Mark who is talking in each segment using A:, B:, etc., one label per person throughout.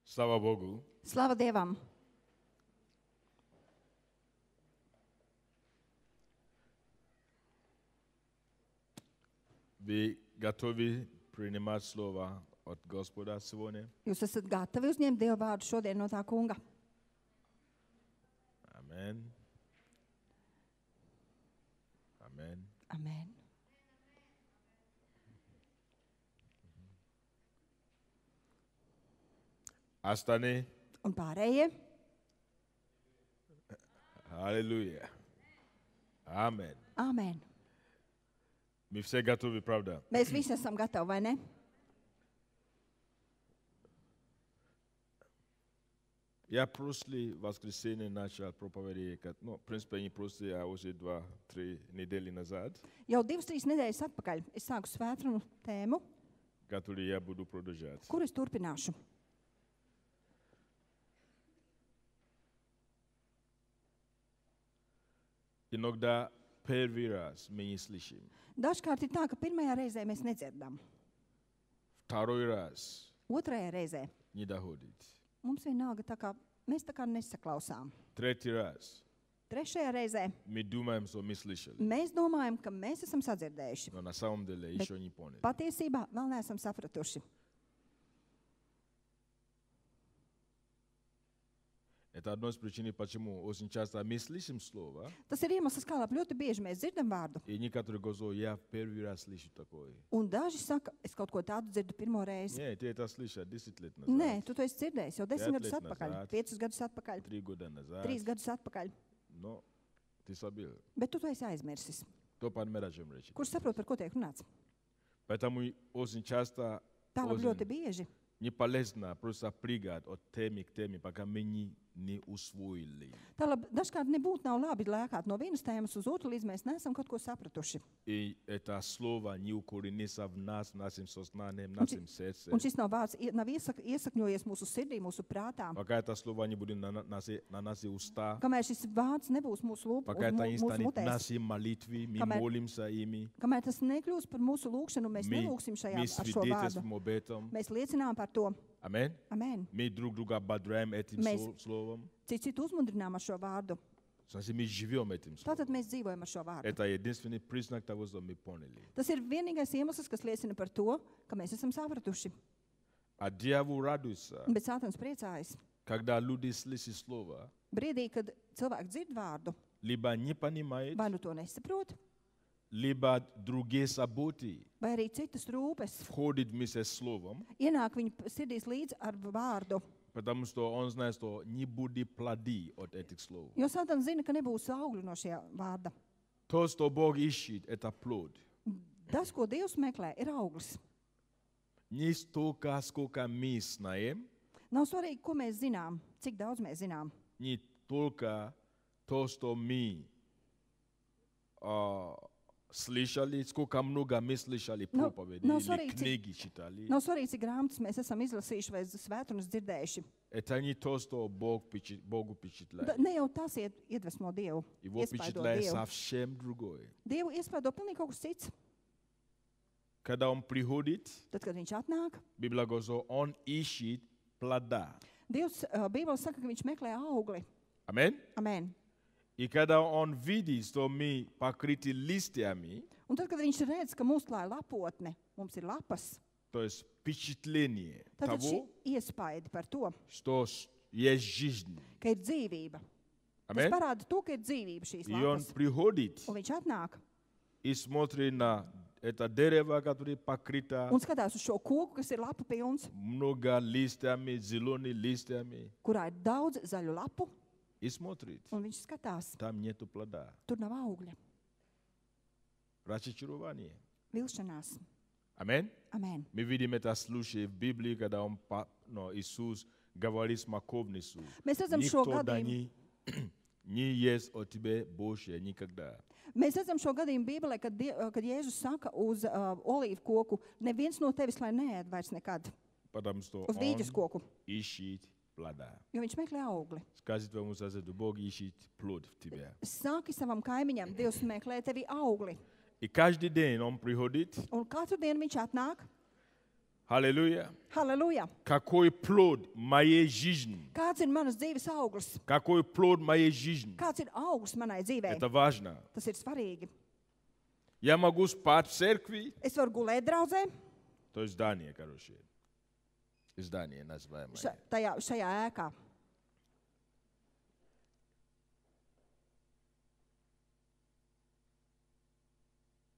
A: Slava Bogu.
B: Slava Dievam!
A: Vi gotovi принимать слово от Господа сегодня?
B: Jūs esat gatavi uzņemt Dieva vārdu šodien no tā kunga?
A: Amen. Amen.
B: Amen.
A: Остальные?
B: Un pārējie?
A: Аллилуйя. Amen.
B: Āmen.
A: Мы все готовы, правда?
B: Mēs visi esam gatavi, vai ne?
A: Я прошлое воскресенье начал проповедовать, в принципе, не просто, а уже 2-3 недели назад,
B: Jau 2-3 nedēļas atpakaļ es sāku svētkrunu tēmu,
A: которую я буду продолжать.
B: kuru es turpināšu.
A: Иногда первый раз мы не слышим,
B: Dažkārt ir tā, ka pirmajā reizē mēs nedzirdam.
A: второй раз
B: Otrajā reizē
A: не доходит,
B: mums vienalga mēs tā kā nesaklausām.
A: третий раз
B: Trešajā reizē
A: мы думаем, что мы слышали,
B: mēs domājam, ka mēs esam sadzirdējuši.
A: но на самом деле еще не поняли.
B: Patiesībā vēl neesam sapratuši.
A: Это одна из причин, почему очень часто мы слышим слово,
B: Tas ir iemesls, kāpēc ļoti bieži mēs dzirdam vārdu.
A: и некоторые говорят, я первый раз слышу такое.
B: Un daži saka, es kaut ko tādu dzirdu pirmo reizi.
A: Нет, ты это слышал 10 лет назад,
B: Nē, tu to esi dzirdējis jau 10
A: Pieci
B: gadus
A: gadi
B: atpakaļ,
A: nazad.
B: 5 gadus atpakaļ,
A: 3 года назад,
B: 3 gadus atpakaļ.
A: но ты забыл.
B: Bet tu to esi aizmirsis.
A: То понимаешь, о чем речь.
B: Kurš saprot, par ko tiek runāts?
A: Поэтому очень часто
B: Tālāk ļoti
A: очень
B: bieži
A: не полезно просто прыгать от темы к теме, пока мы не усвоили.
B: Tālāk dažkārt nebūtu nav labi lēkāt no vienas tēmas uz otru, līdz mēs neesam kaut ko sapratuši.
A: И это слово не укоренится в нас, в нашем сознании, в нашем сердце.
B: Un šis nav vārds, nav iesakņojies mūsu sirdī, mūsu prātā.
A: Пока это слово не будет на наши уста,
B: Kamēr šis vārds nebūs mūsu
A: пока это не
B: mūsu
A: станет
B: mutēs,
A: нашей молитвой, мы
B: Камер-
A: молимся ими,
B: kamēr tas nekļūs par mūsu lūgšanu, mēs
A: мы
B: nelūksim šajā ar šo vārdu.
A: свидетельствуем об этом.
B: Mēs liecinām par to.
A: Аминь.
B: Amen.
A: Мы друг друга ободряем этим
B: Mēs-
A: словом.
B: Citu uzmundrinām ar šo vārdu.
A: Значит, мы живем этим словом.
B: Tātad mēs dzīvojam ar šo vārdu.
A: Это единственный признак того, что мы поняли.
B: Tas ir vienīgais iemesls, kas liecina par to, ka mēs esam sapratuši.
A: А дьявол радуется,
B: Bet Sātans priecājas.
A: когда люди слышат слово,
B: Brīdī, kad cilvēki dzird vārdu,
A: либо не понимают,
B: vai nu to nesaprot,
A: либо другие заботы
B: vai arī citas rūpes
A: входят вместе с словом,
B: ienāk viņu sirdīs līdz ar vārdu.
A: потому что он знает, что не будет плоды от этих слов.
B: Jo Sātans zina, ka nebūs augļu no šī vārda.
A: То, что Бог ищет, это плод.
B: Tas, ko Dievs meklē, ir auglis.
A: Не столько, сколько мы знаем,
B: Nav svarīgi, ko mēs zinām, cik daudz mēs zinām.
A: не только то, что мы слышали, сколько много мы слышали проповеди
B: но
A: или
B: смотрите,
A: книги читали.
B: Nav svarīgi, cik grāmatas mēs esam izlasījuši vai svētrunas dzirdējuši.
A: Это не то, что Богу впечатляет.
B: Ne jau tas iedvesmo Dievu,
A: Его
B: iespaido
A: впечатляет
B: Dievu.
A: совсем другое.
B: Dievu iespaido pilnīgi kaut kas cits.
A: Когда Он приходит,
B: Tad, kad viņš atnāk,
A: Библия говорит, что Он ищет плода.
B: Dievs, Bībele saka, ka viņš meklē augli.
A: Аминь.
B: Amen.
A: И когда Он видит, что мы покрыты листьями,
B: Un tad, kad viņš redz, ka mūsu klāja lapotne, mums ir lapas,
A: то есть впечатление
B: tad šī
A: того,
B: iespaidi par to,
A: что есть жизнь.
B: ka ir dzīvība. Tas
A: Аминь.
B: parāda to, ka ir dzīvība šīs
A: И Он
B: lapas.
A: приходит
B: Un viņš atnāk
A: и смотрит на это дерево, которое покрыто
B: un skatās uz šo koku, kas ir lapa pilns,
A: много листьями, зелеными листьями,
B: kurā ir daudz zaļu lapu,
A: и смотрит,
B: un viņš skatās,
A: там нету плода.
B: tur nav augļa.
A: Разочарование.
B: Vilšanās.
A: Аминь.
B: Amen.
A: Мы видим это случай в Библии, когда Иисус говорит смоковницу.
B: Mēs redzam šo
A: Никто да
B: gadījumu.
A: не ест от тебя больше никогда.
B: Mēs redzam šo gadījumu Bībelē, kad Jēzus saka uz olīvu koku, neviens no tevis lai neēd vairs nekad
A: Потому что
B: uz vīģes
A: Он
B: koku,
A: ищет плода.
B: jo viņš meklē augli.
A: Скажи твоему соседу, Бог ищет плод в тебя.
B: Saki savam kaimiņam, Dievs meklē tevi augli.
A: И каждый день Он приходит,
B: Un katru dienu viņš atnāk,
A: Аллилуйя.
B: Halleluja!
A: Какой плод моей жизни?
B: Kāds ir manas dzīves auglis?
A: Какой плод моей жизни?
B: Kāds ir auglis manai dzīvei?
A: Это важно.
B: Tas ir svarīgi.
A: Я могу спать в церкви,
B: Es varu gulēt draudzē,
A: то есть здание, короче. Здание называемое.
B: šajā ēkā.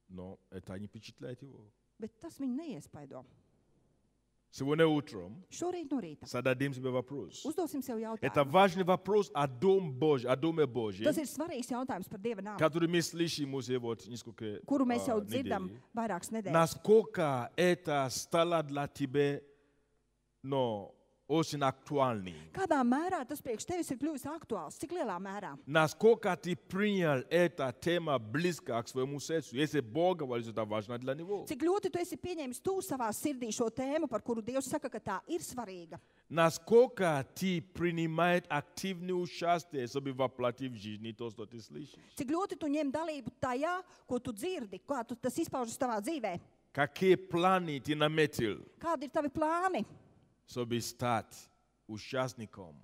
A: Но это не впечатляет его.
B: Bet tas viņu neiespaido.
A: Сегодня утром
B: Šorīt no rīta
A: зададим себе вопрос.
B: uzdosim sev
A: Это
B: jautājumu.
A: важный вопрос о Доме Божьем, о Доме Божьем,
B: Tas ir svarīgs jautājums par Dieva nāmu,
A: который мы слышим уже вот несколько
B: kuru mēs jau dzirdam
A: недель.
B: vairākas nedēļas.
A: Насколько это стало для тебя, но очень актуальным?
B: Kādā mērā tas priekš tevis ir kļuvis aktuāls? Cik lielā mērā?
A: Насколько ты принял эта тема близко к своему сердцу? Если Бог говорит, это важно для него.
B: Cik ļoti tu esi pieņēmis tu savā sirdī šo tēmu, par kuru Dievs saka, ka tā ir svarīga?
A: Насколько ты принимаешь активное участие, чтобы воплотить в жизни то, что ты слышишь?
B: Cik ļoti tu ņem dalību tajā, ko tu dzirdi, kā tas izpaužas tavā dzīvē?
A: Какие планы ты наметил,
B: Kādi ir tavi plāni,
A: чтобы стать участником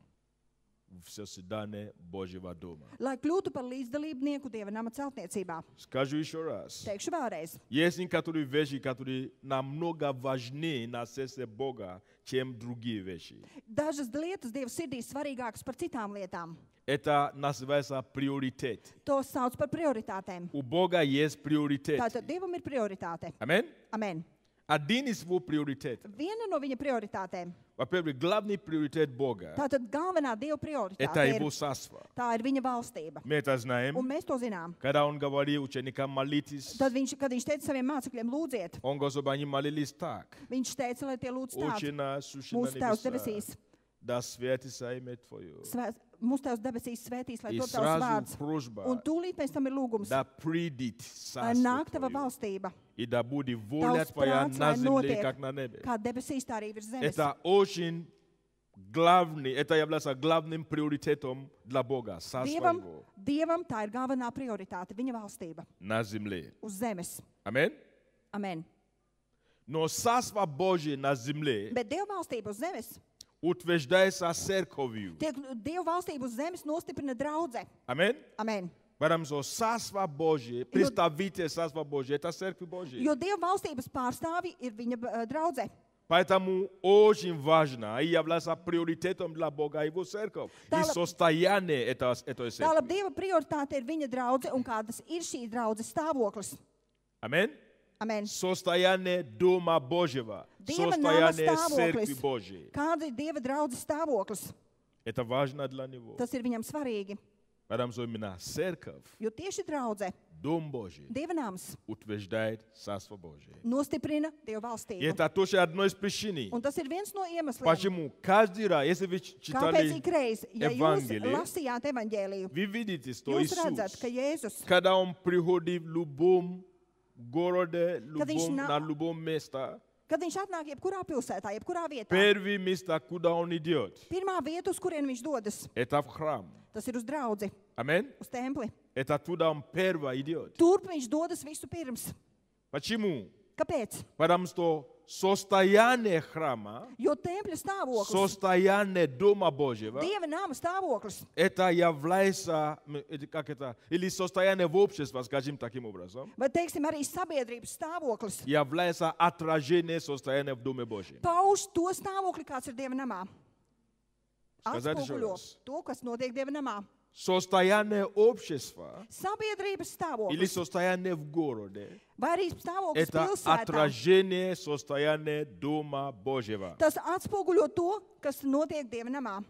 A: в создании Божьего дома?
B: lai kļūtu par līdzdalībnieku Dieva nama celtniecībā?
A: Скажу еще раз.
B: Teikšu vēlreiz.
A: Есть некоторые вещи, которые намного важнее на сердце Бога, чем другие вещи.
B: Dažas lietas Dieva sirdī svarīgākas par citām lietām.
A: Это называется приоритет.
B: To sauc par prioritātēm.
A: У Бога есть приоритет.
B: Tātad Dievam ir prioritāte.
A: Аминь?
B: Amen.
A: Один из его приоритетов.
B: Viena no viņa prioritātēm.
A: Во-первых, главный приоритет Бога
B: Tātad galvenā Dieva
A: – это
B: prioritāte
A: Его
B: ir,
A: царство.
B: tā ir viņa valstība.
A: Мы это знаем.
B: Un mēs to zinām.
A: Когда Он говорил ученикам молитесь,
B: Tad kad viņš teica saviem mācekļiem, lūdziet,
A: Он говорил, чтобы они молились так.
B: viņš teica, lai tie lūdz
A: Отче
B: tāds.
A: наш, сущий на
B: Mūsu Tēvs
A: небесах,
B: debesīs,
A: да святится имя Твое.
B: mūsu Tēvs debesīs svētīs, lai
A: И
B: to tavs
A: сразу
B: vārds.
A: просьба,
B: Un tūlīt pēc tam ir lūgums,
A: да придет
B: lai
A: царство
B: nāk tava
A: Твое.
B: valstība,
A: И да будет воля
B: Tavs
A: Твоя
B: prāts,
A: на
B: lai
A: земле,
B: notiek,
A: как на небе.
B: kā debesīs, tā arī virs zemes.
A: Это очень главный, это является главным приоритетом для Бога, царство Его
B: Dievam tā ir galvenā prioritāte, viņa valstība
A: на земле.
B: uz zemes.
A: Аминь?
B: Amen.
A: Но царство Божие на земле
B: Bet Dieva valstība uz zemes,
A: утверждается церковью.
B: Dieva valstība uz zemes nostiprina draudze.
A: Аминь?
B: Amen.
A: Потому что царство Божие, представитель царства Божия, это церковь Божия.
B: Jo Dieva valstības pārstāvi ir viņa draudze.
A: Поэтому очень важно и является приоритетом для Бога его церковь. И
B: Tālāk-
A: состояние этой
B: Tālāk
A: церкви.
B: Dieva prioritāte ir viņa draudze un kādas ir šī draudzes stāvoklis.
A: Аминь?
B: Amen.
A: Состояние Дома Божьего.
B: Dieva nama
A: Состояние церкви
B: stāvoklis.
A: Божьей.
B: Kāda ir Dieva draudzes stāvoklis?
A: Это важно для него.
B: Tas ir viņam svarīgi.
A: Потому что именно церковь,
B: Jo tieši draudze,
A: Дом Божий,
B: Dieva nams,
A: утверждает Царство Божие.
B: nostiprina Dieva
A: И
B: valstību.
A: это тоже одно из причин.
B: Un tas ir viens no iemesliem.
A: Почему? Каждый раз, если вы
B: Kāpēc
A: читали,
B: ikreiz, ja jūs
A: Evangeliju.
B: lasījāt evaņģēliju,
A: вы видите, что
B: jūs redzat,
A: Иисус,
B: ka Jēzus,
A: когда Он приходит в любом городе,
B: viņš
A: на любом месте,
B: kad viņš atnāk jebkurā pilsētā, jebkurā vietā,
A: первое место, куда Он идет,
B: pirmā vieta, uz kurien viņš dodas,
A: это в храм.
B: tas ir uz draudzi,
A: Аминь?
B: uz templi.
A: Это туда Он первый идет.
B: Turp viņš dodas visu pirms.
A: Почему?
B: Kāpēc?
A: Потому что состояние храма,
B: Jo tempļa stāvoklis,
A: состояние Дома Божьего,
B: Dieva nama stāvoklis,
A: это является, как это, или состояние в обществе, скажем таким образом,
B: vai teiksim arī sabiedrības stāvoklis,
A: является отражение состояния в Доме Божьем.
B: pauž to stāvokli, kāds ir Dieva namā.
A: Сказать еще
B: Atspoguļo
A: раз.
B: to, kas notiek Dieva namā.
A: Состояние общества
B: Sabiedrības
A: или
B: stāvoklis,
A: состояние в городе
B: vai arī stāvoklis
A: это
B: pilsētā.
A: отражение состояния Дома Божьего.
B: Tas atspoguļo to, kas notiek Dieva namā.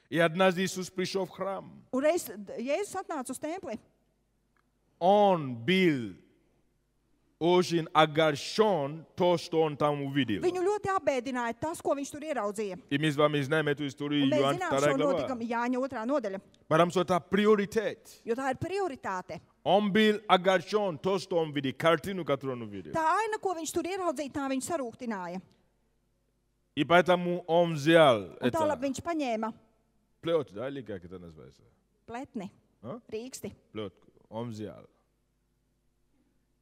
A: И однажды Иисус пришел в храм.
B: Un reiz Jēzus atnāca uz templi.
A: Он был очень огорчен то, что он там увидел.
B: Viņu ļoti apbēdināja tas, ko viņš tur ieraudzīja.
A: И мы с вами знаем эту историю,
B: Un mēs
A: Иоанн
B: zinām
A: 2
B: šo
A: глава.
B: notikumu Jāņa 2. nodaļa,
A: Потому что это приоритет.
B: jo tā ir prioritāte.
A: Он был огорчен то, что он видел, картину, которую он увидел.
B: Tā aina, ko viņš tur ieraudzīja, tā viņš sarūktināja.
A: И поэтому он взял
B: Un tālāk
A: это
B: viņš paņēma
A: плет, да, или как это называется?
B: pletni,
A: А?
B: rīksti.
A: Плетку. Он взял.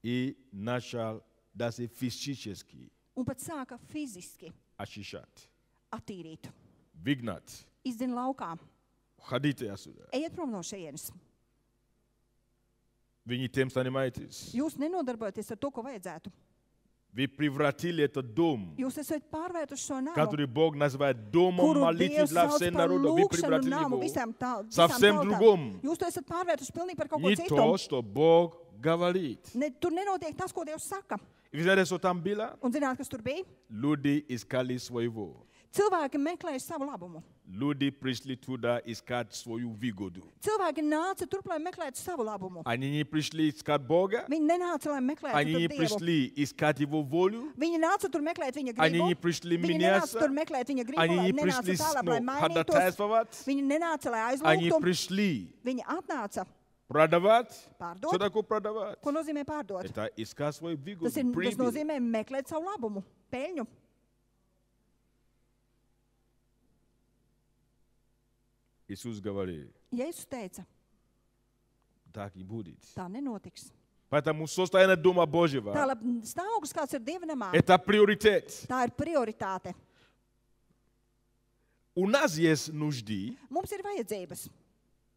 A: и начал даже физически
B: un pat sāka fiziski
A: очищать,
B: attīrīt,
A: выгнать.
B: izdzina laukā,
A: Уходите отсюда.
B: ejiet prom no šejienes.
A: Вы не тем занимаетесь.
B: Jūs nenodarbojaties ar to, ko vajadzētu.
A: Вы превратили этот дом,
B: Jūs esat pārvērtuši šo namu,
A: который Бог называет домом
B: kuru
A: молитвы
B: Dievs
A: для
B: sauc
A: всех
B: par
A: народов. Вы
B: lūkšanu
A: превратили
B: namu
A: его
B: visām
A: совсем
B: tautām.
A: другом.
B: Jūs to esat pārvērtuši pilnīgi par kaut ko
A: Не
B: citu.
A: то, что Бог говорит.
B: Tur nenotiek tas, ko Dievs saka.
A: И вы знаете, что там было?
B: Un zināt, kas tur bija?
A: Люди искали своего.
B: Cilvēki meklēja savu labumu.
A: Люди пришли туда искать свою выгоду.
B: Cilvēki nāca turp, lai meklētu savu labumu.
A: Они не пришли искать Бога.
B: Viņi nenāca, lai meklētu
A: Они не
B: tur Dievu.
A: пришли искать Его волю.
B: Viņi nāca tur meklēt viņa
A: Они
B: gribu.
A: не пришли
B: Viņi nenāca
A: меняться.
B: tur meklēt viņa gribu,
A: Они
B: lai
A: не
B: nenāca
A: пришли
B: tālāk, lai mainītos.
A: ходатайствовать.
B: Viņi nenāca, lai
A: Они
B: aizlūgtu.
A: пришли
B: Viņi atnāca
A: продавать. Что
B: pārdot.
A: такое продавать?
B: Ko nozīmē pārdot?
A: Это искать свою выгоду.
B: Tas
A: прибыль.
B: nozīmē meklēt savu labumu, peļņu.
A: Иисус говорит,
B: Jēzus teica,
A: так и будет.
B: tā nenotiks.
A: Поэтому состояние Дома Божьего
B: Tālāk stāvoklis, kāds ir Dieva namā,
A: это приоритет.
B: tā ir prioritāte.
A: У нас есть нужды.
B: Mums ir vajadzības.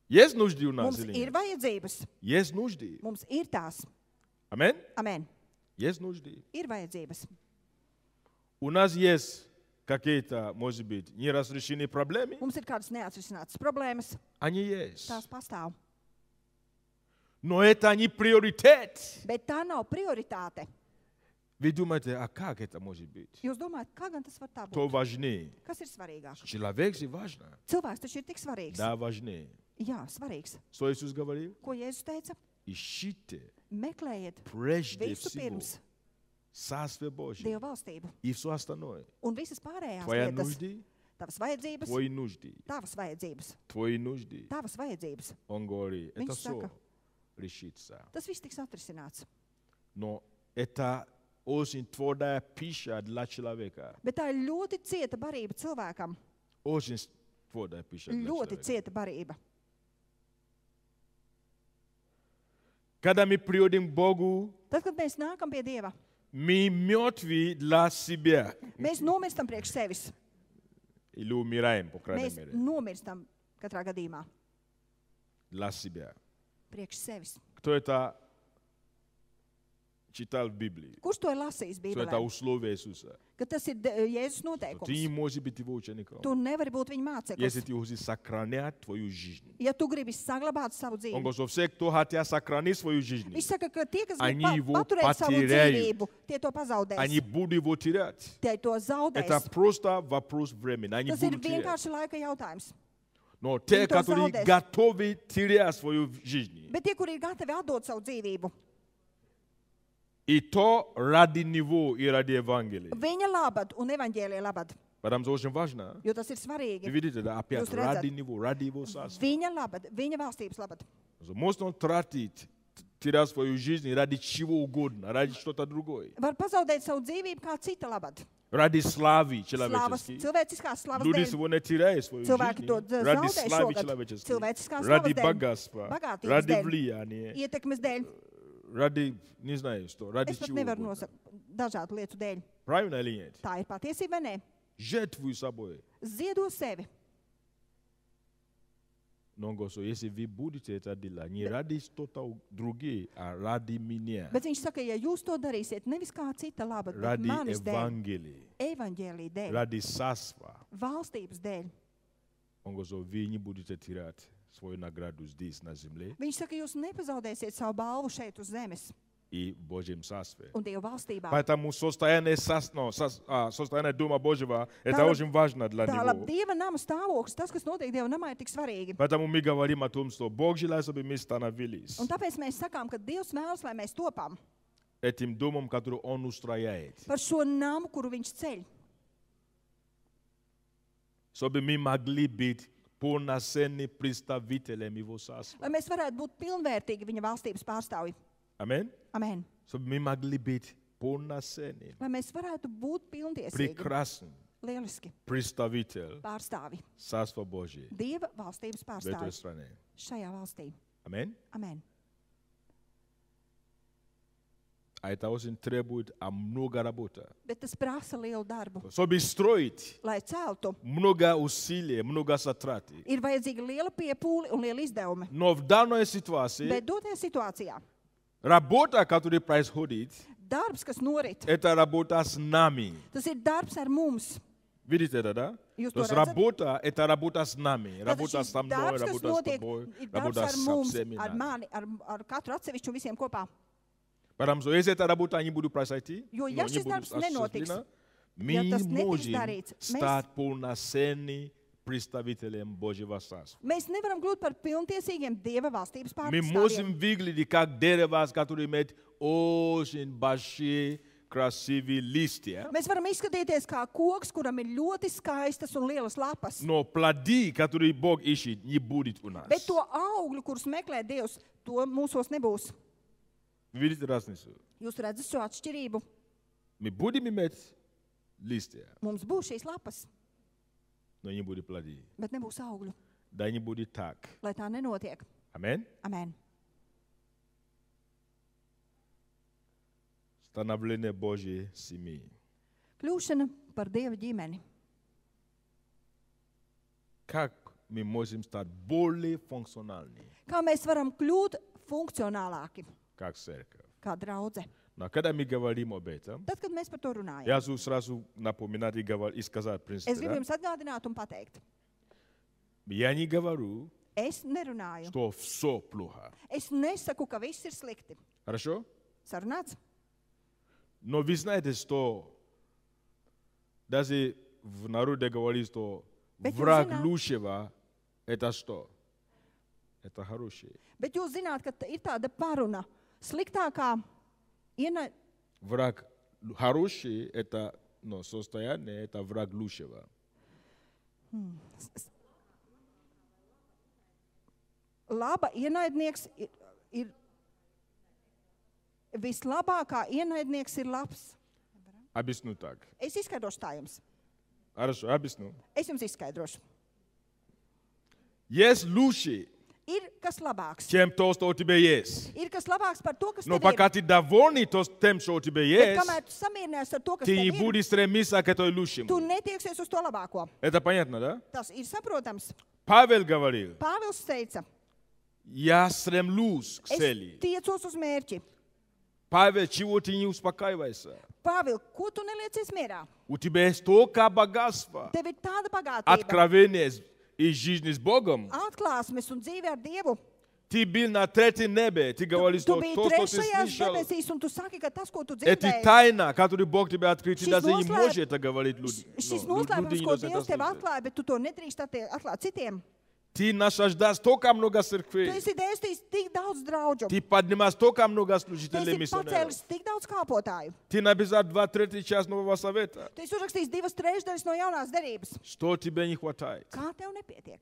A: Есть нужды у нас
B: Mums
A: или
B: ir
A: нет?
B: vajadzības.
A: Есть нужды.
B: Mums ir tās.
A: Аминь?
B: Amen.
A: Есть нужды.
B: Ir vajadzības.
A: У нас есть какие-то, может быть, неразрешенные проблемы.
B: Mums ir kādas neatrisinātas problēmas.
A: Они есть.
B: Tās pastāv.
A: Но это не приоритет.
B: Bet tā nav prioritāte.
A: Вы думаете, а как это может быть?
B: Jūs domājat, kā gan tas var tā
A: Кто
B: būt?
A: важнее?
B: Kas ir svarīgāk?
A: Человек же важно.
B: Cilvēks taču ir tik svarīgs.
A: Да, важнее.
B: Jā, svarīgs.
A: Что Иисус говорил?
B: Ko Jēzus teica?
A: Ищите
B: Meklējiet
A: прежде
B: visu
A: всего
B: pirms
A: Царствие Божье
B: Dieva valstību.
A: и все остальное.
B: Un visas pārējās
A: Твоя
B: lietas,
A: нужды,
B: tavas vajadzības,
A: твои нужды,
B: tavas vajadzības,
A: твои нужды.
B: tavas vajadzības.
A: Он говорит, это
B: Viņš
A: все
B: saka,
A: решится.
B: tas viss tiks atrisināts.
A: Но это очень твердая пища для человека.
B: Bet tā ir ļoti cieta barība cilvēkam.
A: Очень твердая пища для
B: Ļoti
A: человека.
B: cieta barība.
A: Когда мы приходим к Богу,
B: Tad, kad mēs nākam pie Dieva,
A: мы мертвы для себя.
B: mēs nomirstam priekš sevis.
A: Или умираем, по крайней
B: Mēs
A: мере,
B: nomirstam katrā gadījumā
A: для себя.
B: priekš sevis.
A: Кто это читал в Библии?
B: Kurš to ir lasījis
A: Что это
B: Bībelē?
A: условие Иисуса?
B: Ka tas ir Jēzus
A: Ты не
B: noteikums.
A: можешь быть его учеником,
B: Tu nevari būt viņa
A: если
B: māceklis.
A: ты хочешь сохранять твою жизнь.
B: Ja tu gribi saglabāt savu
A: Он
B: dzīvi.
A: говорит, что все, кто хотят сохранить свою жизнь,
B: Viņš saka, ka tie, kas
A: Они
B: grib
A: его
B: paturēt savu
A: потеряют.
B: dzīvību, tie to
A: они
B: pazaudēs.
A: будут его терять.
B: Tie to
A: Это
B: zaudēs.
A: просто вопрос времени. Они
B: Tas ir
A: будут терять.
B: vienkārši laika jautājums.
A: Но те,
B: Viņi to
A: которые
B: zaudēs.
A: готовы терять свою жизнь,
B: Bet tie, kuri ir gatavi atdot savu dzīvību,
A: и то ради него и ради Евангелия.
B: viņa labad un evaņģēlija labad,
A: Потому что очень важно.
B: jo tas ir
A: Вы
B: svarīgi.
A: видите, да, опять
B: Jūs redzat.
A: ради него, ради его царства.
B: Viņa labad, viņa valstības labad.
A: Можно тратить, терять свою жизнь ради чего угодно, ради что-то другое.
B: Var pazaudēt savu dzīvību kā cita labad.
A: Ради славы
B: Slavas,
A: человеческой.
B: cilvēciskās slavas
A: Люди
B: dēļ.
A: сегодня теряют свою
B: Cilvēki
A: жизнь
B: to
A: ради
B: zaudē
A: славы
B: šogad.
A: человеческой,
B: Cilvēciskās
A: ради
B: slavas dēļ,
A: богатства,
B: bagātības
A: ради
B: dēļ,
A: влияния,
B: ietekmes dēļ.
A: ради, не знаю что, ради
B: Es pat
A: чего
B: nevaru
A: угодно.
B: nosakt dažādu lietu dēļ.
A: Правильно или нет?
B: Tā ir patiesība, vai ne?
A: Жертвуй собой.
B: Ziedo sevi.
A: Но он говорит, что если вы будете это делать не ради что-то другое, а ради меня,
B: Bet viņš saka, ja jūs to darīsiet, nevis kā cita laba, bet
A: ради
B: manis dēļ,
A: Евангелия,
B: evaņģēlī dēļ,
A: ради царства,
B: valstības dēļ.
A: он говорит, что вы не будете терять свою награду здесь, на земле,
B: Viņš saka, jūs nepazaudēsiet savu balvu šeit uz zemes
A: и в Божьем царстве.
B: un Dieva valstībā.
A: Поэтому состояние Дома Божьего, это
B: Tālāk-
A: очень важно для
B: Tālāk,
A: него.
B: Dieva nama stāvoklis, tas, kas notiek Dieva namā, ir tik svarīgi.
A: Поэтому мы говорим о том, что Бог желает, чтобы мы становились
B: Un tāpēc mēs sakām, ka Dievs vēlas, lai mēs topam
A: этим домом, который Он устрояет.
B: par šo namu, kuru viņš ceļ.
A: Чтобы мы могли быть полноценными представителями Его царства.
B: Lai mēs varētu būt pilnvērtīgi viņa valstības pārstāvji.
A: Аминь.
B: Amen.
A: Чтобы мы могли быть полноценными,
B: Lai mēs varētu būt pilntiesīgi,
A: прекрасными
B: lieliski
A: представитель
B: pārstāvji.
A: Царства Божьего
B: Dieva valstības
A: в этой
B: pārstāvji
A: стране.
B: šajā valstī.
A: Аминь.
B: Amen.
A: a это очень требует много работы.
B: Bet tas prasa lielu darbu.
A: Чтобы строить,
B: Lai celtu,
A: много усилий, много затрат.
B: ir vajadzīga liela piepūle un liela izdevuma.
A: Но в данной ситуации
B: Bet dotajā situācijā
A: работа, которая происходит,
B: darbs, kas norit,
A: это работа с нами.
B: tas ir darbs ar mums.
A: Видите это, да?
B: Jūs
A: То
B: to
A: есть
B: redzat?
A: работа, это работа с нами.
B: Tātad
A: Работа
B: šis
A: со мной,
B: darbs, kas
A: работа с
B: notiek,
A: тобой,
B: ir darbs
A: работа
B: ar
A: со
B: mums,
A: всеми
B: ar
A: нами.
B: mani, ar katru atsevišķu un visiem kopā.
A: Потому что если эта работа не будет произойти,
B: Jo,
A: ну,
B: ja
A: не
B: šis
A: будет
B: darbs nenotiks,
A: осуществлена,
B: ja
A: мы
B: tas netiks
A: можем
B: darīts,
A: стать полноценными представителем Божьего Царства.
B: mēs nevaram kļūt par pilntiesīgiem Dieva valstības
A: Мы
B: pārstāvjiem.
A: можем выглядеть как дерево, которое имеет очень большие красивые листья,
B: Mēs varam izskatīties kā koks, kuram ir ļoti skaistas un lielas lapas.
A: но плоды, которые Бог ищет, не будет у нас.
B: Bet to augļu, kurus meklē Dievs, to mūsos nebūs.
A: Вы видите разницу?
B: Jūs redzat šo atšķirību?
A: Мы будем иметь листья,
B: Mums būs šīs lapas,
A: но не будет плоды.
B: bet nebūs augļu.
A: Да не будет так.
B: Lai tā nenotiek.
A: Аминь.
B: Amen.
A: Становление Божьей семьи.
B: Kļūšana par Dieva ģimeni.
A: Как мы можем стать более функциональными,
B: Kā mēs varam kļūt funkcionālāki
A: как церковь?
B: kā draudze?
A: Но когда мы говорим об этом,
B: Tad, kad mēs par to runājam,
A: я хочу сразу напоминать и сказать, в принципе,
B: es gribu
A: да?
B: jums atgādināt un pateikt.
A: Я не говорю,
B: Es nerunāju.
A: что все плохо.
B: Es nesaku, ka viss ir slikti.
A: Хорошо?
B: Sarunāts?
A: Но вы знаете, что даже в народе говорит, что
B: Bet jūs
A: враг
B: zināt-
A: лучшего – это что? Это хороший.
B: Bet jūs zināt, ka ir tāda paruna. Sliktākā iena...
A: Враг хороший – это состояние, это враг лучшего.
B: Laba ienaidnieks ir vislabākā ienaidnieks ir labs.
A: Объясню так.
B: Es izskaidrošu tā jums.
A: Хорошо, объясню.
B: Es jums izskaidrošu.
A: Есть лучше,
B: Ir kas labāks.
A: чем то, что у тебя есть.
B: Ir kas labāks par to, kas
A: Но
B: tev
A: пока
B: ir.
A: ты довольный тем, что у тебя
B: Bet
A: есть,
B: kamēr tu samierinies ar to, kas
A: ты
B: tev
A: не
B: ir,
A: будешь стремиться к этой
B: tu
A: лучшему.
B: netieksies uz to labāko.
A: Это понятно, да?
B: Tas ir saprotams.
A: Павел говорил,
B: Pāvils teica,
A: я стремлюсь к
B: es
A: цели.
B: tiecos uz mērķi.
A: Павел, чего ты не успокаивайся?
B: Pāvil, ko tu neliecies mierā?
A: У тебя есть столько богатства,
B: Tev ir tāda bagātība,
A: откровения и жизни с Богом.
B: atklāsmes un dzīve ar Dievu.
A: Ты был на третьем небе, ты говоришь,
B: Tu
A: что
B: biji
A: то, что ты
B: trešajās
A: слышал,
B: debesīs, un tu saki, ka tas, ko tu
A: это
B: dzirdēji,
A: тайна, которую Бог тебе открыл, ты
B: Šis
A: даже не
B: noslēp-
A: можешь это говорить людям.
B: šis
A: Ну, люди
B: noslēpums,
A: не
B: ko
A: должны это
B: Dievs tev
A: слышать.
B: atklāja, bet tu to nedrīkst atklāt citiem.
A: Ты насаждаешь столько много
B: Tu
A: церквей,
B: esi dēstījis tik daudz draugu.
A: ты поднимаешь столько много
B: Tu
A: служителей
B: esi
A: миссионеров.
B: pacēlis tik daudz kalpotāju.
A: Ты написал 2/3 часть Нового Совета.
B: Tu esi uzrakstījis 2/3 no jaunās derības.
A: Что тебе не хватает?
B: Kā tev nepietiek?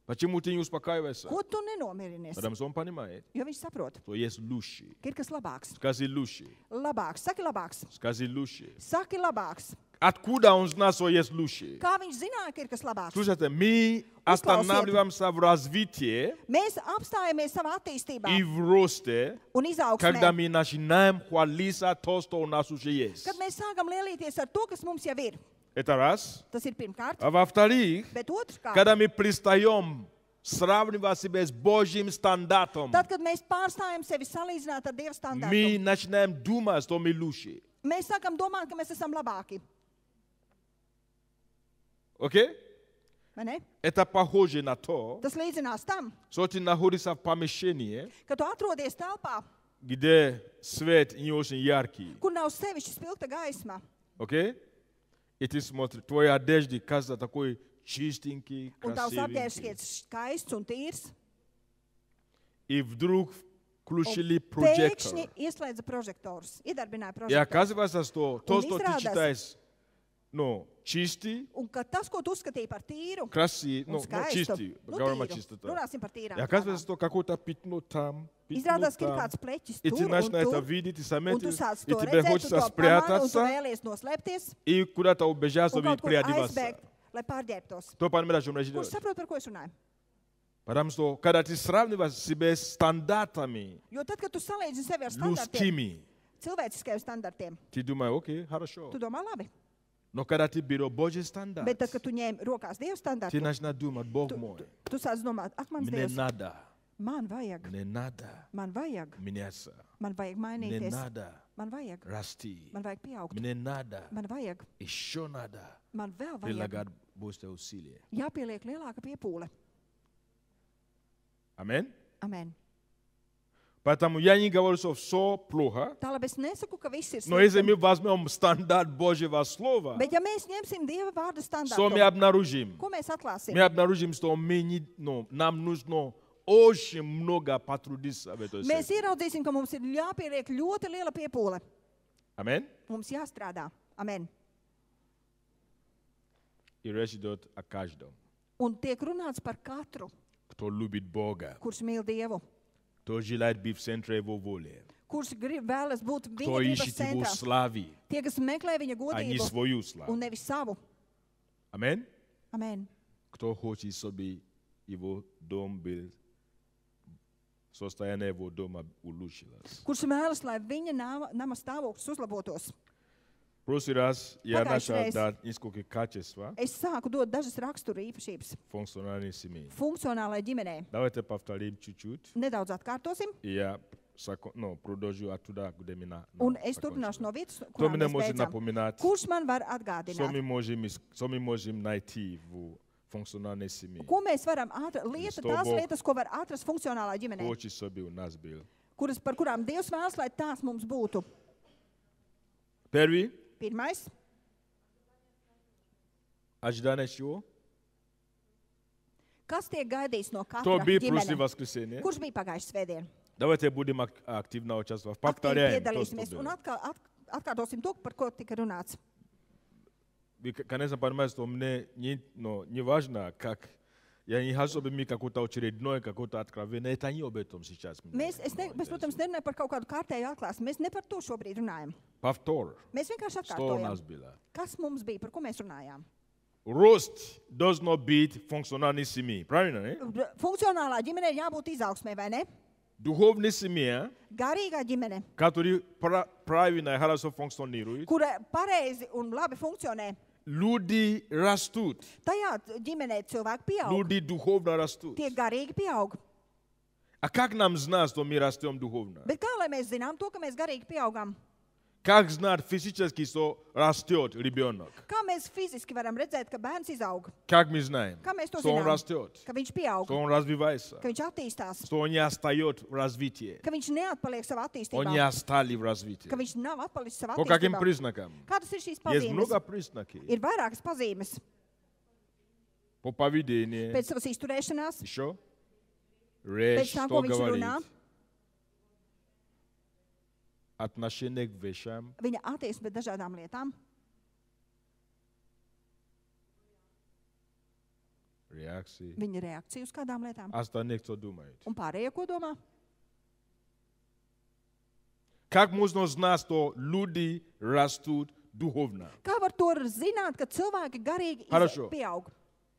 A: Почему ты не успокаиваешься?
B: Ko tu nenomierinies?
A: Потому что он понимает,
B: Jo viņš saprot,
A: что есть лучше.
B: ka ir kas labāks.
A: Скажи лучше.
B: Labāks, saki labāks.
A: Скажи лучше.
B: Saki labāks.
A: Откуда он знает, что есть лучше?
B: Kā viņš zināja, ka ir kas labāks?
A: Слушайте, мы останавливаемся в развитии
B: Mēs apstājamies savā attīstībā
A: и в росте,
B: un
A: когда
B: izaugsmē,
A: мы начинаем хвалиться то, что у нас уже есть.
B: kad mēs sākam lielīties ar to, kas mums jau ir.
A: Это раз.
B: Tas ir pirmkārt.
A: А во-вторых,
B: Bet otrkārt,
A: когда мы пристаем сравнивать себя с Божьим стандартом,
B: tad, kad mēs pārstājam sevi salīdzināt ar Dieva standartu,
A: мы начинаем думать, что мы лучше.
B: mēs sākam domāt, ka mēs esam labāki.
A: Окей?
B: Vai ne?
A: Это похоже на то,
B: Tas līdzinās tam,
A: что ты находишься в помещении,
B: ka tu atrodies telpā,
A: где свет не очень яркий.
B: kur nav sevišķi spilgta gaisma.
A: Окей? И ты смотришь, твоя одежда кажется такой чистенький,
B: Un tavs apģērbs
A: красивенький.
B: ir skaists un tīrs.
A: И вдруг включили
B: Pēkšņi
A: прожектор.
B: ieslēdza prožektorus, iedarbināja
A: И
B: prožektorus.
A: оказывается, что то,
B: Он
A: что ты
B: изрādās.
A: читаешь, чистый,
B: Un ka tas, ko tu uzskatīji par tīru,
A: красивый,
B: un skaistu,
A: чистый, говорим о
B: tīru,
A: чистоте.
B: runāsim par
A: И
B: tīrām.
A: оказывается,
B: tādām.
A: что какое-то пятно там, пятно
B: Izrādās, ka ir
A: там.
B: kāds pleķis
A: И
B: tur,
A: ты
B: un
A: начинаешь это
B: tur,
A: видеть, и
B: un tu
A: заметишь,
B: sāc
A: и
B: to
A: тебе
B: redzēt, tu
A: хочется
B: to pamani, un tu
A: спрятаться,
B: vēlies noslēpties
A: и куда-то убежать,
B: un
A: чтобы
B: kaut kur
A: приодеваться.
B: aizbēgt, lai pārģērbtos.
A: Кто понимает, о чем речь
B: Kurš
A: идет?
B: saprot, par ko es runāju?
A: Потому что, когда ты сравниваешь себя с стандартами
B: Jo tad, kad tu salīdzini sevi ar standartiem,
A: людскими,
B: cilvēciskajiem standartiem.
A: Ты думаешь, окей, хорошо.
B: Tu domā labi,
A: Но когда ты берешь Божий стандарт,
B: bet tad, kad tu ņēmi rokās Dieva
A: ты
B: standartu,
A: начинаешь думать, Бог мой,
B: tu sāc domāt, ak, mans
A: мне
B: Dievs,
A: надо,
B: man vajag, man vajag
A: меняться, мне
B: mainīties,
A: надо
B: man vajag,
A: расти,
B: man vajag pieaugt,
A: мне надо,
B: man vajag,
A: еще надо
B: man vēl vajag.
A: прилагать больше усилия.
B: Jāpieliek lielāka piepūle.
A: Аминь.
B: Amen.
A: Поэтому я не говорю, что все плохо,
B: Tā labi, es nesaku, ka viss ir
A: но если
B: slikti.
A: мы возьмем стандарт Божьего Слова,
B: Bet ja mēs ņemsim Dieva vārda
A: что мы
B: standartu,
A: обнаружим?
B: ko mēs atklāsim?
A: Мы обнаружим, что нам нужно очень много потрудиться в этой
B: Mēs
A: сфере.
B: ieraudzīsim, ka mums ir jāpieliek ļoti liela piepūle.
A: Аминь.
B: Mums jāstrādā. Amen.
A: И речь идет о каждом,
B: Un tiek runāts par katru,
A: кто любит Бога,
B: kurš mīl Dievu,
A: кто желает быть в центре Его воли,
B: kurš vēlas būt
A: кто
B: viņa gribas
A: ищет Его
B: centrā.
A: славы,
B: Tie, kas meklē viņa
A: а не
B: godību
A: свою
B: un
A: славу.
B: nevis savu.
A: Аминь.
B: Amen.
A: Кто хочет, чтобы его дом был, состояние его дома улучшилось.
B: Kurš vēlas, lai viņa nama stāvoklis uzlabotos.
A: В прошлый раз я
B: Pagājušajā
A: начал
B: reizē
A: дать несколько качеств
B: Es sāku dot dažas rakstura īpašības
A: функциональной семьи.
B: funkcionālai ģimenei.
A: Давайте повторим чуть-чуть.
B: Nedaudz atkārtosim,
A: И я продолжу оттуда, где мы
B: un es turpināšu no vietas,
A: Кто
B: kurā
A: мне
B: mēs
A: может
B: beidzām.
A: напоминать,
B: Kurš man var
A: что
B: atgādināt?
A: мы можем найти в функциональной семье?
B: Ko mēs varam atrast?
A: To
B: Tās
A: Bog-
B: lietas, ko var atrast funkcionālā ģimenē,
A: Хочет, чтобы у нас был.
B: par kurām Dievs vēlas, lai tās mums būtu.
A: Первый,
B: Pirmais,
A: ожидание чего?
B: kas tiek gaidīts no
A: Кто
B: katra
A: был в прошлое
B: ģimenes?
A: воскресенье?
B: Kurš bija pagājušajā svētdienā?
A: Давайте будем активно участвовать.
B: Aktīvi
A: Повторяем то, что
B: piedalīsimies un
A: было.
B: atkārtosim to, par ko tika runāts.
A: Вы, конечно, понимаете, что мне не важно, как я не хочу, чтобы мы какое-то очередное, какое-то откровение. Это не об этом сейчас.
B: Mēs, protams, nerunājam par kaut kādu kārtēju atklāsmi. Mēs ne par to šobrīd runājam.
A: Повтор.
B: Mēs vienkārši
A: Что у нас
B: atkārtojam,
A: было?
B: kas mums bija, par ko mēs runājām.
A: Рост должно быть в функциональной семье. Правильно, не?
B: Funkcionālā ģimenē ir jābūt izaugsmē, vai ne?
A: Духовная семья,
B: Garīgā ģimene,
A: которая правильно и хорошо функционирует.
B: kura pareizi un labi funkcionē.
A: Люди растут.
B: Tajā ģimenē cilvēki pieaug,
A: Люди духовно растут.
B: tie garīgi pieaug.
A: А как нам знать, что мы растем духовно?
B: Bet kā lai mēs zinām to, ka mēs garīgi pieaugam?
A: Как знать физически, что растет ребенок?
B: Kā mēs fiziski varam redzēt, ka bērns izaug?
A: Как мы знаем,
B: Kā mēs to
A: что он
B: zinām?
A: растет,
B: Ka viņš pieaug,
A: что он развивается,
B: ka viņš attīstās,
A: что он не отстает в развитии,
B: ka viņš neatpaliek savā
A: он не
B: attīstībā,
A: отстали в развитии.
B: ka viņš nav atpalicis savā
A: По каким
B: attīstībā.
A: признакам?
B: Kādas ir šīs
A: Есть
B: pazīmes?
A: много признаков.
B: Ir vairākas pazīmes.
A: По поведению,
B: Pēc savas izturēšanās,
A: еще,
B: pēc
A: речь,
B: tam,
A: что
B: ko viņš
A: говорит,
B: runā,
A: отношение к вещам,
B: viņa attieksme pret dažādām lietām,
A: реакции.
B: viņa reakcija uz kādām lietām.
A: Остальные кто думает?
B: Un pārējie, ko domā?
A: Как можно знать, что люди растут духовно?
B: Kā var to zināt, ka cilvēki garīgi
A: Хорошо.
B: pieaug?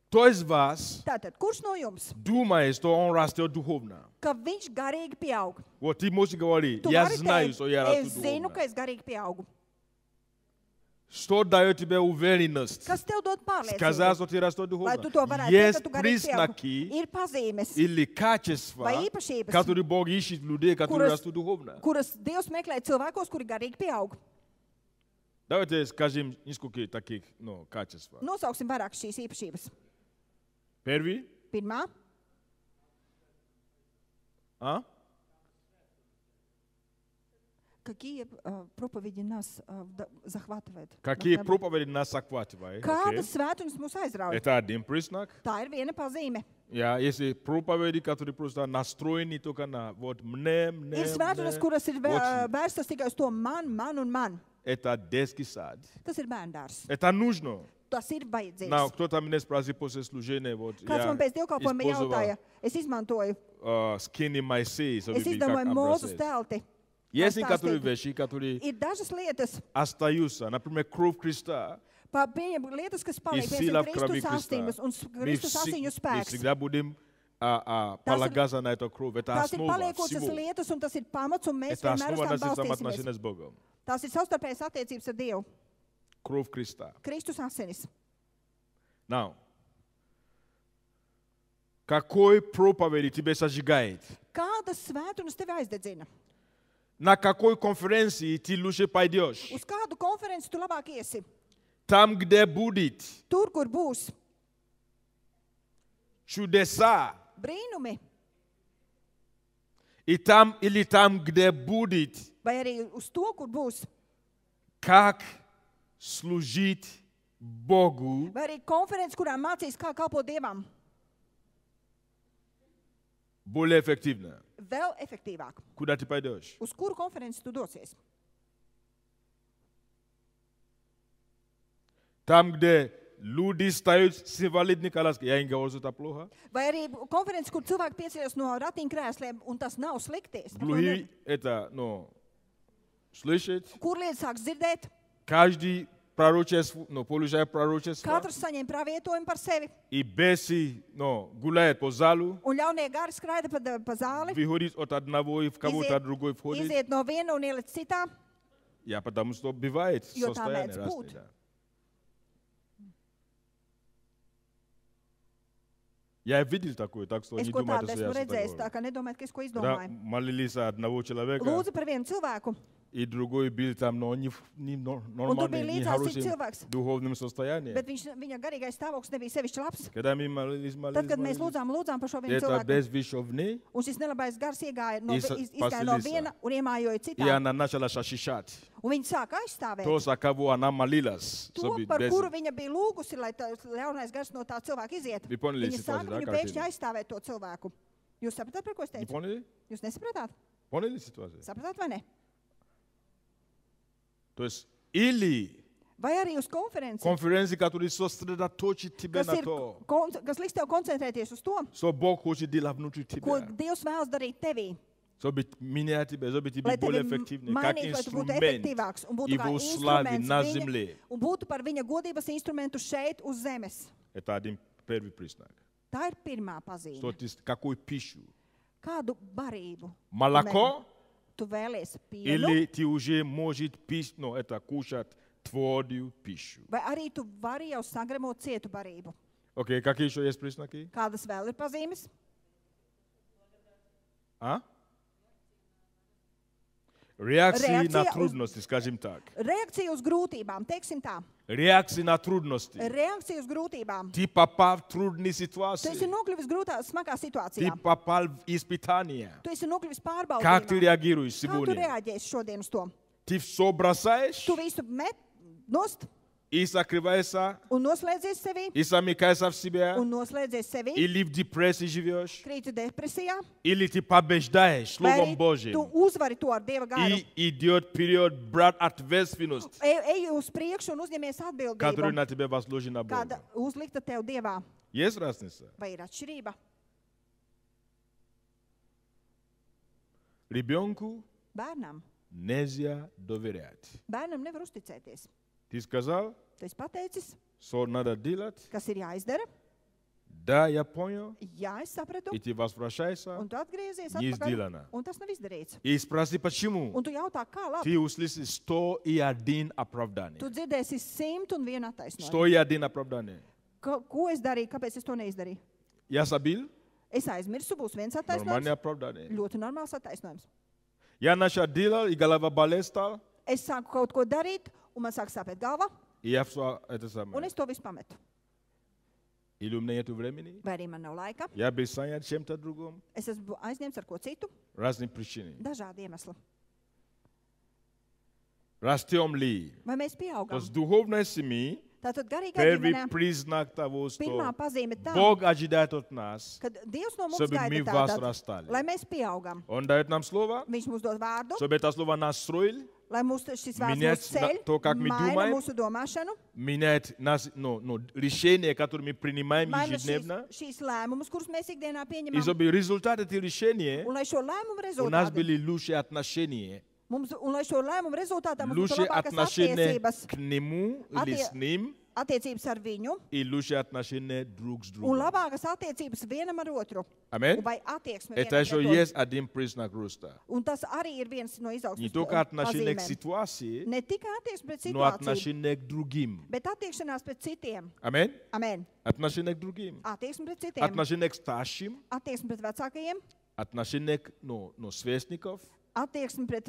A: Кто из вас
B: Tātad, kurš no jums,
A: думает, что он растет духовно?
B: ka viņš garīgi pieaug?
A: Вот ты можешь говорить,
B: Tu
A: я
B: vari
A: знаю,
B: teikt,
A: что я расту
B: es zinu,
A: духовно.
B: ka es garīgi pieaugu.
A: Что дает тебе уверенность?
B: Kas tev dod
A: Сказать,
B: pārliecību?
A: что ты растешь
B: Lai
A: духовно.
B: tu to varētu teikt,
A: Есть
B: ka tu garīgi pieaug.
A: признаки
B: Ir pazīmes,
A: или качества,
B: vai īpašības,
A: которые Бог ищет в людей, которые
B: Kuras-
A: растут духовно.
B: kuras Dievs meklē cilvēkos, kuri garīgi pieaug.
A: Давайте скажем несколько таких качеств.
B: Nosauksim vairāk šīs īpašības.
A: Первый.
B: Pirmā,
A: А?
B: какие проповеди нас захватывают?
A: Какие проповеди нас захватывают?
B: Kādas svētums mūs aizrauj?
A: Это один признак.
B: Tā ir viena pazīme.
A: Если проповеди, которые просто настроены только на вот мне,
B: Ir svētums, kuras ir
A: Вот.
B: vērstas tikai uz to man un man.
A: Это детский сад.
B: Tas ir bērndārs.
A: Это нужно.
B: Tas ir
A: Но
B: vajadzīgs.
A: кто-то меня спросил после служения, вот
B: Kāds man pēc dievkalpojuma
A: использовал
B: jautāja, es izmantoju,
A: skinny Моисея, чтобы
B: es izdomāju Mūzes
A: образец.
B: telti.
A: Есть
B: lai
A: некоторые
B: stāstītu.
A: вещи, которые
B: Ir dažas lietas,
A: остаются. Например, кровь Христа.
B: pieņem lietas, kas paliek
A: sila
B: pie
A: v krvi
B: Kristus
A: Krista.
B: astīmas un
A: Мы
B: Kristus asīņu
A: мы
B: spēks.
A: всегда будем полагаться на эту кровь. Это
B: Tās ir
A: основа
B: paliekošas
A: всего.
B: lietas, un tas ir pamats, un mēs
A: Это
B: vienmēr
A: основа
B: uz tām
A: наших
B: balstīsimies.
A: отношений с Богом.
B: Tās ir savstarpējas attiecības ar Dievu.
A: Кровь Христа.
B: Kristus asinis.
A: Now, какой проповеди тебе зажигает?
B: Kādas svētdienas tevi aizdedzina?
A: На какой конференции ты лучше пойдешь?
B: Uz kādu konferenci tu labāk iesi?
A: Там, где будет
B: Tur, kur būs
A: чудеса.
B: brīnumi,
A: И там, или там, где будет,
B: vai arī uz to, kur būs,
A: как служить Богу,
B: vai arī konferences, kurā mācīs, kā kalpot Dievam,
A: более эффективно.
B: vēl efektīvāk.
A: Куда ты пойдешь?
B: Uz kuru konferenci tu dosies?
A: Там, где люди стоят с инвалидной коляской. Я не говорю, что это плохо.
B: Vai arī konferences, kur cilvēki pieceļas no ratiņkrēsliem, un tas nav slikti.
A: Глухие это, слышать.
B: Kur lietas sāks dzirdēt?
A: Каждый пророчество, получает пророчество.
B: Katrs saņem pravietojumu par sevi,
A: И беси, гуляет по залу.
B: un ļaunie gari skraida pa zāli,
A: Выходит от одного и в кого-то другой входит.
B: iziet no viena un ieliec citā,
A: Я потому что бывает
B: Jo tā
A: состояние
B: mēdz
A: разные.
B: būt.
A: Да. Я видел такое, так что
B: Es
A: не
B: ko
A: думайте,
B: tādu
A: что
B: esmu
A: я
B: redzējis,
A: что-то
B: tā kā nedomājiet, ka es ko
A: говорю.
B: izdomāju.
A: Молились за одного человека,
B: Lūdzu par vienu cilvēku,
A: и другой был там, но не
B: un tur
A: нормальный,
B: bija
A: не
B: līdzās cits
A: хорошим
B: cilvēks,
A: духовным состоянием.
B: bet viņa garīgais stāvoklis nebija sevišķi labs.
A: Когда мы молились,
B: Tad, kad mēs lūdzām par šo vienu
A: это
B: cilvēku,
A: без вишовны,
B: un šis nelabais gars izgāja no
A: pasilisa.
B: viena un iemājoja
A: и
B: citā,
A: она начала защищать.
B: un viņa sāka aizstāvēt
A: То, за кого она молилась,
B: to,
A: чтобы
B: par
A: без-
B: kuru viņa bija lūgusi, lai tā ļaunais gars no tā cilvēka iziet.
A: Вы поняли
B: Viņa
A: ситуацию,
B: sāka
A: да,
B: viņu
A: картину?
B: pēkšņi aizstāvēt to cilvēku. Jūs sapratāt, par ko es
A: Не
B: teicu?
A: поняли?
B: Jūs nesapratāt?
A: Поняли ситуацию?
B: Sapratāt vai ne?
A: То есть, или
B: Vai arī uz konferenci,
A: конференции, которые сосредоточат тебя на то,
B: kas liks tev koncentrēties uz to,
A: что Бог хочет делать внутри
B: ko
A: тебя,
B: Dievs vēlas darīt tevī,
A: чтобы менять тебя, чтобы ты был
B: lai
A: более
B: tevi
A: эффективный, как
B: mainītu, lai tu būtu
A: инструмент
B: efektīvāks un būtu kā
A: Его славы на
B: instruments
A: земле.
B: un būtu par viņa godības instrumentu šeit uz zemes.
A: Это один первый признак.
B: Tā ir pirmā
A: Что
B: pazīme.
A: ты, какую пищу?
B: Kādu barību
A: Молоко
B: tu vēlies pieņemt,
A: или ты уже можешь пить, это кушать твердую пищу?
B: vai arī tu vari jau sagremot cietu barību?
A: Окей, какие еще есть признаки?
B: Kādas vēl ir pazīmes?
A: А? Реакции на
B: Реакция
A: трудности, скажем так.
B: Reakcija uz grūtībām, teiksim tā.
A: Реакции на трудности.
B: Reakcija uz grūtībām.
A: Ты попал в трудные
B: Tu esi
A: ситуации.
B: nokļuvis smagā
A: Ты
B: situācijā.
A: попал в испытания.
B: Tu esi nokļuvis
A: Как ты
B: pārbaudījumā.
A: реагируешь
B: Kā tu
A: сегодня?
B: reaģēsi šodien uz to?
A: Ты все бросаешь
B: Tu visu met nost
A: и закрываешься,
B: un noslēdzies sevī,
A: и замыкаешься в себя,
B: un noslēdzies sevī,
A: или в депрессии живешь,
B: krīti depresijā,
A: или ты побеждаешь
B: vai
A: Словом
B: arī tu
A: Божьим.
B: uzvari to ar Dieva garu.
A: И идет период брать ответственность,
B: Ej uz priekšu un uzņemies
A: которая
B: atbildību,
A: на тебя возложена
B: kāda
A: Богом.
B: uzlikta tev Dievā.
A: Есть разница?
B: Vai ir atšķirība?
A: Ребенку
B: Bērnam.
A: нельзя доверять.
B: Bērnam nevar uzticēties.
A: Ты сказал,
B: Tu esi pateicis,
A: что надо делать?
B: kas ir jāizdara.
A: Да, я понял.
B: Jā, es sapratu.
A: И ты возвращаешься
B: Un tu atgriezies
A: не
B: atpakaļ,
A: сделано.
B: un tas nav izdarīts.
A: И спроси, почему.
B: Un tu jautā, kā labi.
A: Ты услышишь 101 оправдание.
B: Tu dzirdēsi 101 attaisnojumu.
A: 101 оправдание.
B: Ko es darīju, kāpēc es to neizdarīju?
A: Я забил?
B: Es aizmirsu, būs viens
A: Нормальное
B: attaisnojums.
A: оправдание.
B: Ļoti normāls attaisnojums.
A: Я начал делать, и голова болела стала.
B: Es sāku kaut ko darīt, un man sāk sāpēt galva,
A: И я все это
B: un
A: самое.
B: es to visu pametu.
A: Или у меня нет времени.
B: Vai arī man nav laika.
A: Я был занят чем-то другим.
B: Es esmu aizņemts ar ko citu.
A: Разные причины.
B: Dažādi iemesli.
A: Растем ли?
B: Vai mēs
A: То
B: pieaugam?
A: есть духовной семьи
B: Tātad garīgā
A: первый
B: ģimenē
A: признак того,
B: pirmā
A: что
B: pazīme tam,
A: Бог ожидает от нас,
B: kad Dievs no mums
A: чтобы мы
B: gaida
A: вас
B: tātad,
A: растали.
B: lai mēs pieaugam.
A: Он дает нам слово,
B: Viņš mums dod vārdu,
A: чтобы это слово настроил,
B: lai mūs šis vārds
A: Менять
B: mūs ceļ,
A: to, как мы
B: maina
A: думаем.
B: mūsu domāšanu,
A: меняет нас, решения, которые мы принимаем
B: maina
A: ежедневно.
B: šīs lēmumus, kurus mēs ikdienā
A: И
B: pieņemam.
A: чтобы результаты этих решений
B: Un lai šo lēmumu
A: у нас
B: rezultātā
A: были лучшие отношения.
B: un lai šo lēmumu rezultātā mums būtu
A: Лучшие
B: labākas
A: отношения
B: attiecības,
A: к Нему или
B: Attie-
A: с Ним,
B: attiecības ar viņu
A: и лучшие отношения друг с
B: un
A: другом.
B: labākas attiecības vienam ar otru.
A: Аминь.
B: Vai attieksme
A: Это
B: vienam
A: еще
B: pret otru.
A: есть один признак роста.
B: Un tas arī ir viens no
A: Не
B: izaugsmes
A: только отношение к
B: pazīmēm.
A: ситуации,
B: Ne tikai attieksme pret
A: но
B: situāciju,
A: отношение к другим.
B: bet attiekšanās pret citiem.
A: Аминь.
B: Amen.
A: Отношение к другим.
B: Attieksme pret citiem.
A: Отношение к старшим,
B: Attieksme pret vecākajiem.
A: отношение к сверстников,
B: Attieksme pret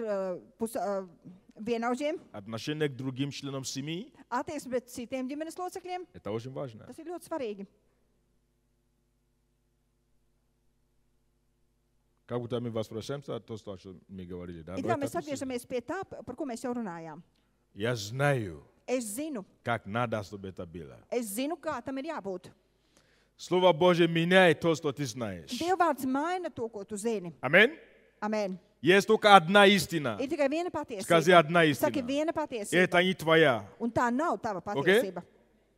B: vienaudžiem.
A: отношение к другим членам семьи.
B: Attieksme pret citiem ģimenes locekļiem.
A: Это очень важно.
B: Tas ir ļoti svarīgi.
A: Как будто мы возвращаемся от того, что мы говорили. Да?
B: It kā mēs atgriežamies pie tā, par ko mēs jau runājām.
A: Я знаю,
B: Es zinu,
A: как надо, чтобы это было.
B: es zinu, kā tam ir jābūt.
A: Слово Божье меняет то, что ты знаешь.
B: Dievvvārds maina to, ko tu zini.
A: Аминь.
B: Amen.
A: Есть только одна истина.
B: Ir tikai viena
A: Скажи
B: patiesība.
A: одна
B: Saki
A: истина.
B: viena
A: И
B: patiesība.
A: это не твоя.
B: Un tā nav tava patiesība.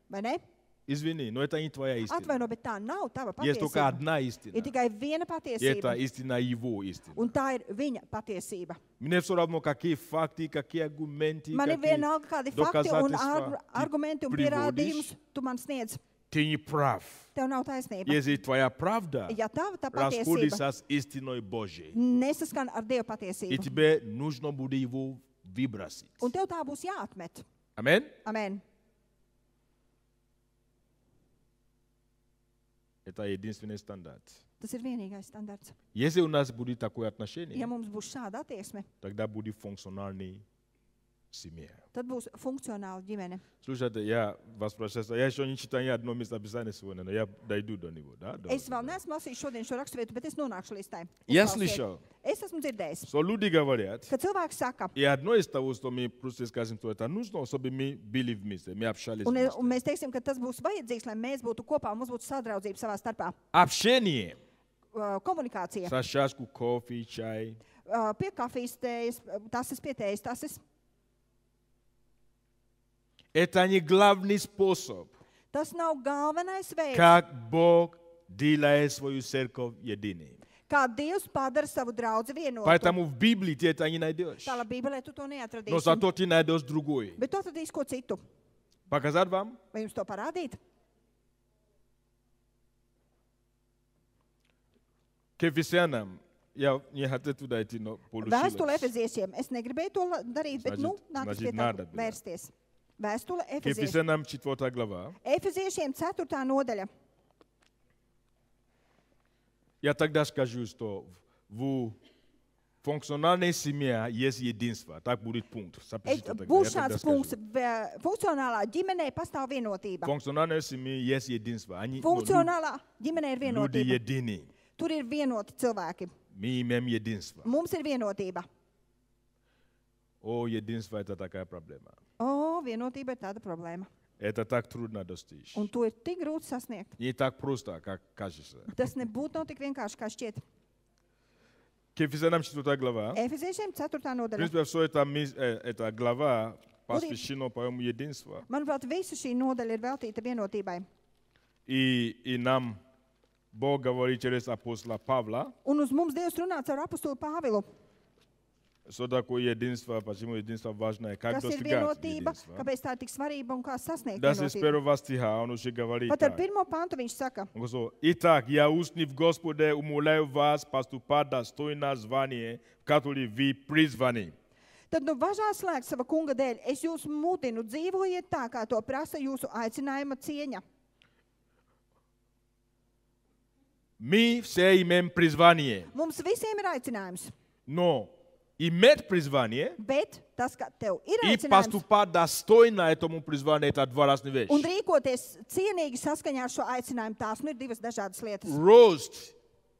B: Vai ne?
A: Извини, но это не твоя истина.
B: Atvaino, bet tā nav tava
A: Есть только
B: patiesība.
A: одна истина.
B: Ir tikai viena
A: И это
B: patiesība.
A: истина его истина.
B: Un tā ir viņa patiesība.
A: Мне все равно, какие факты, какие аргументы,
B: Man ir
A: какие
B: vienalga kādi fakti un
A: доказательства
B: argumenti un
A: ты
B: pierādījumus
A: приводишь.
B: tu man sniedz.
A: Ты не прав.
B: Tev nav taisnība.
A: Если твоя правда
B: Ja tava tā
A: расходится
B: patiesība
A: с истиной Божьей,
B: nesaskan ar Dieva
A: и
B: patiesību,
A: тебе нужно будет его выбросить.
B: un tev tā būs jāatmet.
A: Аминь?
B: Amen.
A: Это единственный стандарт.
B: Tas ir vienīgais standarts.
A: Если у нас будет такое
B: Ja
A: отношение,
B: mums būs šāda attieksme,
A: тогда будет функциональный семья.
B: tad būs funkcionāla ģimene.
A: Слушайте, я вас прошу, я еще не читаю ни одно местописание сегодня, но я дойду до него. Да?
B: Es vēl neesmu lasījis šodien šo raksturvietu, bet es nonākšu līdz tai.
A: Я
B: Uzklausiet.
A: слышал,
B: Es esmu dzirdējis,
A: что люди говорят,
B: ka cilvēks saka,
A: и одно из того, что мы просто скажем, что это нужно, чтобы мы были вместе, мы общались
B: un
A: вместе.
B: mēs teiksim, ka tas būs vajadzīgs, lai mēs būtu kopā un mums būtu sadraudzība savā starpā.
A: Общение.
B: Komunikācija.
A: За чашку кофе, чай.
B: Pie kafijas tējas, tas ir pie tējas, tas ir.
A: Это не главный способ,
B: Tas nav galvenais veids,
A: как Бог делает свою церковь единой.
B: kā Dievs padara savu draugu vienotu.
A: Поэтому в Библии ты это не найдешь.
B: Tālāk Bībelē tu to
A: Но
B: neatradīsi.
A: зато ты найдешь другой.
B: Bet tu atradīsi ko citu.
A: Показать вам?
B: Vai jums to parādīt?
A: К Ефесянам. Я не хотел туда идти, но
B: Vēstule
A: получилось.
B: Efeziešiem. Es negribēju to darīt, bet nu, nākas pie tā
A: надо было.
B: vērsties. Vēstule
A: К
B: Efeziešiem.
A: Ефесянам 4 глава.
B: Efeziešiem 4. nodaļa.
A: Я тогда скажу, что в функциональной семье есть единство. Так будет пункт. Запишите тогда.
B: Būs
A: Я тогда
B: šāds
A: скажу.
B: punkts. Funkcionālā ģimenē pastāv vienotība.
A: В функциональной семье есть единство. Они
B: Funkcionālā ģimenē ir
A: люди
B: vienotība.
A: едины.
B: Tur ir vienoti cilvēki.
A: Мы имеем единство.
B: Mums ir vienotība.
A: О, единство это такая проблема.
B: O, vienotība ir tāda problēma.
A: Это так трудно достичь.
B: Un to ir tik grūti sasniegt.
A: Не так просто, как кажется.
B: Tas nebūtu nav tik vienkārši, kā šķiet.
A: К Ефесянам 4 глава.
B: Efeziešiem 4.
A: В
B: nodaļa.
A: принципе, все эта глава посвящена, по-моему, единству.
B: Manuprāt, visa šī nodaļa ir veltīta vienotībai.
A: И нам Бог говорит через апостола Павла,
B: Un uz mums Dievs runā caur apostulu Pāvilu.
A: что такое единство, почему единство важно, и как
B: Kas ir
A: достигать
B: vienotība,
A: единства.
B: kāpēc tā ir tik svarīga un kā sasniegt
A: Даже с
B: vienotību.
A: первого стиха он уже говорит
B: Pat ar
A: так.
B: pirmo pantu viņš saka,
A: Он говорит, итак, я устный в Господе, умоляю вас поступать достойно звания, в которое вы призваны.
B: tad nu važā slēgt sava kunga dēļ, es jūs mudinu, dzīvojiet tā, kā to prasa jūsu aicinājuma cieņa.
A: Мы все имеем призвание,
B: Mums visiem ir aicinājums,
A: но иметь призвание
B: bet tas, ka tev ir
A: и
B: aicinājums
A: поступать достойно этому призванию, это два разных вещи.
B: un rīkoties cienīgi saskaņā ar šo aicinājumu, tās nu ir divas dažādas lietas.
A: Рост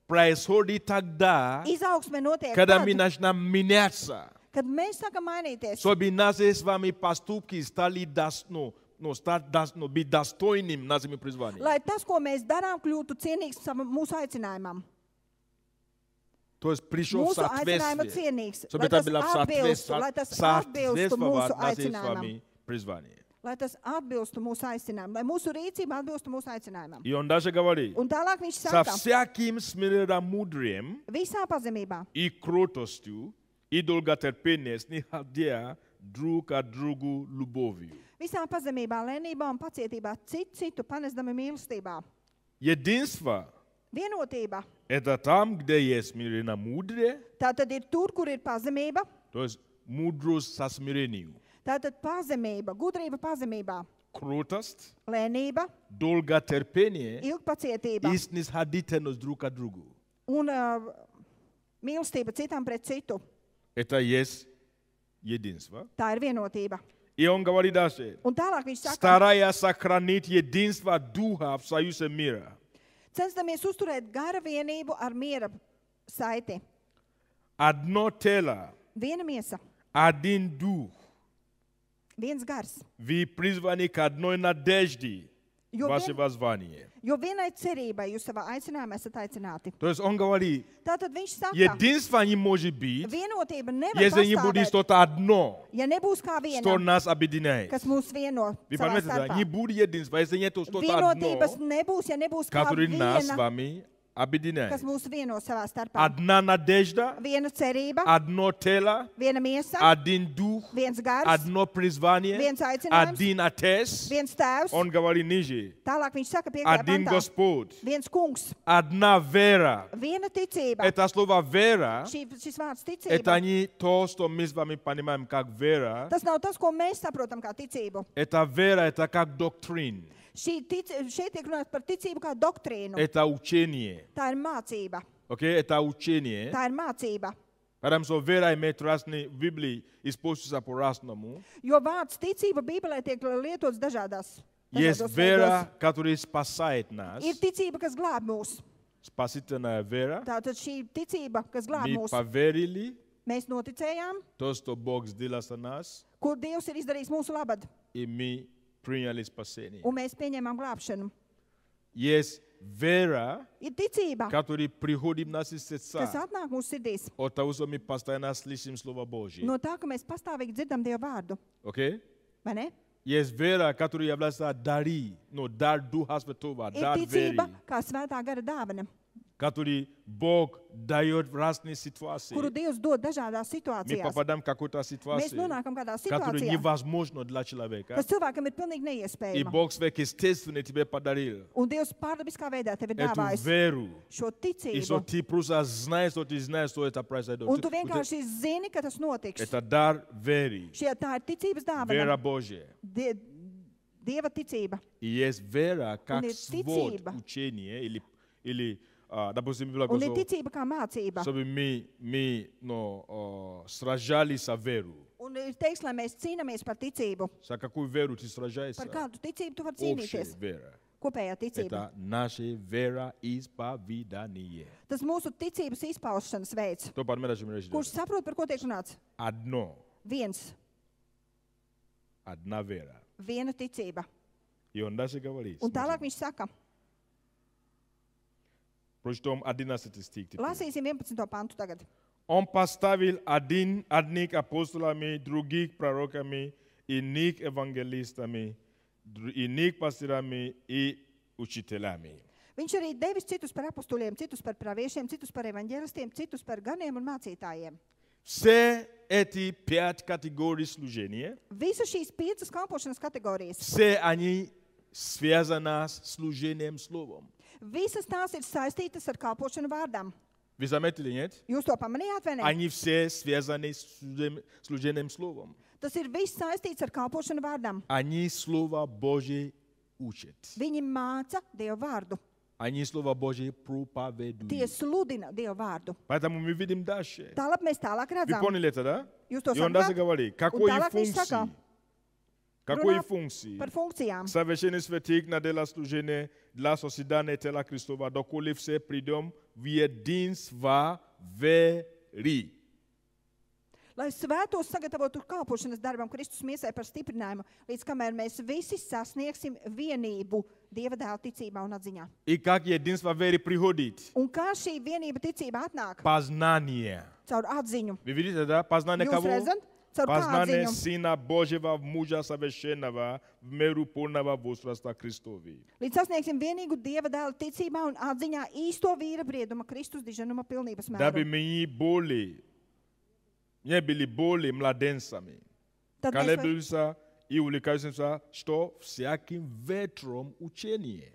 A: происходит тогда,
B: Izaugsme notiek
A: когда
B: tad,
A: мы начинаем меняться,
B: kad mēs sākam mainīties,
A: чтобы наши с вами поступки стали быть достойным нашими призваниями.
B: lai tas, ko mēs darām, kļūtu cienīgs mūsu aicinājumam.
A: То есть пришел
B: Mūsu aicinājuma
A: соответствие,
B: cienīgs,
A: чтобы
B: lai
A: это
B: tas
A: было
B: atbilstu mūsu
A: соответствовать нашей с
B: aicinājumam.
A: вами призванию.
B: Lai tas atbilstu mūsu aicinājumam, lai mūsu rīcība atbilstu mūsu aicinājumam.
A: И он даже говорит,
B: Un tālāk viņš
A: со
B: saka,
A: всяким смиренномудрием
B: visā pazemībā
A: и кротостью и долготерпением снисходя друг к другу любовью.
B: Visā pazemībā, lēnībā un pacietībā citu panesdami mīlestībā.
A: Jedinstva.
B: Vienotība.
A: Это там, где есть смиренномудрие,
B: Tā tad ir tur, kur ir pazemība.
A: то есть мудрость со смирением.
B: Tā tad pazemība, gudrība pazemībā,
A: Кротость,
B: lēnība,
A: долготерпение
B: ilgpacietība
A: и снисходительность друг к другу.
B: un mīlestība citam pret citu.
A: Это есть единство.
B: Tā ir vienotība.
A: И он говорит дальше.
B: Un tālāk viņš saka,
A: Стараясь сохранить единство духа в союзе мира.
B: censdamies uzturēt gara vienību ar miera saiti.
A: Одно тело,
B: Viena miesa,
A: один дух.
B: viens gars.
A: Вы призваны к одной надежде.
B: Jo,
A: Ваше воззвание.
B: jo vienai cerībai jūs savā aicinājumā esat aicināti.
A: То есть он говорит,
B: Tātad viņš saka,
A: единство не может быть,
B: vienotība nevar
A: если не будет
B: pastāvēt,
A: что-то одно,
B: ja nebūs kā
A: что
B: viena,
A: нас объединяет.
B: kas mūs vieno
A: Вы
B: savā
A: понимаете, да?
B: starpā.
A: Не будет единства, если нет что-то
B: Vienotības
A: одно,
B: nebūs, ja nebūs kā
A: которое нас с
B: viena,
A: вами объединяет.
B: kas mūs vieno savā starpā.
A: Одна надежда,
B: Viena cerība,
A: одно тело,
B: viena miesa,
A: один дух,
B: viens gars,
A: одно призвание,
B: viens aicinājums,
A: один Отец.
B: viens tēvs.
A: Он говорит ниже.
B: Tālāk viņš saka piektajā
A: Один
B: pantā.
A: Господь,
B: Viens kungs,
A: одна вера.
B: viena ticība.
A: Это слово «вера»
B: Šis vārds
A: это
B: ticība,
A: не то, что мы с вами понимаем как вера.
B: tas nav tas, ko mēs saprotam kā ticību.
A: Это вера, это как доктрин.
B: Šeit tiek runāts par ticību kā doktrīnu.
A: Это учение.
B: Tā ir mācība.
A: Окей? Это учение.
B: Tā ir mācība.
A: Потому что вера имеет разные, в Библии используется по-разному.
B: Jo vārds ticība Bībelē tiek lietots dažādos
A: Есть
B: veidos.
A: вера, которая спасает нас.
B: Ir ticība, kas glāb mūs.
A: Спасительная вера.
B: Tātad šī ticība, kas glāb
A: Мы
B: mūs,
A: поверили,
B: mēs noticējām,
A: то, что Бог сделал за нас,
B: ko Dievs ir izdarījis mūsu labad,
A: и мы приняли спасение.
B: un mēs pieņēmām glābšanu.
A: Есть вера,
B: Ir ticība,
A: которая приходит в наши
B: kas
A: сердца.
B: atnāk mūsu sirdīs.
A: От того, что мы постоянно слышим Слово Божье.
B: No tā, ka mēs pastāvīgi dzirdam Dieva vārdu.
A: Окей?
B: Vai ne?
A: Есть вера, которая является дари, но дар Духа Святого,
B: Ir
A: дар веры,
B: ticība, kā svētā gara dāvana,
A: который Бог дает в разные ситуации.
B: kuru Dievs dod dažādās
A: Мы
B: situācijās.
A: попадаем в какую-то
B: Mēs
A: ситуацию,
B: nonākam kādā
A: которая
B: situācijā,
A: невозможна для человека.
B: kas cilvēkam ir pilnīgi
A: И
B: neiespējama.
A: Бог сверхъестественно тебе подарил
B: Un Dievs pārdabiskā veidā tev ir
A: эту
B: dāvājis
A: веру.
B: šo
A: И что
B: ticību.
A: ты просто знаешь, что ты знаешь, что это произойдет.
B: Un tu vienkārši zini, ka tas notiks.
A: Это дар веры.
B: Tā ir ticības
A: Вера
B: dāvana.
A: Божья.
B: Dieva ticība.
A: И есть вера как
B: и
A: свод
B: ticība.
A: учения или допустим, Библия
B: Un ir
A: говорит,
B: ticība kā mācība.
A: чтобы мы сражались за веру.
B: Un ir teiks, lai mēs cīnāmies par ticību.
A: За какую веру ты сражаешься?
B: Par kādu ticību tu vari
A: Общая
B: cīnīties?
A: вера.
B: Kopējā ticība.
A: Это наша вера исповедание.
B: Tas mūsu ticības izpaušanas veids.
A: Кто понимает, о чем речь
B: Kurš
A: идет?
B: saprot, par ko tiek runāts?
A: Одно.
B: Viens,
A: Одна вера.
B: viena ticība.
A: И он дальше говорит.
B: Un tālāk
A: смотрите.
B: viņš saka,
A: Прочтем 11 стих. теперь.
B: lasīsim 11. pantu tagad.
A: Он поставил одних апостолами, других пророками, иных евангелистами, иных пастырями и учителями.
B: Viņš arī devis citus par apustuļiem, citus par praviešiem, citus par evaņģēlistiem, citus par ganiem un mācītājiem.
A: Все эти 5 категорий служения,
B: Visas šīs 5 kalpošanas kategorijas,
A: все они связаны с служением словом.
B: visas tās ir saistītas ar kalpošanu vārdam.
A: Вы заметили, нет?
B: Jūs to pamanījāt, vai ne?
A: Они все связаны с служением словом.
B: Tas ir viss saistīts ar kalpošanu vārdam.
A: Они Слово Божье учат.
B: Viņi māca Dievu vārdu.
A: Они Слово Божье
B: Tie
A: проповедуют.
B: sludina Dievu vārdu.
A: Поэтому мы видим дальше.
B: Tālāk mēs tālāk
A: Вы
B: redzam.
A: поняли это, да?
B: Jūs to
A: И он дальше
B: saprotat?
A: говорит, какой
B: tālāk viņš saka,
A: функции? Какой
B: runā
A: функции?
B: par funkcijām.
A: Совершение святых надела служение для созидания тела Христова, доколе все придем в единство веры.
B: Lai svētos sagatavotu kalpošanas darbam Kristus miesai par stiprinājumu, līdz kamēr mēs visi sasniegsim vienību Dieva dēla ticībā un atziņā.
A: И как единство веры приходит?
B: Un kā šī vienība ticība atnāk?
A: Познание.
B: Caur atziņu.
A: Вы видите, да? Познание
B: Jūs
A: кого?
B: redzat? Caur kā
A: Познание
B: atziņu?
A: Сына Божьего, мужа совершенного, в меру полного возраста Христови.
B: Līdz sasniegsim vienīgu Dieva dēla ticībā un atziņā īsto vīra brieduma Kristus diženuma pilnības
A: Дабы
B: mēru.
A: мы не были более младенцами,
B: Tad mēs,
A: колеблемся и увлекаемся, что всяким ветром учения.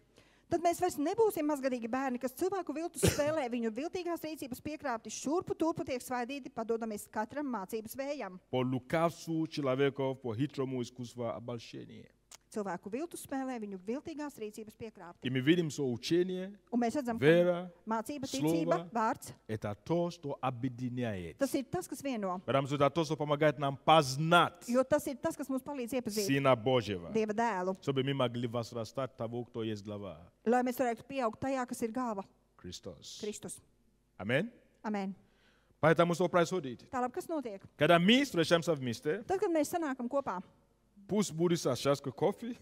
B: Tad mēs vairs nebūsim mazgadīgi bērni, kas cilvēku viltus spēlē, viņu viltīgās rīcības piekrāpti, šurpu turpu tiek svaidīti, padodamies katram mācības vējam.
A: По лукавству человеков, по хитрому искусству обольщения.
B: Cilvēku viltus spēlē, viņu viltīgās rīcības piekrāpti.
A: И мы видим, что учение,
B: Un mēs redzam, ka
A: вера,
B: mācība,
A: слово
B: ticība, vārds,
A: это то, что объединяет.
B: tas ir tas, kas vieno.
A: Потому что это то, что помогает нам познать
B: Jo tas ir tas, kas mums palīdz iepazīt
A: Сына Божьего,
B: Dieva dēlu,
A: чтобы мы могли возрастать того, кто есть глава,
B: lai mēs varētu pieaugt tajā, kas ir galva,
A: Христос.
B: Kristus.
A: Аминь.
B: Amen.
A: Поэтому что происходит?
B: Tālāk, kas notiek?
A: Когда мы встречаемся вместе,
B: Tad, kad mēs sanākam kopā,
A: пусть будет со чашкой кофе,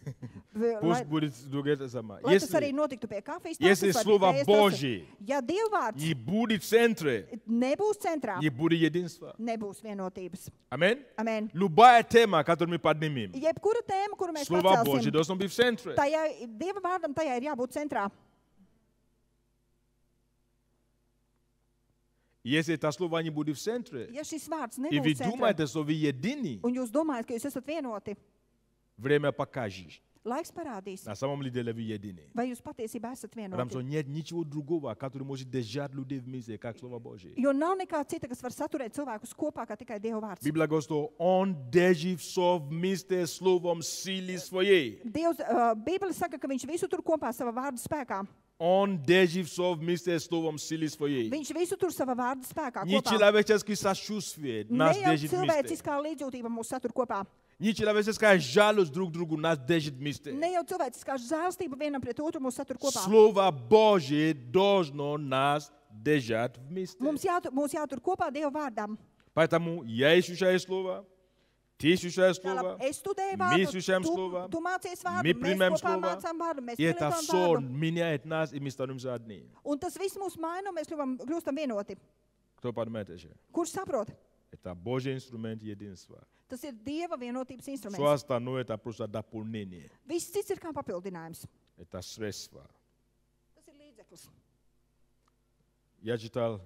B: lai,
A: пусть будет другое самое.
B: lai tas arī
A: Если,
B: notiktu pie kafijas,
A: если
B: tādas vai
A: Слово
B: pie tējas,
A: Божье
B: ja Dieva vārds
A: не будет в центре,
B: nebūs centrā,
A: не будет единства.
B: nebūs vienotības.
A: Аминь.
B: Amen.
A: Любая тема, которую мы поднимем,
B: Jebkura tēma, kuru mēs
A: Слово Божье
B: pacelsim,
A: должно быть в центре.
B: tajā, Dieva vārdam tajā ir jābūt centrā.
A: Если это слово не будет в центре,
B: Ja šis vārds
A: и вы
B: nebūs centrā,
A: думаете, что вы едины,
B: un jūs domājat, ka jūs esat vienoti,
A: время покажет.
B: laiks parādīs,
A: На самом деле вы едины.
B: vai jūs patiesībā esat
A: Потому что
B: vienoti.
A: нет ничего другого, который может держать людей вместе, как Слово Божье.
B: Jo nav nekā cita, kas var saturēt cilvēkus kopā, kā tikai Dieva vārds.
A: Библия говорит, что Он держит все вместе словом силы своей.
B: Dievs, Bībele saka, ka viņš visu tur kopā savā vārda spēkā.
A: Он держит все вместе словом силы своей.
B: Viņš visu tur savā vārda spēkā
A: Не
B: kopā.
A: человеческое сочувствие
B: Ne
A: нас
B: jau
A: держит вместе.
B: cilvēciskā līdzjūtība mūs satur kopā.
A: Не человеческая жалость друг к другу нас держит вместе.
B: Ne jau cilvēciskā žēlstība vienam pret otru mūs satur kopā.
A: Слово Божье должно нас держать вместе.
B: Mūs jātur kopā Dieva vārdam.
A: Поэтому я изучаю Слово, ты изучаешь
B: Tālāk,
A: Слово,
B: es studēju
A: мы
B: vārdu,
A: изучаем Слово,
B: tu mācies vārdu,
A: мы
B: mēs
A: примем
B: kopā
A: Слово,
B: mācām vārdu, mēs
A: и это
B: pielietojam
A: все
B: vārdu.
A: меняет нас, и мы становимся одни.
B: Un tas viss mūs maina, un mēs kļūstam vienoti.
A: Кто понимает это?
B: Kurš saprot?
A: Это Божий инструмент единства.
B: Tas ir Dieva vienotības
A: Все
B: instruments.
A: остальное это просто дополнение.
B: Viss cits ir kā papildinājums.
A: Это средство.
B: Tas ir līdzeklis.
A: Я читал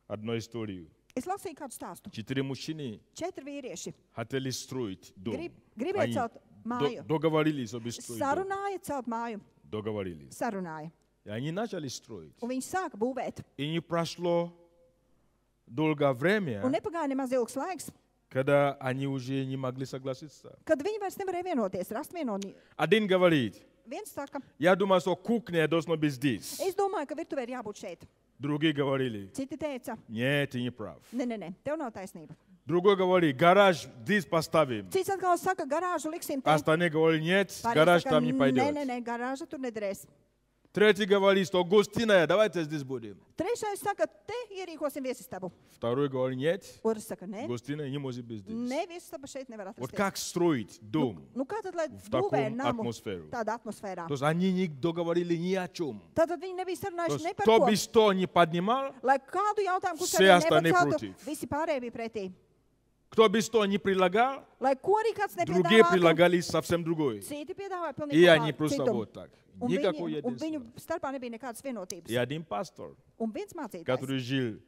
A: одну историю.
B: Es lasīju kādu stāstu.
A: 4 мужчины
B: 4 vīrieši
A: хотели строить дом.
B: gribēja
A: Они
B: celt māju.
A: договорились, чтобы строить дом.
B: Sarunāja celt māju.
A: Договорились.
B: Sarunāja.
A: И они начали строить.
B: Un viņi sāka būvēt.
A: И не прошло долгое время,
B: Un nepagāja nemaz ilgs laiks,
A: когда они уже не могли согласиться.
B: kad viņi vairs nevarēja vienoties, rast vienoti.
A: Один говорит,
B: Viens saka,
A: я думаю, что кухня должна быть здесь.
B: es domāju, ka virtuvē ir jābūt šeit.
A: Другие говорили,
B: Citi teica,
A: нет, ты не прав.
B: nē, tev nav taisnība.
A: Другой говорит, гараж здесь поставим.
B: Cits atkal saka, garāžu liksim te.
A: Остальные говорят, нет,
B: Pārējie
A: гараж
B: saka,
A: там не пойдет.
B: nē, garāža tur nederēs.
A: Третий говорит, что гостиная, давайте здесь будем.
B: Trešais saka, te ierīkosim viesistabu.
A: Второй говорит, нет,
B: Otrs saka, nē,
A: гостиная не может быть здесь.
B: viesistaba šeit nevar
A: Вот
B: atrasties.
A: как строить дом
B: Nu, kā tad, lai
A: в
B: būvē
A: таком
B: namu
A: атмосферу?
B: tādā atmosfērā?
A: То есть они не договорили ни о чем.
B: Tātad viņi nebija
A: То
B: sarunājuši
A: есть
B: ne par
A: кто
B: ko.
A: бы что ни поднимал,
B: Lai kādu jautājumu, kurš
A: Все остальные против.
B: visi pārējie bija pretī.
A: кто бы что ни предлагал,
B: Lai ko arī kāds
A: другие
B: nepiedāvātu,
A: предлагали совсем другое.
B: citi piedāvāja pilnīgi
A: И
B: ko
A: они просто
B: citu.
A: вот так.
B: Un
A: Никакого
B: viņu
A: единства.
B: starpā nebija nekādas vienotības.
A: И один пастор,
B: Un viens mācītājs,
A: который жил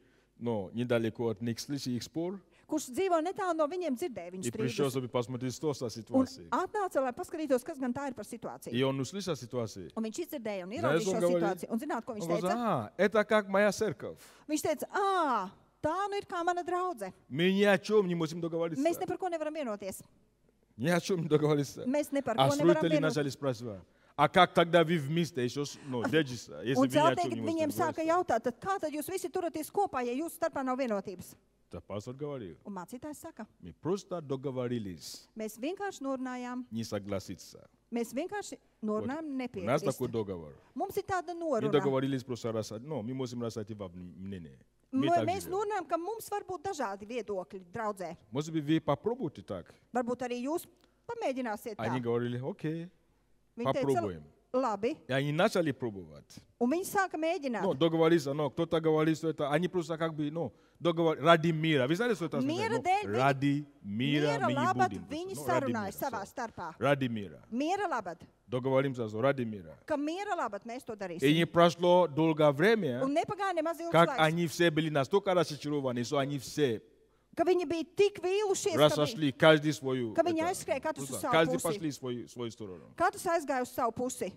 A: недалеко от них, слышал их спор,
B: kurš dzīvo netālu no viņiem, dzirdēja viņu
A: и пришел,
B: strīdus.
A: чтобы посмотреть, что за
B: Un
A: ситуация.
B: atnāca, lai paskatītos, kas gan tā ir par situāciju.
A: И он услышал ситуацию.
B: Un viņš izdzirdēja un
A: Знаешь,
B: ieraudzīja
A: он
B: šo
A: говорит?
B: situāciju. Un zināt, ko viņš
A: Он говорит,
B: teica?
A: это как моя церковь.
B: Viņš teica, tā nu ir kā mana draudze.
A: Мы ни о чем не можем договориться.
B: Mēs ne par ko nevaram vienoties.
A: Ни о чем не договориться.
B: Mēs ne par
A: А
B: ko nevaram
A: строители
B: vienoties.
A: начали спрашивать, а как тогда вы вместе еще держитесь, если
B: Un
A: вы ни о чем
B: celtnieki
A: не
B: viņiem
A: можете
B: sāka
A: договориться?
B: jautāt, tad kā tad jūs visi turaties kopā, ja jūsu starpā nav vienotības?
A: Да, пастор говорил,
B: Un mācītājs saka,
A: мы просто договорились
B: mēs vienkārši norunājām,
A: не согласиться.
B: mēs vienkārši norunājām
A: У нас такой
B: nepiekrist.
A: договор.
B: Mums ir tāda
A: Мы
B: noruna.
A: договорились просто мы можем расойти во мнении. Мы так
B: Mēs
A: живем.
B: norunājam, ka mums var būt dažādi viedokļi draudzē.
A: Может быть, вы попробуйте так.
B: Varbūt arī jūs pamēģināsiet
A: Они
B: tā.
A: говорили, окей,
B: Viņi teica,
A: попробуем.
B: labi,
A: И они начали пробовать.
B: un viņi sāka mēģināt.
A: Договорились, кто-то говорит, что это, они просто ради мира. Вы знаете, что это
B: Мира
A: означает?
B: dēļ viņi-
A: Ради мира
B: Miera
A: мы не
B: labad
A: будем.
B: viņi
A: просто. Ради
B: sarunāja
A: мира,
B: savā
A: всё.
B: starpā.
A: Ради мира.
B: Miera labad,
A: Договоримся, что ради мира.
B: ka miera labad mēs to
A: И
B: darīsim.
A: не прошло долгое время,
B: Un nepagāja nemaz ilgs
A: как
B: laiks.
A: они все были настолько разочарованы, что они все
B: Ka viņi bija tik vīlušies,
A: разошли каждый свою.
B: ka viņi aizskrēja katrs uz savu
A: Каждый
B: pusi.
A: пошли свою сторону.
B: Katrs aizgāja uz savu pusi.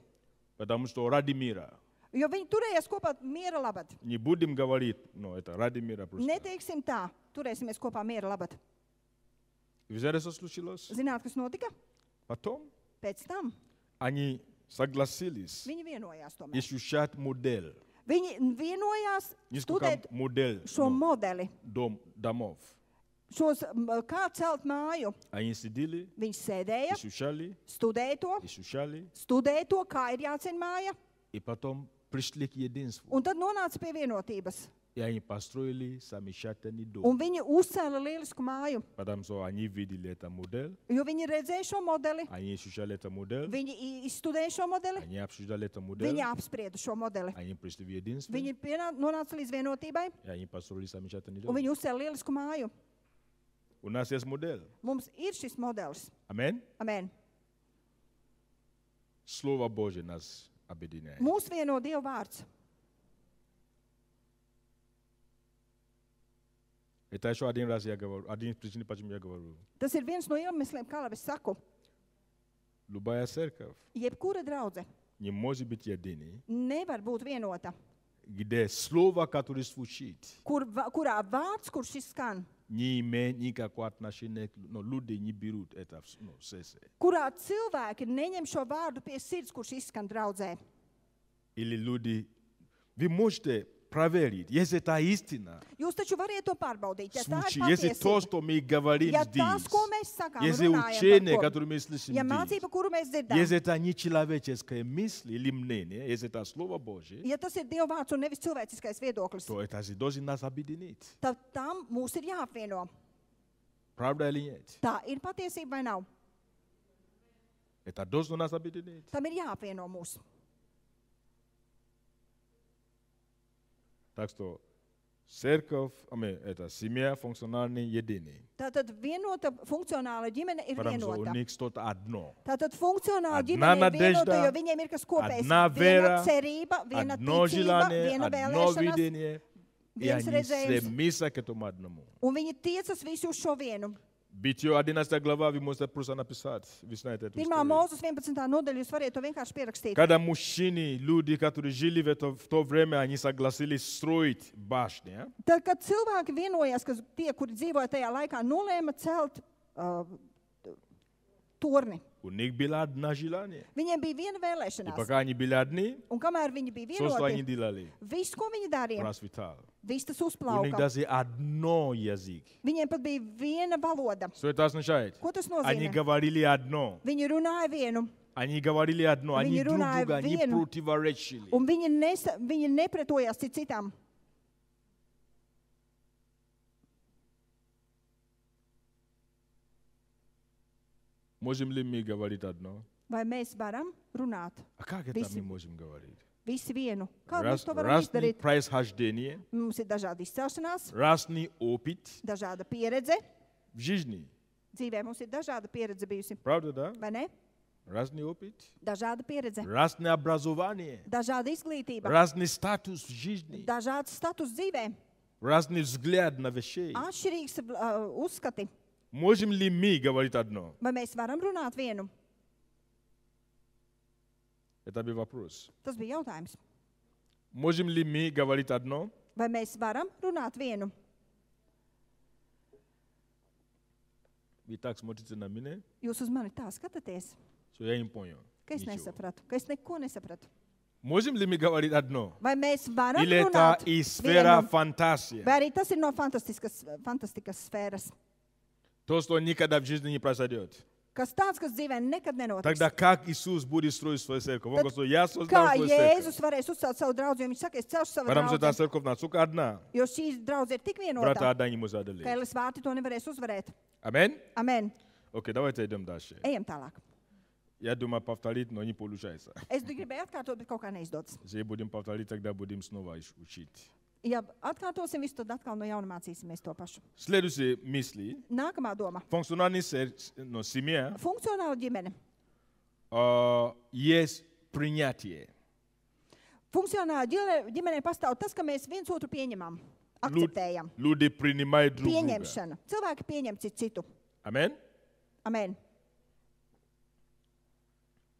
A: Потому что ради мира.
B: Jo viņi turējās kopā miera labad.
A: Не будем говорить, но это ради мира просто.
B: Neteiksim tā, turēsimies kopā miera labad.
A: Вы знаете, что случилось?
B: Zināt, kas notika?
A: Потом
B: Pēc tam
A: они согласились
B: viņi vienojās tomēr.
A: изучать модель.
B: Viņi vienojās
A: Несколько
B: studēt
A: модель
B: šo modeli,
A: домов.
B: kā celt māju.
A: Они сидели,
B: Viņi sēdēja,
A: изучали,
B: studēja to, kā ir jāceļ māja,
A: и потом пришли к единству.
B: un tad nonāca pie vienotības.
A: И они построили замечательный дом.
B: Un viņi uzcēla lielisku māju,
A: Потому что они видели это модель,
B: jo viņi redzēja šo modeli,
A: они изучали это модель,
B: viņi izstudēja šo modeli,
A: они обсуждали это модель,
B: viņi apsprieda šo modeli.
A: они пришли в единство,
B: Viņi nonāca līdz vienotībai,
A: и они построили замечательный
B: un
A: дом.
B: viņi uzcēla lielisku māju.
A: У нас есть модель.
B: Mums ir šis modelis.
A: Аминь.
B: Amen.
A: Слово Божье нас объединяет.
B: Mūs vieno Dieva vārds.
A: Это еще один раз я говорю, один из причин, почему я говорю.
B: Tas ir viens no iemesliem, kā lai es saku.
A: Любая церковь
B: Jebkura draudze
A: не может быть единой,
B: nevar būt vienota,
A: где слово, которое звучит,
B: kurā vārds, kurš izskan,
A: не имеет никакого отношения, но люди не берут это в сердце.
B: kurā cilvēki neņem šo vārdu pie sirds, kurš izskan draudzē.
A: Или люди, вы можете проверить, если это истина,
B: Jūs taču variet to pārbaudīt, ja tā
A: звучит,
B: ir
A: если то,
B: patiesība.
A: что мы говорим
B: Ja tas,
A: здесь,
B: ko mēs sakām,
A: если
B: runājam
A: учение,
B: par ko,
A: которое мы слышим
B: ja
A: здесь,
B: mācība, kuru mēs dzirdam,
A: если это не человеческая мысль или мнение, если это Слово Божье,
B: ja tas ir Dieva vārds un nevis cilvēciskais viedoklis,
A: то это должен нас объединить.
B: tad tam mūs ir jāapvieno.
A: Правда или нет?
B: Tā ir patiesība vai nav?
A: Это должно нас объединить.
B: Tam ir jāapvieno mūs.
A: Так что церковь, это семья функциональная единая.
B: Tātad vienota funkcionāla ģimene ir
A: Потому что у
B: vienota.
A: них что-то одно.
B: Tātad funkcionāla
A: Одна
B: ģimene ir vienota,
A: надежда,
B: jo viņiem ir kas kopējs.
A: одна
B: Viena
A: вера,
B: cerība, viena
A: одно
B: ticība,
A: желание,
B: viena
A: одно
B: vēlēšanās,
A: видение, и
B: viens
A: они
B: redzējums.
A: стремятся к этому одному.
B: Un viņi tiecas visi uz šo vienu.
A: Битие 11 глава, вы можете просто написать. Вы знаете эту
B: Pirmā
A: историю.
B: Mūzes 11. nodaļa, jūs variet to vienkārši pierakstīt.
A: Когда мужчины, люди, которые жили в то время, они согласились строить башни.
B: Tad, kad cilvēki vienojās, ka tie, kuri dzīvoja tajā laikā, nolēma celt torni.
A: У них было одно желание.
B: Viņiem bija viena
A: И
B: vēlēšanās.
A: пока они были одни,
B: Un kamēr viņi bija
A: все, что они
B: vienoti,
A: делали,
B: viss, ko viņi darīja,
A: процветало.
B: viss tas
A: У них
B: uzplauka.
A: даже одно язык.
B: Viņiem pat bija viena valoda.
A: Что это означает?
B: Ko tas
A: Они
B: nozīmē?
A: говорили одно.
B: Viņi runāja vienu,
A: Они говорили одно. Они
B: Viņi
A: друг
B: runāja
A: друга не
B: vienu.
A: противоречили.
B: un viņi nepretojās cit citam.
A: Можем ли мы говорить одно?
B: Vai mēs varam runāt
A: А как это
B: Visi.
A: мы можем говорить?
B: visi vienu? Kā mēs to varam
A: Разные
B: izdarīt?
A: происхождение,
B: Mums ir dažādi izcelšanās,
A: разный опыт
B: dažāda pieredze.
A: в жизни.
B: Dzīvē mums ir dažāda pieredze bijusi,
A: Правда, да?
B: vai ne?
A: Разный опыт,
B: Dažāda pieredze,
A: разное образование,
B: dažāda izglītība,
A: разный статус в жизни,
B: dažāds status dzīvē,
A: разный взгляд на вещей.
B: atšķirīgs uzskati.
A: Можем ли мы говорить одно?
B: Vai mēs varam runāt vienu?
A: Это был вопрос.
B: Tas bija jautājums.
A: Можем ли мы говорить одно?
B: Vai mēs varam runāt vienu?
A: Вы так смотрите на меня,
B: Jūs uz mani tā skatāties,
A: что я не понял.
B: ka es
A: Ничего.
B: nesapratu, ka es neko nesapratu.
A: Можем ли мы говорить одно?
B: Vai mēs varam
A: Или это
B: runāt
A: и сфера
B: vienu?
A: фантазии?
B: Vai arī tas ir no fantastikas sfēras?
A: То, что никогда в жизни не произойдет.
B: Kas tāds, kas dzīvē nekad nenotiks.
A: Тогда как Иисус будет строить свою церковь? Он
B: Tad
A: говорит, я создал
B: Kā
A: свою церковь.
B: Jēzus varēs uzcelt savu draugu, jo viņš saka, es celšu savu
A: Потому что эта
B: draugu.
A: церковь настолько одна.
B: Jo šī draudze ir tik
A: Брата
B: vienota,
A: одна не может
B: ka
A: одолеть.
B: Elis vārti to nevarēs uzvarēt.
A: Аминь?
B: Amen.
A: Окей, давайте идем дальше.
B: Ejam tālāk.
A: Я думаю, повторить, но не получается.
B: Es gribēju atkārtot, bet kaut kā neizdodas.
A: Если будем повторить, тогда будем снова учить.
B: Ja atkārtosim visu, tad atkal no jauna mācīsimies to pašu.
A: Следующие мысли.
B: Nākamā doma.
A: Функциональная семья
B: Funkcionāla ģimene.
A: есть принятие.
B: Funkcionāla ģimenē pastāv tas, ka mēs viens otru pieņemam, akceptējam.
A: Люди принимают друг друга.
B: Pieņemšana. Cilvēki pieņem citu.
A: Амен?
B: Amen.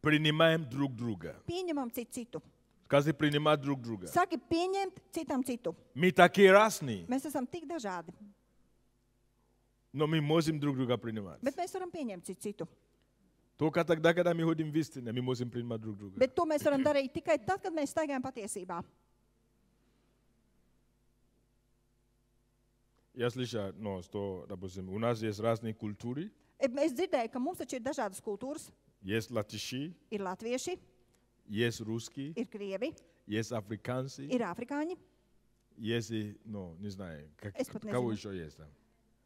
A: Принимаем друг друга.
B: Pieņemam citu.
A: Скажи, принимать друг друга.
B: Saki pieņemt citam citu.
A: Мы такие разные,
B: Mēs esam tik dažādi,
A: но мы можем друг друга принимать.
B: bet mēs varam pieņemt citu.
A: Только тогда, когда мы ходим в истине, мы можем принимать друг друга.
B: Bet to mēs varam darīt tikai tad, kad mēs staigājam patiesībā.
A: Я слышал, что, допустим, у нас есть разные культуры.
B: Es dzirdēju, ka mums taču ir dažādas kultūras.
A: Есть латыши,
B: Ir latvieši,
A: есть русские,
B: ir krievi,
A: есть африканцы,
B: ir afrikāņi,
A: есть, не знаю,
B: Es pat
A: кого
B: nezinu.
A: еще есть там?
B: mums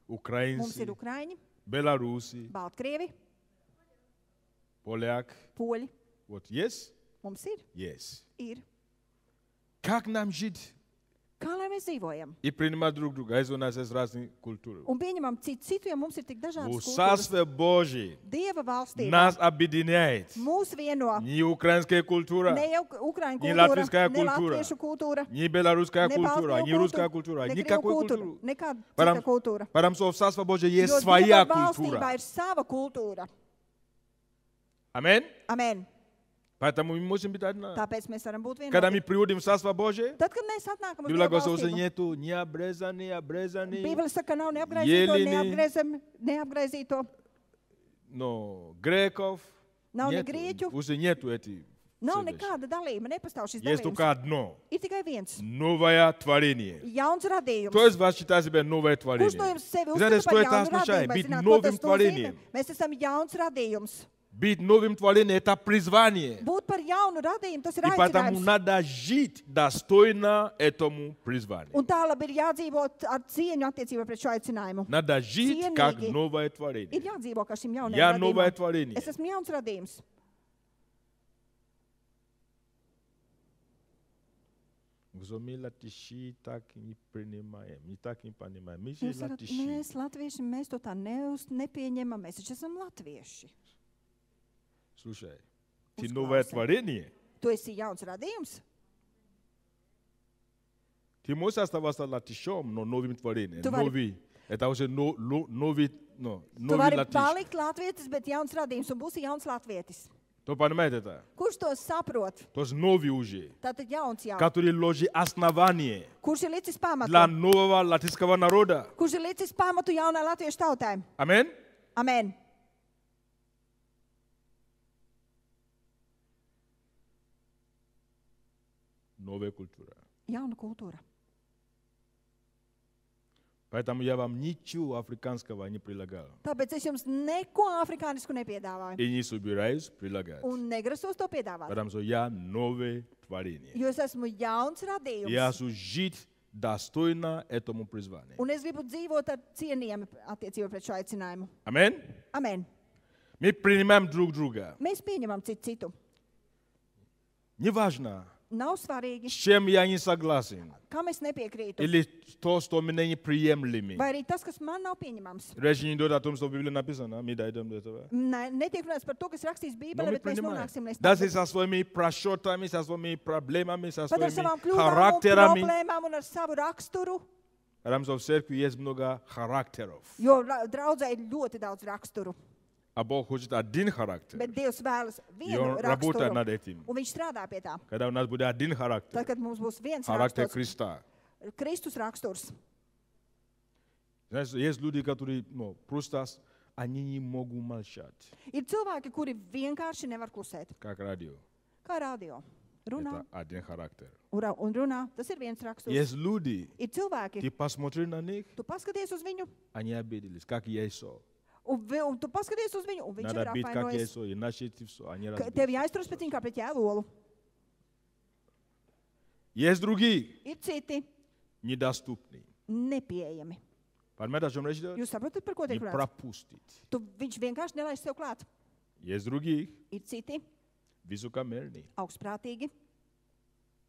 B: ir
A: Украинцы,
B: ukraiņi,
A: белорусы,
B: baltkrievi,
A: поляк.
B: poļi.
A: Вот есть?
B: Mums ir.
A: Есть.
B: Ir.
A: Как нам жить
B: Kā lai mēs dzīvojam?
A: и принимать друг друга, если у нас есть разные культуры?
B: Un pieņemam citu, ja mums ir tik
A: В
B: dažādas kultūras.
A: Царстве Божьем
B: Dieva valstībā
A: нас объединяет
B: mūs vieno
A: не украинская культура,
B: ne jau ukraiņu
A: Не
B: kultūra,
A: латвийская
B: ne
A: культура,
B: latviešu kultūra,
A: не белорусская
B: ne
A: культура,
B: baltkrievu
A: не русская
B: kultūra,
A: культура,
B: ne krievu
A: никакой
B: kultūra,
A: культуры.
B: nekāda
A: Varam-
B: cita kultūra.
A: Потому что в Царстве Божьем есть
B: Jo
A: своя
B: Dieva valstībā
A: культура.
B: ir sava kultūra.
A: Аминь.
B: Amen.
A: Поэтому мы можем быть одна.
B: Tāpēc mēs varam būt
A: Когда мы
B: vienoti.
A: приходим в Царство Божие,
B: Tad, kad mēs atnākam uz
A: Библия
B: Dieva
A: говорит, что
B: valstību,
A: нету не обрезанный,
B: Bībele saka, nav neapgraizīto,
A: Jelini.
B: neapgraizīto,
A: но греков,
B: nav ne
A: нету.
B: grieķu,
A: Уже нету эти.
B: nav
A: следующие.
B: nekāda dalība, nepastāv šis
A: Есть
B: dalījums.
A: только одно.
B: Ir tikai viens.
A: Новое творение.
B: Jauns radījums.
A: Кто из вас считает себя новое
B: Kurš
A: творение?
B: no jums sevi
A: Знаете,
B: uzskata
A: что
B: par
A: это
B: jaunu
A: означает?
B: radījumu? Vai
A: Быть
B: zināt, ko
A: новым
B: tas nozīmē?
A: творением.
B: Mēs esam jauns radījums.
A: Быть новым творением – это призвание.
B: Būt par jaunu radījumu, tas ir
A: И поэтому
B: aicinājums.
A: надо жить достойно этому призванию.
B: Un tā labi ir jādzīvot ar cieņu attiecībā pret šo aicinājumu.
A: Надо жить как
B: Cienīgi.
A: новое
B: Ir
A: творение.
B: jādzīvo kā šim jaunajam
A: Я новое
B: radījumam.
A: творение.
B: Es esmu jauns radījums.
A: Мы латыши так не принимаем, не так не понимаем. Мы же
B: Jūs varat,
A: латыши.
B: mēs, latvieši, mēs to tā nepieņemam. Mēs taču esam latvieši.
A: Слушай, ты
B: Uzklausi.
A: новое творение.
B: Tu esi jauns radījums.
A: Ты можешь оставаться латышом, но новым творением.
B: Tu vari-
A: Новый. Это уже новый,
B: Tu
A: новый
B: vari
A: латыш.
B: palikt latvietis, bet jauns radījums un būsi jauns latvietis.
A: Кто понимает это?
B: Kurš to saprot?
A: То есть новый уже.
B: Tātad jauns jau.
A: Который ложит основание
B: Kurš ir licis pamatu?
A: для нового латышского народа.
B: Kurš ir licis pamatu jaunai latviešu tautai?
A: Аминь.
B: Amen.
A: Новая культура.
B: Jauna kultūra.
A: Поэтому я вам ничего африканского не предлагал.
B: Tāpēc es jums neko afrikānisku nepiedāvāju.
A: И не собираюсь предлагать.
B: Un negrasos to piedāvāt.
A: Потому что я новое творение.
B: Jo es esmu jauns radījums.
A: Я хочу жить достойно этому призванию.
B: Un es gribu dzīvot ar cienījami attiecībā pret šo aicinājumu.
A: Аминь.
B: Amen.
A: Мы принимаем друг друга.
B: Mēs pieņemam citu.
A: Неважно,
B: Nav svarīgi,
A: с чем я не согласен.
B: kam es nepiekrītu.
A: Или то, что мне неприемлемо.
B: Vai arī tas, kas man nav pieņemams.
A: Речь не идет о том, что в Библии написано. Мы дойдем до этого.
B: Netiek runāts par to, kas rakstīts
A: Но
B: Bībelē,
A: мы
B: bet mēs
A: принимаем.
B: nonāksim līdz
A: Даже со своими просчетами, со своими проблемами, со
B: Pat ar savām
A: своими
B: kļūdām un
A: характерами.
B: problēmām un ar savu raksturu,
A: Потому что в церкви есть много характеров.
B: jo draudzē ir ļoti daudz raksturu.
A: А Бог хочет один характер.
B: Bet Dievs vēlas
A: И
B: vienu
A: Он работает
B: raksturu,
A: над этим.
B: un Viņš strādā pie tā.
A: Когда у нас будет один характер.
B: Tad, kad mums būs viens
A: Характер
B: raksturs,
A: Христа.
B: Kristus raksturs.
A: Знаешь, есть люди, которые просто они не могут молчать.
B: Ir cilvēki, kuri vienkārši nevar klusēt.
A: Как радио.
B: Kā radio. Runā
A: Это один характер.
B: un runā. Tas ir viens raksturs.
A: Есть люди,
B: Ir cilvēki,
A: ты посмотри на них,
B: tu paskaties uz viņu,
A: они обиделись, как Иисус.
B: un tu paskaties uz viņu, un viņš
A: Надо
B: ir
A: бить, как
B: apvainojis.
A: Иисус, иначе это все, они
B: Ka
A: разбились.
B: Tev jāizturas pret viņu kā pret jēlolu.
A: Есть другие,
B: Ir citi
A: недоступные.
B: nepieejami.
A: Понимаете, о чем речь идет?
B: Jūs saprotat, par ko
A: Не
B: tiek runāts?
A: пропустить.
B: Viņš vienkārši nelaiž sev klāt.
A: Есть другие,
B: Ir citi
A: высокомерные.
B: augstprātīgi.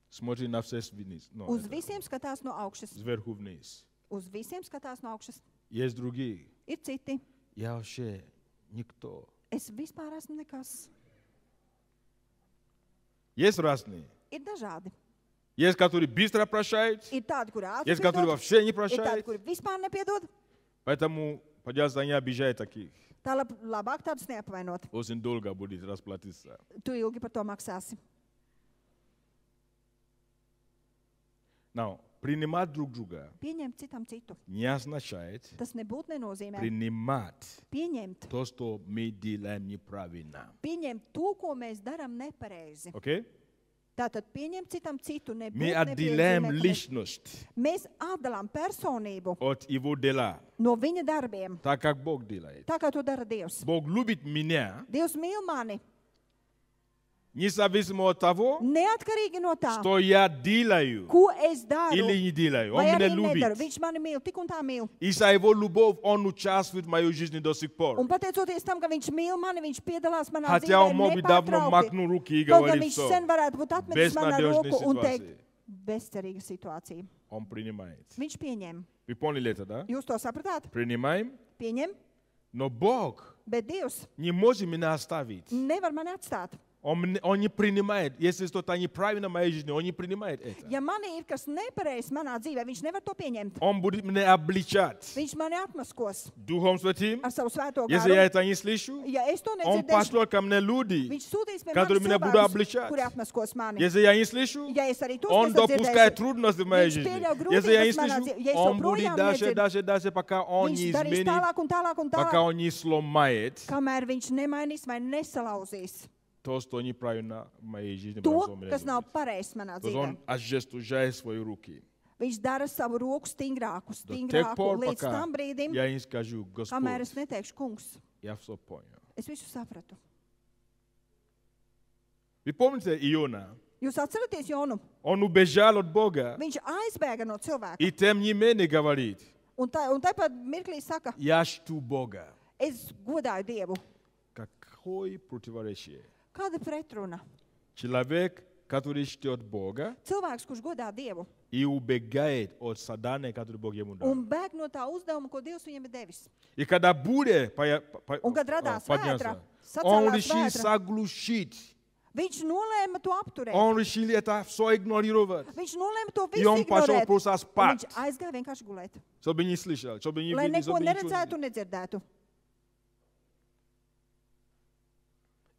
A: Смотри на все вниз.
B: Uz visiem skatās no augšas.
A: Сверху вниз.
B: Uz visiem skatās no augšas.
A: Есть другие.
B: Ir citi.
A: Я вообще никто.
B: Es vispār esmu nekas.
A: Есть разные.
B: Ir dažādi.
A: Есть, которые быстро прощают,
B: Ir tādi, kuri ātri
A: есть, которые
B: piedod,
A: вообще не
B: ir tādi,
A: прощают.
B: kuri vispār nepiedod.
A: Поэтому, пожалуйста, не обижай таких.
B: Tā labāk tādus neapvainot.
A: Очень долго будет расплатиться.
B: Tu ilgi par to maksāsi.
A: Now, принимать друг друга
B: Pieņemt citam citu.
A: не означает
B: Tas nebūtu nenozīmē.
A: принимать
B: Pieņemt.
A: то, что мы делаем неправильно.
B: Pieņemt to, ko mēs darām nepareizi.
A: Окей?
B: Tātad pieņemt citam citu
A: Мы
B: nebūtu
A: отделяем
B: nepareizi.
A: личность
B: Mēs atdalām personību
A: от его дела,
B: no viņa darbiem.
A: так как Бог делает.
B: Tā kā to dara Dievs.
A: Бог любит меня,
B: Dievs mīl mani
A: независимо от того,
B: neatkarīgi no tā,
A: что я делаю
B: ko es daru.
A: или не делаю. Он
B: Vai
A: меня
B: arī nedaru.
A: любит.
B: Viņš mani mīl, tik un tā mīl.
A: Из-за его любовь он участвует в моей жизни до сих пор.
B: Un pateicoties tam, ka viņš mīl mani, viņš piedalās manā
A: Хотя он мог бы давно
B: nepārtraukti.
A: махнул руки и
B: Kaut gan
A: говорить,
B: viņš
A: что
B: sen varētu būt atmetis manā
A: безнадежная
B: roku un teikt,
A: ситуация.
B: bezcerīga situācija.
A: Он принимает.
B: Viņš pieņem.
A: Вы поняли это, да?
B: Jūs to sapratāt?
A: Принимаем.
B: Pieņem,
A: Но Бог
B: bet Dievs
A: не может меня оставить.
B: nevar mani atstāt.
A: Он не принимает. Если что-то неправильно в моей жизни, он не принимает это.
B: Ja manī ir kas nepareizs manā dzīvē, viņš nevar to pieņemt.
A: Он будет меня обличать
B: Viņš mani atmaskos
A: Духом Святым.
B: ar savu svēto
A: Если я
B: garu.
A: это не слышу,
B: Ja es to
A: он
B: nedzirdēšu,
A: пошлет ко мне люди.
B: viņš sūtīs pie
A: Которые
B: manis
A: меня будут
B: cilvēkus,
A: обличать.
B: kuri atmaskos mani.
A: Если я не слышу,
B: Ja es arī tos
A: он допускает
B: nesadzirdēšu,
A: трудности в моей
B: viņš
A: жизни.
B: pieļauj
A: Если я не
B: grūtības manā
A: слышу,
B: dzīvē. Ja es
A: он будет
B: joprojām
A: дальше,
B: nedzirdu,
A: дальше, пока он не
B: viņš darīs
A: изменит,
B: tālāk un tālāk un
A: пока
B: tālāk,
A: он не сломает
B: kamēr viņš nemainīs vai nesalauzīs
A: то, что неправильно в моей жизни.
B: to,
A: потому что
B: kas
A: меня
B: nav
A: любит.
B: pareizs manā
A: То есть
B: dzīvē.
A: он ожесточает свои руки.
B: Viņš dara savu roku stingrāku,
A: До тех
B: stingrāku
A: пор,
B: līdz
A: пока
B: tam brīdim,
A: я не скажу,
B: kamēr es
A: Господь,
B: neteikšu, kungs,
A: я все понял.
B: es visu sapratu.
A: Вы помните Иона?
B: Jūs atceraties Jonu?
A: Он убежал от Бога
B: Viņš aizbēga no cilvēka.
A: и тем не менее говорит,
B: Un tāpat mirklī saka,
A: я чту Бога.
B: es godāju Dievu.
A: Какое противоречие?
B: Kāda pretruna?
A: Человек, который чтет Бога
B: Cilvēks, kurš godā Dievu
A: и убегает от задания, которое Бог ему дал.
B: un bēg no tā uzdevuma, ko Dievs viņam ir devis.
A: И когда буря
B: Un kad radās
A: поднялся,
B: vētra,
A: он
B: sacēlās
A: решил
B: vētra,
A: заглушить.
B: viņš nolēma to apturēt.
A: Он решил это все игнорировать.
B: Viņš nolēma to
A: И
B: visu
A: он пошел
B: ignorēt.
A: просто
B: Un
A: спать,
B: viņš aizgāja vienkārši gulēt,
A: чтобы не слышал, чтобы не
B: lai
A: видел,
B: neko
A: чтобы ничего не
B: neredzētu
A: видел.
B: un nedzirdētu.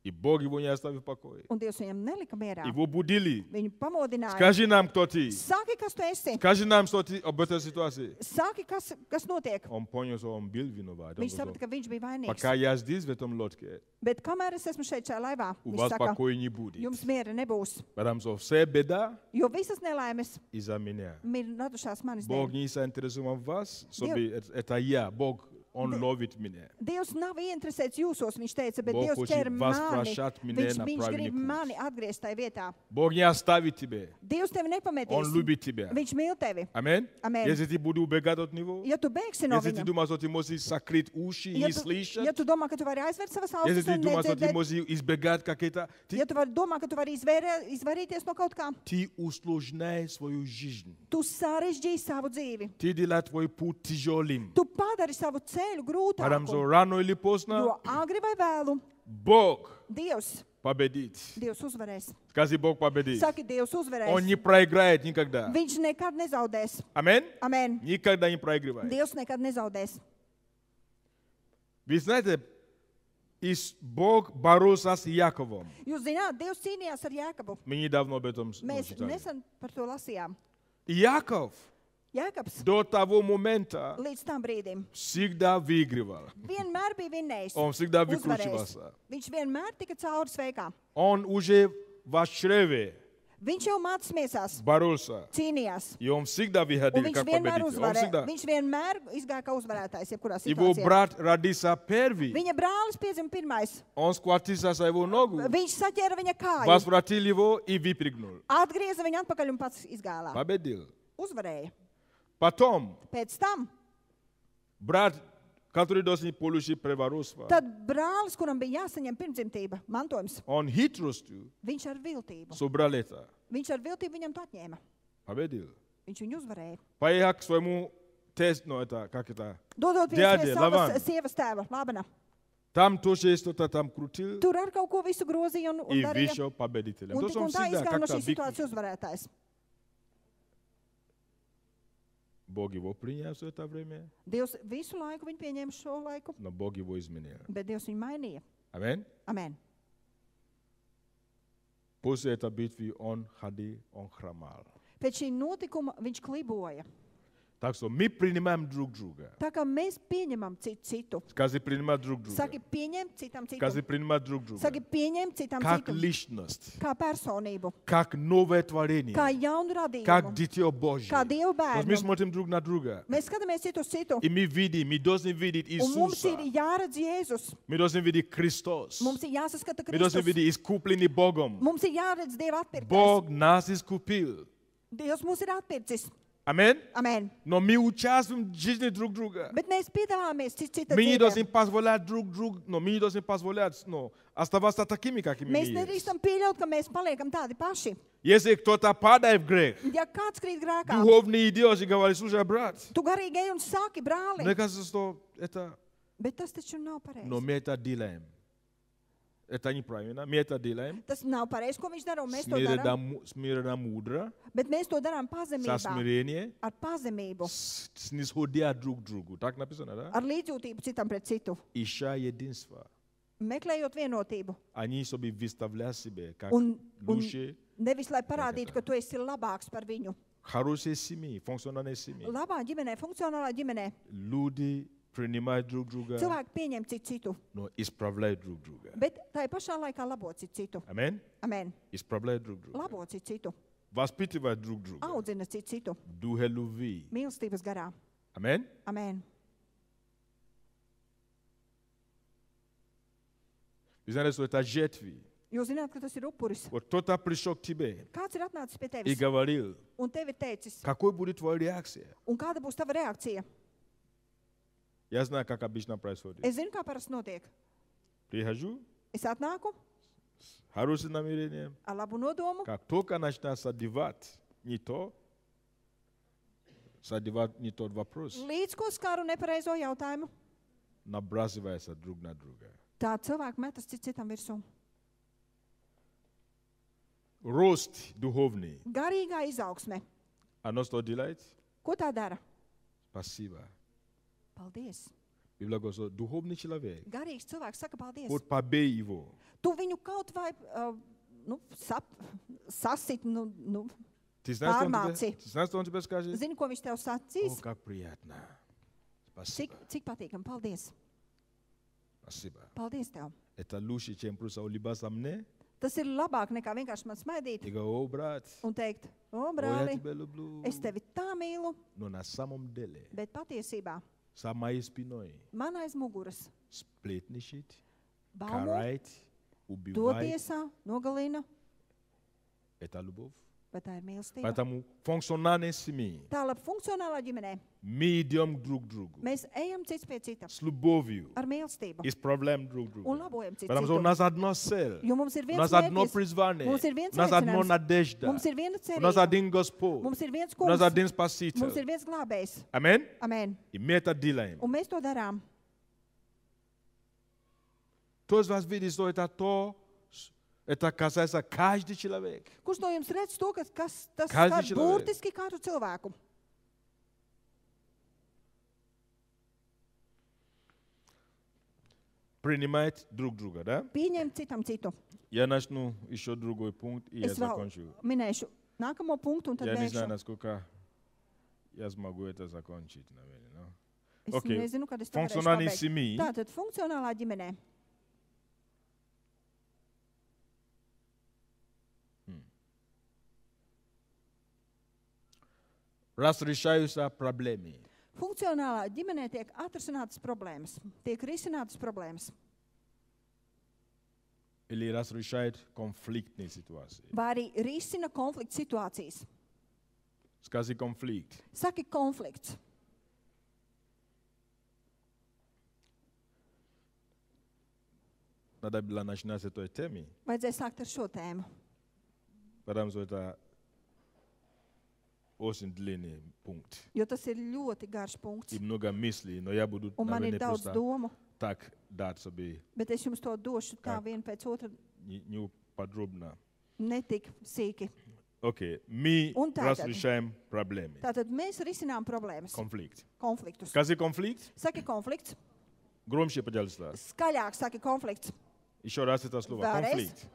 A: И Бог его не оставил в покое.
B: Un Dievs viņam nelika mierā.
A: Его будили.
B: Viņu pamodināja.
A: Скажи нам, кто ты.
B: Saki, kas tu esi.
A: Скажи нам, что ты об этой ситуации.
B: Saki, kas notiek.
A: Он понял, что он был виноват. Он
B: Viņš
A: сказал,
B: saprata, ka viņš bija vainīgs.
A: пока я здесь, в этом лодке,
B: Bet kamēr es esmu šeit šajā laivā,
A: у
B: viņš
A: вас
B: saka,
A: покоя не будет.
B: jums miera nebūs.
A: Потому что все беда
B: Jo visas nelaimes
A: из-за меня.
B: ir radušās manis
A: Бог
B: dēļ.
A: не заинтересован в вас, чтобы это я. Бог, Он любит меня.
B: Dievs nav ieinteresēts jūsos, viņš teica, bet
A: Бог
B: Dievs
A: хочет
B: ķer mani.
A: возвращать меня на
B: Viņš
A: правильный
B: grib
A: путь.
B: mani atgriezt tajā vietā.
A: Бог не оставит тебя.
B: Dievs tevi
A: Он
B: nepametīs.
A: любит тебя.
B: Viņš mīl tevi.
A: Аминь.
B: Amen.
A: Если ты будешь убегать от Него,
B: Ja tu beigsi no
A: если ты
B: viņa,
A: думаешь, что ты можешь закрыть уши и
B: ja
A: не
B: tu, ja
A: слышать,
B: tu domā, ka tu vari aizvērt savas
A: если
B: ausis
A: ты
B: un
A: думаешь, что ты
B: nedzirdēt,
A: можешь избегать какие-то,
B: ja tu vari domā, ka tu vari izvairīties no kaut kā,
A: ты усложняешь свою жизнь.
B: tu sarežģīji savu dzīvi.
A: Ты делаешь твой путь тяжелым.
B: Tu padari savu ceļu
A: Потому что
B: grūtāku.
A: рано или поздно
B: Jo agri vai vēlu,
A: Бог
B: Dievs,
A: победит.
B: Dievs uzvarēs.
A: Скажи, Бог победит.
B: Saki, Dievs
A: Он
B: uzvarēs.
A: не проиграет никогда.
B: Viņš nekad nezaudēs.
A: Аминь.
B: Amen.
A: Никогда не проигрывает.
B: Dievs nekad nezaudēs.
A: Вы знаете, Бог боролся с Яковом.
B: Jūs zināt, Dievs cīnījās ar Jēkabu.
A: Мы недавно об этом
B: Mēs
A: читали.
B: nesen par to lasījām.
A: И Яков
B: Jēkabs
A: до того момента
B: līdz tam brīdim
A: всегда выигрывал.
B: vienmēr bija vinnējis.
A: Он всегда
B: Uzvarējis.
A: выкручивался.
B: Viņš vienmēr tika cauri sveikā.
A: Он уже в чреве
B: Viņš jau mācās miesās,
A: боролся.
B: cīnījās.
A: И он всегда
B: Un
A: выходил
B: viņš
A: как
B: vienmēr
A: победитель. Он
B: uzvarēja.
A: всегда.
B: Viņš vienmēr izgāja kā uzvarētājs, jebkurā
A: Его
B: situācijā.
A: брат родился первый.
B: Viņa brālis piedzima pirmais.
A: Он схватился за его ногу,
B: Viņš saķēra viņa kāju,
A: возвратил его и выпрыгнул.
B: atgrieza viņu atpakaļ un pats izgālā.
A: Победил.
B: Uzvarēja.
A: Потом
B: Pēc tam,
A: брат, который должен получить проворство,
B: tad brālis, kuram bija jāsaņem pirmdzimtība, mantojums,
A: он хитростью
B: viņš ar viltību.
A: собрал это.
B: Viņš ar viltību viņam to atņēma.
A: Победил.
B: Viņš viņu uzvarēja.
A: Поехал к своему тесту, ну это, как это,
B: Dodot pie
A: Dēdi,
B: savas
A: Lavan.
B: sievas tēva, Labana.
A: там тоже что-то там крутил
B: Tur ar kaut ko visu grozīja un
A: и
B: darīja.
A: вышел победителем.
B: Un
A: То,
B: tik
A: что он
B: un tā
A: всегда
B: izgāja no
A: как-то
B: šīs situācijas uzvarētājs.
A: Бог его принял все это время,
B: Dievs visu laiku viņu pieņēma šo laiku,
A: но Бог его изменил.
B: bet Dievs viņu mainīja.
A: Аминь.
B: Amen.
A: После этой битвы он хромал.
B: Pēc šī notikuma viņš kliboja.
A: Так что мы принимаем друг друга.
B: Tā kā mēs pieņemam citu.
A: Скажи, принимать друг друга.
B: Saki, pieņemt citam
A: Скажи,
B: citu.
A: принимать друг друга.
B: Saki, pieņemt citam
A: Как
B: citu.
A: личность,
B: Kā personību,
A: как новое творение,
B: kā jaunu
A: как
B: radījumu,
A: дитё Божье.
B: kā Dieva
A: Вот мы
B: bērnu.
A: смотрим друг на друга.
B: Mēs skatāmies citu uz citu.
A: И мы видим, мы должны видеть
B: Un mums ir
A: Иисуса.
B: jāredz Jēzus.
A: Мы должны видеть Христос.
B: Mums ir jāsaskata
A: Мы должны
B: Kristus.
A: видеть искупленный Богом.
B: Mums ir jāredz Dieva atpirktais.
A: Бог нас искупил.
B: Dievs mūs ir atpircis.
A: Аминь.
B: Amen.
A: Но мы участвуем в жизни друг друга.
B: Bet mēs piedalāmies cita
A: Мы не должны
B: dzīvē.
A: позволять друг другу, но мы не должны позволять, оставаться такими, какими мы
B: Mēs
A: есть.
B: nedrīkstam pieļaut, ka mēs paliekam tādi paši.
A: Если кто-то падает в грех,
B: Ja kāds krīt grēkā,
A: духовный идет и говорит, слушай, брат,
B: tu garīgi ej un saki, brāli.
A: мне кажется, что это,
B: Bet tas taču nav
A: но
B: pareizi.
A: мы это делаем. Это неправильно, мы это делаем.
B: Tas nav pareizi, ko viņš dara, un mēs to darām.
A: Смиренно, мудро,
B: Bet mēs to darām
A: со
B: pazemībā,
A: смирением,
B: ar pazemību,
A: снисходя друг к другу. Так написано, да?
B: ar līdzjūtību citam pret citu,
A: Ища единства.
B: meklējot vienotību.
A: Они, чтобы выставлять себя как
B: Un
A: лучше,
B: nevis, lai parādītu, ka tu esi labāks par viņu.
A: хорошие семьи, функциональные семьи.
B: Labā ģimenē, funkcionālā ģimenē,
A: Люди принимают друг друга,
B: cilvēki pieņem citu,
A: но исправляют друг друга.
B: bet tā ir pašā laikā labot citu.
A: Аминь?
B: Amen.
A: Исправляют друг друга.
B: Labot citu,
A: Воспитывают друг друга.
B: audzina citu,
A: В духе любви.
B: mīlestības garā.
A: Аминь?
B: Amen.
A: Вы знаете, что это жертвы.
B: Jūs zināt, ka tas ir upuris.
A: Вот кто-то пришел к тебе
B: Kāds ir atnācis pie
A: и
B: tevis
A: говорил,
B: un tev ir teicis,
A: какой будет твоя реакция?
B: un kāda būs tava reakcija?
A: Я знаю, как обычно происходит.
B: Es zinu, kā parasti notiek.
A: Прихожу,
B: Es atnāku
A: с хорошим намерением.
B: ar labu nodomu,
A: Как только начинается одевать не то, задевать не тот вопрос,
B: līdz ko skāru nepareizo jautājumu,
A: набрасывается друг на друга.
B: tā cilvēki metas citam virsū.
A: Рост духовный.
B: Garīgā izaugsme.
A: Оно что делает?
B: Ko tā dara?
A: Спасибо.
B: Paldies.
A: Библия говорит, что духовный человек,
B: Garīgs cilvēks saka paldies.
A: вот побей его.
B: Tu viņu kaut vai sasit,
A: Ты знаешь,
B: Pārmāci.
A: что он тебе скажет?
B: zini, ko viņš tev
A: О,
B: sacīs?
A: как приятно. Спасибо.
B: Cik patīkam. Paldies.
A: Спасибо.
B: Paldies tev.
A: Это лучше, чем просто улыбаться мне
B: Tas ir labāk nekā vienkārši man smaidīt
A: и говорить, о, брат,
B: un teikt, o,
A: о, я
B: brāli,
A: тебя люблю.
B: es tevi tā mīlu,
A: Но на самом деле,
B: bet patiesībā
A: за моей спиной
B: man aiz muguras
A: сплетничать,
B: baumo,
A: карать, убивать.
B: dotiesā, nogalina,
A: Это любовь.
B: bet tā ir mīlestība.
A: Поэтому функциональные семьи,
B: Tālāk funkcionālā ģimenē
A: мы идем друг к другу
B: mēs ejam cits pie cita
A: с любовью,
B: ar mīlestību
A: исправляем друг
B: un
A: друга.
B: labojam citu
A: Потому что у
B: citu.
A: нас одно цель,
B: Jo mums ir
A: у
B: viens
A: нас одно
B: mērķis,
A: призвание,
B: mums ir viens
A: у нас одно
B: aicinājums,
A: надежда,
B: mums ir viena
A: у нас
B: cerība,
A: один Господь,
B: mums ir viens
A: у нас
B: kungs,
A: один
B: mums
A: Спаситель.
B: ir viens glābējs.
A: Аминь.
B: Amen.
A: И мы это делаем.
B: Un mēs to darām.
A: Кто из вас видит, что это касается каждого человека?
B: Kurš no jums redz to, ka tas
A: Каждый
B: skar
A: человек.
B: burtiski katru cilvēku?
A: Принимать друг друга, да?
B: Pieņemt citam citu.
A: Я начну еще другой пункт, и я
B: Es vēl
A: закончу.
B: minēšu nākamo punktu un tad
A: Я не знаю,
B: beigšu.
A: насколько я смогу это закончить, наверное. Но.
B: Es
A: Okei.
B: nezinu, kad es to varēšu
A: Функциональные
B: pabeigt.
A: семьи.
B: Tātad funkcionālā ģimenē.
A: Разрешаются проблемы.
B: Funkcionālā ģimenē tiek atrisinātas problēmas, tiek risinātas problēmas.
A: Или разрешают конфликтные ситуации.
B: Vai arī risina konflikta situācijas.
A: Скажи конфликт.
B: Saki konflikts.
A: Надо было начинать с этой темы,
B: Vajadzēja sākt ar šo tēmu,
A: потому что это очень длинный пункт.
B: jo tas ir ļoti garš punkts.
A: И много мыслей, но я буду,
B: Un man ir
A: наверное,
B: daudz
A: просто
B: domu,
A: так дать себе
B: bet es jums to došu tā
A: Kā?
B: viena pēc otra
A: не подробно.
B: netik sīki.
A: Окей. Мы
B: Un tātad.
A: разрешаем проблемы.
B: Tātad mēs risinām problēmas,
A: Конфликт.
B: konfliktus.
A: Скажи конфликт.
B: Saki konflikts,
A: Громче, пожалуйста.
B: skaļāk saki konflikts.
A: Еще раз это слово.
B: Vēlreiz.
A: Конфликт.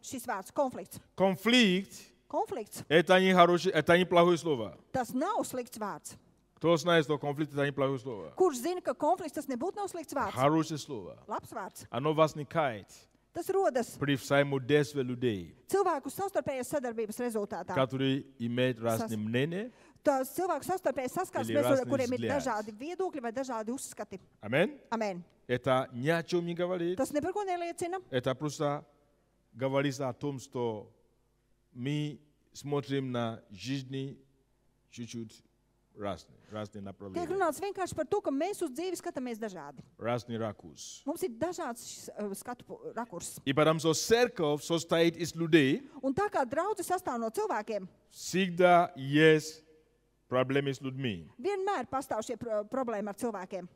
B: Šis vārds konflikts.
A: Конфликт
B: Konflikts.
A: это не хорошее, это не плохое слово.
B: Tas nav slikts vārds.
A: Кто знает, что конфликт это не плохое слово?
B: Kurš zina, ka konflikts tas nebūtu nav slikts vārds?
A: Хорошее слово.
B: Labs vārds.
A: Оно возникает
B: Tas rodas
A: при взаимодействии людей,
B: cilvēku savstarpējas sadarbības rezultātā.
A: которые имеют разные мнения.
B: Tas cilvēku savstarpējas
A: Или
B: saskarsmes,
A: разные
B: kuriem ir
A: взгляды.
B: dažādi viedokļi vai dažādi uzskati.
A: Аминь.
B: Amen.
A: Это ни о чем не говорит.
B: Tas ne par ko neliecina.
A: Это просто говорится о том, что мы смотрим на жизни чуть-чуть разные
B: Tiek
A: направления,
B: runāts vienkārši par to, ka mēs uz dzīvi skatāmies dažādi.
A: разный ракурс.
B: Mums ir dažāds skatu rakurs.
A: И потому что церковь состоит из людей,
B: Un tā kā draudze sastāv no cilvēkiem,
A: всегда есть проблемы с людьми.
B: vienmēr pastāv šie problēma ar cilvēkiem.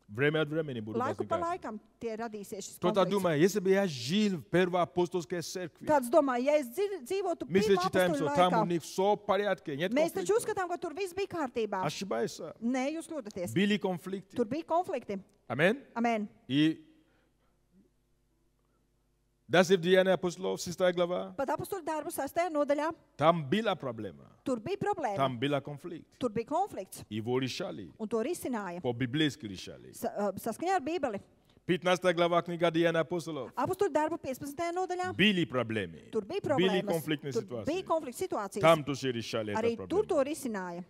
A: Время от времени будут
B: Laiku pa
A: возникать.
B: laikam tie radīsies šis
A: Кто-то
B: konflikts.
A: думает, если бы я жил в первой апостольской церкви,
B: Kāds domā, ja es dzīvotu
A: мы все
B: pirmā
A: считаем,
B: apostoli
A: что там у
B: laikā,
A: них все в порядке, нет
B: mēs taču
A: конфликта.
B: uzskatām, ka tur viss bija kārtībā.
A: Ошибайся.
B: Nē, jūs kļūdaties.
A: Были конфликты.
B: Tur bija konflikti.
A: Аминь.
B: Amen.
A: И даже в Деянии апостолов, 6 глава,
B: Pat apostoli darbu 6. nodaļā
A: там была проблема,
B: tur bija problēma.
A: там был конфликт.
B: Tur bija konflikts,
A: Его решали,
B: un to risināja
A: по-библейски решали.
B: saskaņā ar Bībeli.
A: 15 глава книга Деяний апостолов.
B: Apostoli darbu 15. nodaļā
A: Были проблемы,
B: tur bija
A: были
B: problēmas.
A: конфликтные
B: Tur bija
A: ситуации.
B: konflikts situācijas.
A: Там тоже решали
B: Arī
A: эту
B: tur to
A: проблему.
B: risināja.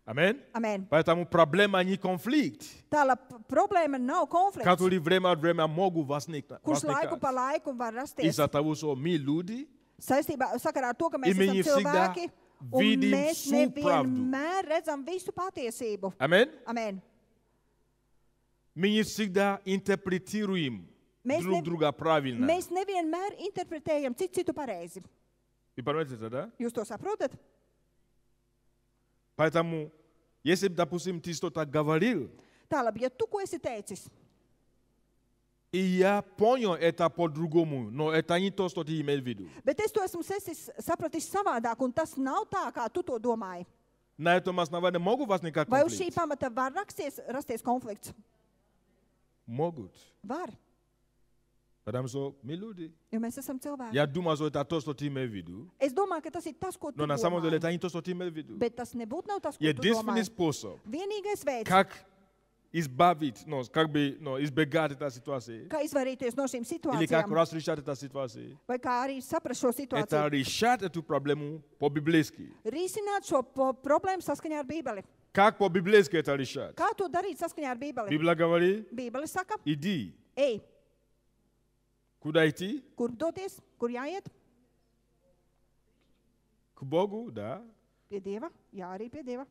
A: Аминь.
B: Amen.
A: Поэтому проблема не конфликт,
B: Tālāk problēma nav konflikts,
A: который время от времени могут возникнуть.
B: kurš laiku pa laiku var rasties
A: Из-за того, что мы люди,
B: saistībā sakarā ar to, ka
A: И
B: mēs
A: мы
B: esam
A: не всегда
B: cilvēki un
A: видим
B: mēs
A: всю правду.
B: nevienmēr redzam visu patiesību.
A: аминь,
B: Amen.
A: мы не всегда интерпретируем
B: Mēs
A: друг
B: ne-
A: друга правильно.
B: Mēs nevienmēr interpretējam citu pareizi.
A: Вы понимаете это, да?
B: Jūs to saprotat?
A: Поэтому, если, допустим, ты что-то говорил,
B: Tā labi, ja tu ko esi teicis,
A: и я понял это по-другому, но это не то, что ты имел в виду.
B: bet es to esmu sapratis savādāk, un tas nav tā, kā tu to domāji.
A: На этом основании могут возникать
B: Vai uz šī
A: конфликты?
B: pamata var rasties konflikts?
A: Могут.
B: Var,
A: Потому что мы люди.
B: jo mēs esam cilvēki.
A: Я думаю, что это то, что ты имел в виду.
B: Es domāju, ka tas ir tas, ko tu
A: Но на самом деле
B: domāji.
A: это не то, что ты имел в виду.
B: Bet tas nebūtu nav tas, ko tu
A: Единственный
B: domāji.
A: способ,
B: Vienīgais veids,
A: как избавить, избегать этой ситуации,
B: kā izvairīties no šīm
A: или как
B: situācijām,
A: разрешать эту ситуацию,
B: vai kā arī saprast šo
A: это
B: situāciju.
A: решать эту проблему по-библейски.
B: Risināt šo problēmu saskaņā ar Bībeli.
A: Как по-библейски это решать?
B: Kā to darīt saskaņā ar Bībeli?
A: Библия говорит,
B: Bībele saka,
A: иди.
B: ej,
A: Куда идти?
B: kur doties, kur jāiet?
A: К Богу, да.
B: Pie Dieva, jā, arī pie Dieva.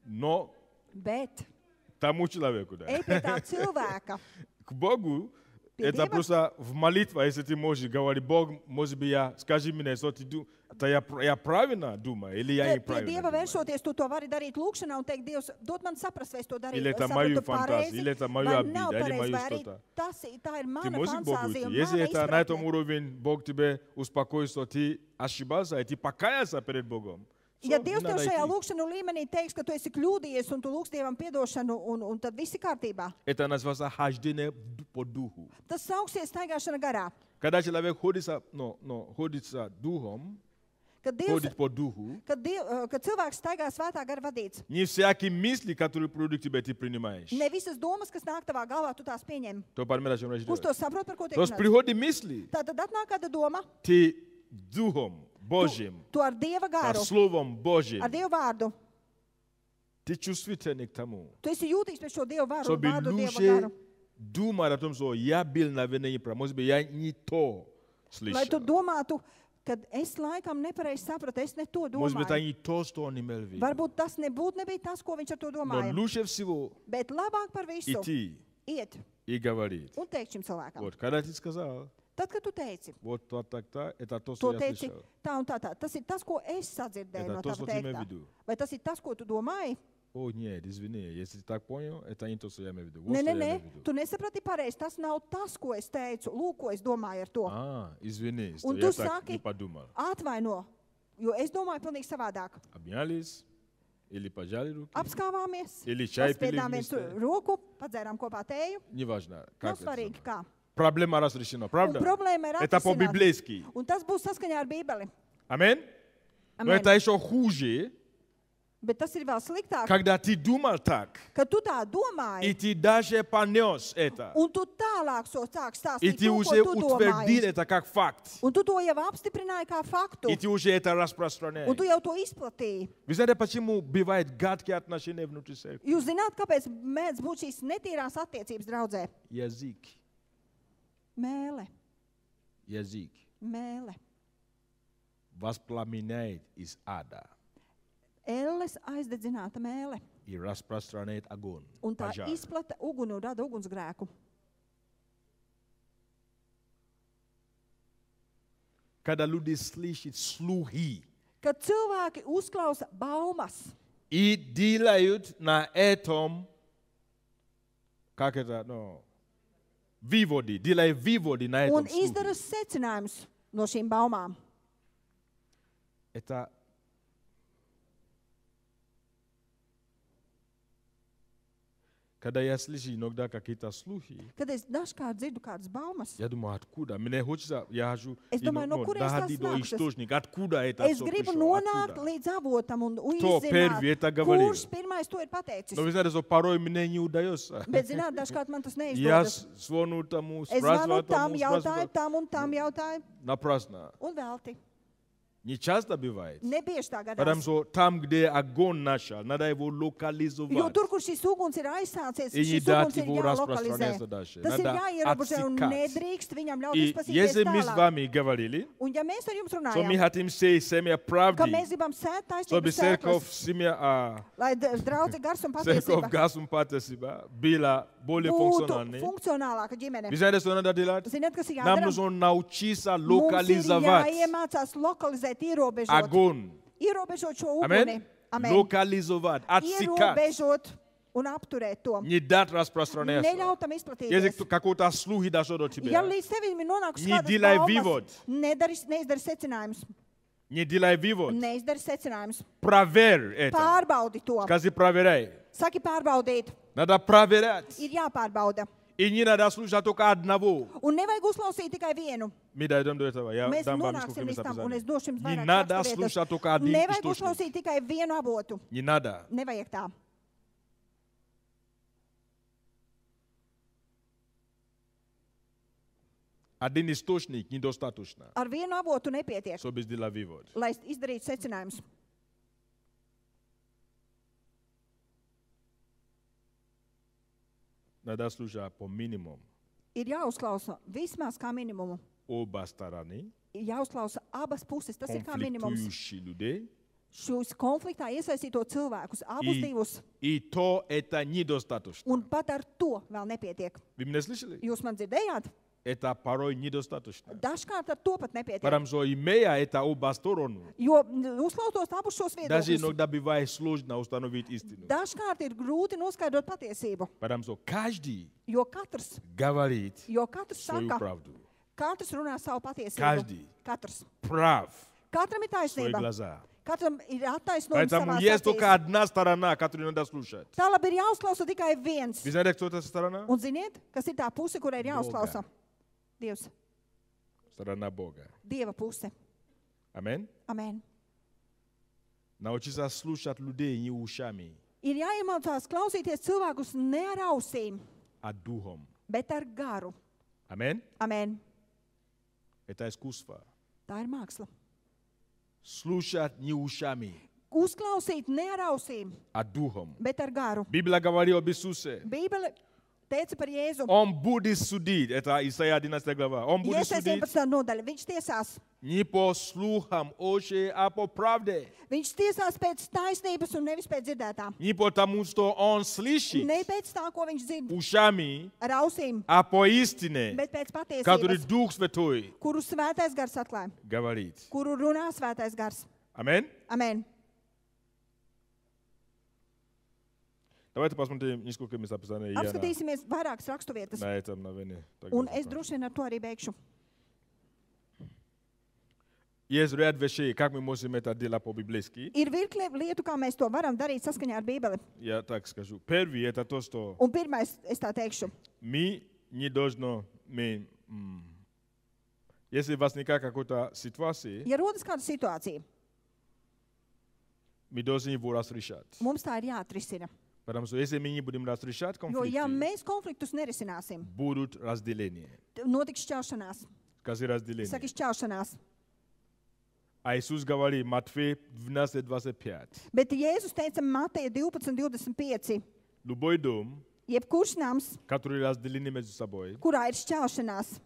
A: Но
B: Bet
A: тому человеку, да.
B: ej pie tā cilvēka.
A: К Богу, это
B: Дева?
A: просто в молитве, если ты можешь говорить, Бог, может быть, скажи мне, что ты думаешь, это я правильно думаю, или я
B: Pie
A: неправильно
B: Dieva
A: думаю?
B: vēršoties, tu to vari darīt lūkšanā un teikt, Dievs, dod man saprast, vai es to darīju.
A: Или это
B: sapratu
A: мою
B: pareizi,
A: фантазию, или это мою
B: vai
A: обиду,
B: nav
A: или
B: pareizi,
A: мою
B: vai arī
A: что-то.
B: tā ir
A: Ты
B: mana
A: можешь к Богу идти.
B: fantāzija un
A: Если
B: mana
A: это на этом
B: izpratne.
A: уровне Бог тебе успокоит, что ты ошибался, и ты покаялся перед Богом,
B: Ja
A: всё,
B: Dievs
A: не
B: tev
A: надо
B: šajā
A: идти.
B: lūkšanu līmenī teiks, ka tu esi kļūdījies un tu lūgsi Dievam piedošanu un tad viss ir kārtībā,
A: Это называется хождение по духу.
B: tas sauksies staigāšana garā.
A: Когда человек ходит духом,
B: Kad, Dievs,
A: ходит по духу,
B: kad cilvēks staigā svētā gara vadīts,
A: не всякие мысли, которые придут к тебе, ты принимаешь.
B: ne visas domas, kas nāk tavā galvā, tu tās pieņem.
A: То понимаешь, о чем речь
B: Kurš
A: идет?
B: to saprot, par ko tiek
A: То есть
B: runāts?
A: приходят мысли,
B: Tā tad atnāk kāda doma,
A: ты духом Божьим,
B: tu ar Dieva
A: а
B: garu,
A: словом Божьим,
B: ar Dieva vārdu,
A: ты чувствительный к тому,
B: tu esi jūtīgs pret šo Dieva varu, un
A: чтобы
B: vārdu Dieva
A: лучше
B: garu.
A: думать о том, что я был, наверное, неправ. Может быть, я не то
B: Lai tu
A: слышал.
B: domātu, kad es laikam nepareizi sapratu, es ne to
A: Может быть, это
B: domāju.
A: не то, что он имел в виду.
B: Varbūt tas nebija tas, ko viņš ar to
A: Но
B: domāja.
A: лучше всего
B: Bet labāk par visu
A: идти
B: iet
A: и говорить.
B: un teikt šim cilvēkam.
A: Вот, когда ты сказал,
B: Tad, kad tu teici,
A: вот так, это то, что
B: to
A: я
B: teici
A: слышал.
B: tā un tā, tas ir tas, ko es sadzirdēju
A: Это
B: no
A: то,
B: tava
A: что ты имел в
B: teiktā.
A: виду.
B: Vai tas ir tas, ko tu domāji?
A: О, нет, извини, если ты так понял, это не то, что я имел в виду. Вот
B: Nē,
A: что
B: nē,
A: я
B: nē,
A: имел в виду.
B: tu nesaprati pareizi. Tas nav tas, ko es teicu. Lūk, ko es domāju ar to.
A: А, извини, что
B: Un
A: я
B: tu
A: так не
B: saki,
A: подумал.
B: atvaino, Jo es domāju pilnīgi savādāk.
A: Обнялись или пожали руки.
B: Apskāvāmies,
A: Или чай пили
B: paspiedām viens
A: вместе.
B: roku, padzērām kopā tēju.
A: Неважно,
B: Nav
A: как это
B: svarīgi,
A: самое.
B: kā.
A: Проблема разрешена,
B: Un
A: правда?
B: problēma ir
A: Это
B: atrisināta.
A: по-библейски.
B: Un tas būs saskaņā ar Bībeli.
A: Аминь? Но
B: Amen.
A: это еще хуже,
B: Bet tas ir vēl sliktāk,
A: когда ты думал так,
B: ka tu tā
A: и
B: domāji,
A: ты даже понес это,
B: un tu tālāk sāki
A: и
B: stāstīt
A: ты
B: to,
A: уже
B: ko tu
A: утвердил
B: domāji.
A: это как факт,
B: Un tu to jau apstiprināji kā faktu,
A: и ты уже это
B: un tu
A: распространяешь.
B: jau to izplatīji.
A: Вы знаете, почему бывают гадкие отношения внутри церкви?
B: Jūs zināt, kāpēc mēdz būt šīs netīrās attiecības draudzē?
A: Язык.
B: Mēle,
A: Язык
B: mēle.
A: воспламеняет из ада
B: Elles aizdedzināta mēle,
A: и распространяет огонь,
B: un tā
A: пожар.
B: izplata uguni un rada ugunsgrēku.
A: Когда люди слышат слухи
B: Kad cilvēki uzklausa baumas
A: и делают на этом, как это, ну, выводы, делают выводы на
B: un
A: этом слухе.
B: izdara secinājumus no šīm baumām,
A: Это когда я слышу иногда какие-то слухи,
B: kad es dažkārt dzirdu kādas baumas,
A: я думаю, откуда? Мне хочется, я хожу,
B: Es domāju, no kurienes tās
A: доходить до
B: nākušas?
A: источника, откуда это
B: es
A: всё
B: gribu
A: пришло,
B: nonākt
A: откуда?
B: līdz avotam un
A: Кто первый это
B: izzināt,
A: говорил?
B: kurš pirmais to ir pateicis.
A: Но вы знаете, что порой мне не удается.
B: Bet, zināt, dažkārt man tas
A: Я
B: neizdodas.
A: звоню тому,
B: Es zvanu
A: спрашиваю
B: tam,
A: тому,
B: jautāju
A: спрашиваю.
B: tam un tam jautāju,
A: Напрасно.
B: un velti.
A: Не часто бывает.
B: Nebieži tā
A: Потому
B: gadās.
A: что там, где огонь начал, надо его
B: Jo
A: локализовать.
B: tur, kur šis uguns ir aizsācies,
A: И не
B: šis
A: дать
B: uguns ir
A: его распространяться
B: jālokalizē.
A: дальше.
B: Tas ir
A: Надо
B: jāierobežo un
A: отсекать.
B: nedrīkst viņam ļaut
A: И
B: izpasīties
A: если мы с
B: tālāk.
A: вами говорили,
B: Un ja mēs ar jums
A: что мы
B: runājam,
A: хотим сеять семя
B: ka
A: правды,
B: mēs gribam sēt
A: чтобы
B: taisnības
A: церковь
B: sēklas,
A: семя,
B: lai draudze gars un
A: церковь
B: patiesība
A: Гасум Патесиба была более
B: būtu
A: функциональной.
B: funkcionālāka ģimene.
A: Вы знаете, что надо делать?
B: Ziniet, kas ir
A: Нам
B: jādara?
A: нужно научиться
B: Mums ir
A: локализовать
B: jāiemācās lokalizēt, ierobežot.
A: огонь.
B: Ierobežot šo uguni.
A: Amen?
B: Amen.
A: Локализовать, отсекать.
B: Ierobežot un apturēt to.
A: Не дать распространяться.
B: Neļaut tam
A: Если
B: izplatīties.
A: какой-то слух дошел до
B: Ja
A: тебя,
B: līdz tevim ir nonākusi
A: Не
B: kādas
A: делай
B: baumas,
A: вывод.
B: neizdari secinājumus.
A: не делай вывод.
B: Neizdari secinājumus.
A: Проверь это.
B: Pārbaudi to.
A: Скажи, проверяй.
B: Saki pārbaudīt.
A: Надо проверять.
B: Ir jāpārbauda.
A: И не надо слушать только одного.
B: Un nevajag uzklausīt tikai vienu.
A: Мы дойдем до этого. Я
B: Mēs
A: дам вам
B: nonāksim
A: несколько
B: līdz
A: мест
B: tam, un es
A: описания.
B: došu jums
A: Не
B: vairāk
A: надо
B: raksturvietas.
A: слушать только один
B: Nevajag
A: источник.
B: uzklausīt tikai vienu avotu.
A: Не надо.
B: Nevajag tā.
A: Один источник недостаточно,
B: Ar vienu avotu nepietiek,
A: чтобы сделать вывод.
B: lai izdarītu secinājumus.
A: Надо слушать по минимуму
B: Ir jāuzklausa vismaz kā minimumu.
A: оба стороны,
B: Ir jāuzklausa abas puses. Tas ir kā minimums.
A: конфликтующие людей.
B: Šos konfliktā iesaistīto cilvēkus, abus divus,
A: И то это недостаточно.
B: un pat ar to vēl nepietiek.
A: Вы меня слышали?
B: Jūs man dzirdējāt?
A: Это порой недостаточно.
B: Dažkārt ar to pat nepietiek.
A: Потому что имея это оба стороны,
B: Jo uzklausot abus šos
A: даже
B: viedokļus,
A: иногда бывает сложно установить истину.
B: dažkārt ir grūti noskaidrot patiesību.
A: Потому что каждый
B: Jo katrs
A: говорит
B: saka,
A: свою правду.
B: katrs runā savu patiesību.
A: Каждый
B: Katrs.
A: прав
B: Katram ir
A: в свои
B: taisnība.
A: глаза.
B: Katram ir attaisnojums
A: Поэтому
B: savā
A: есть только
B: acīs.
A: одна сторона, которую надо слушать.
B: Tālāk ir jāuzklausa tikai viens.
A: Вы знаете, кто эта сторона?
B: Un ziniet, kas ir tā puse, kurai ir jāuzklausa? Dievs.
A: Сторона Бога.
B: Dieva puse.
A: Аминь.
B: Amen.
A: Научиться слушать людей не ушами,
B: Ir jāiemācās klausīties cilvēkus ne ar ausīm,
A: а духом.
B: bet ar garu.
A: Аминь.
B: Amen.
A: Это искусство.
B: Tā ir māksla.
A: Слушать не ушами,
B: Uzklausīt ne ar ausīm,
A: а духом.
B: bet ar garu.
A: Библия говорит об Иисусе.
B: Bībele teica par Jēzu.
A: Он будет судить. Это Исайя 11 глава. Он будет
B: Iesais
A: судить
B: 11. nodaļa. Viņš tiesās.
A: не по слухам очи, а по правде.
B: Viņš tiesās pēc taisnības un nevis pēc dzirdētām.
A: Не потому, что он слышит
B: Ne pēc tā, ko viņš dzird
A: ушами,
B: ar ausīm,
A: а по истине,
B: bet pēc
A: который
B: patiesības,
A: Дух Святой
B: kuru svētais gars atklāja,
A: говорит.
B: kuru runā svētais gars.
A: Аминь.
B: Amen.
A: Давайте посмотрим несколько мест описания. Я
B: Apskatīsimies vairākas raksturvietas.
A: на этом, наверное, так
B: Un
A: закончу.
B: es droši vien ar to arī beigšu.
A: Есть ряд вещей, как мы можем это делать по-библейски.
B: Ir virkne lietu, kā mēs to varam darīt saskaņā ar Bībeli.
A: Я так скажу. Первый это то, что
B: Un pirmais, es tā teikšu,
A: мы не должны, если возникает какая-то ситуация,
B: ja rodas kāda situācija,
A: мы должны его разрешать.
B: mums tā ir jāatrisina.
A: Потому что если мы не будем разрешать
B: Jo, ja
A: конфликты,
B: mēs konfliktus nerisināsim,
A: будут разделения.
B: notiks šķelšanās.
A: Скажи разделение.
B: Saki šķelšanās.
A: А Иисус говорит, Матфея 12:25.
B: Bet Jēzus teica Mateja 12:25.
A: Любой дом,
B: Jebkurš nams,
A: который разделены между собой,
B: kurā ir šķelšanās,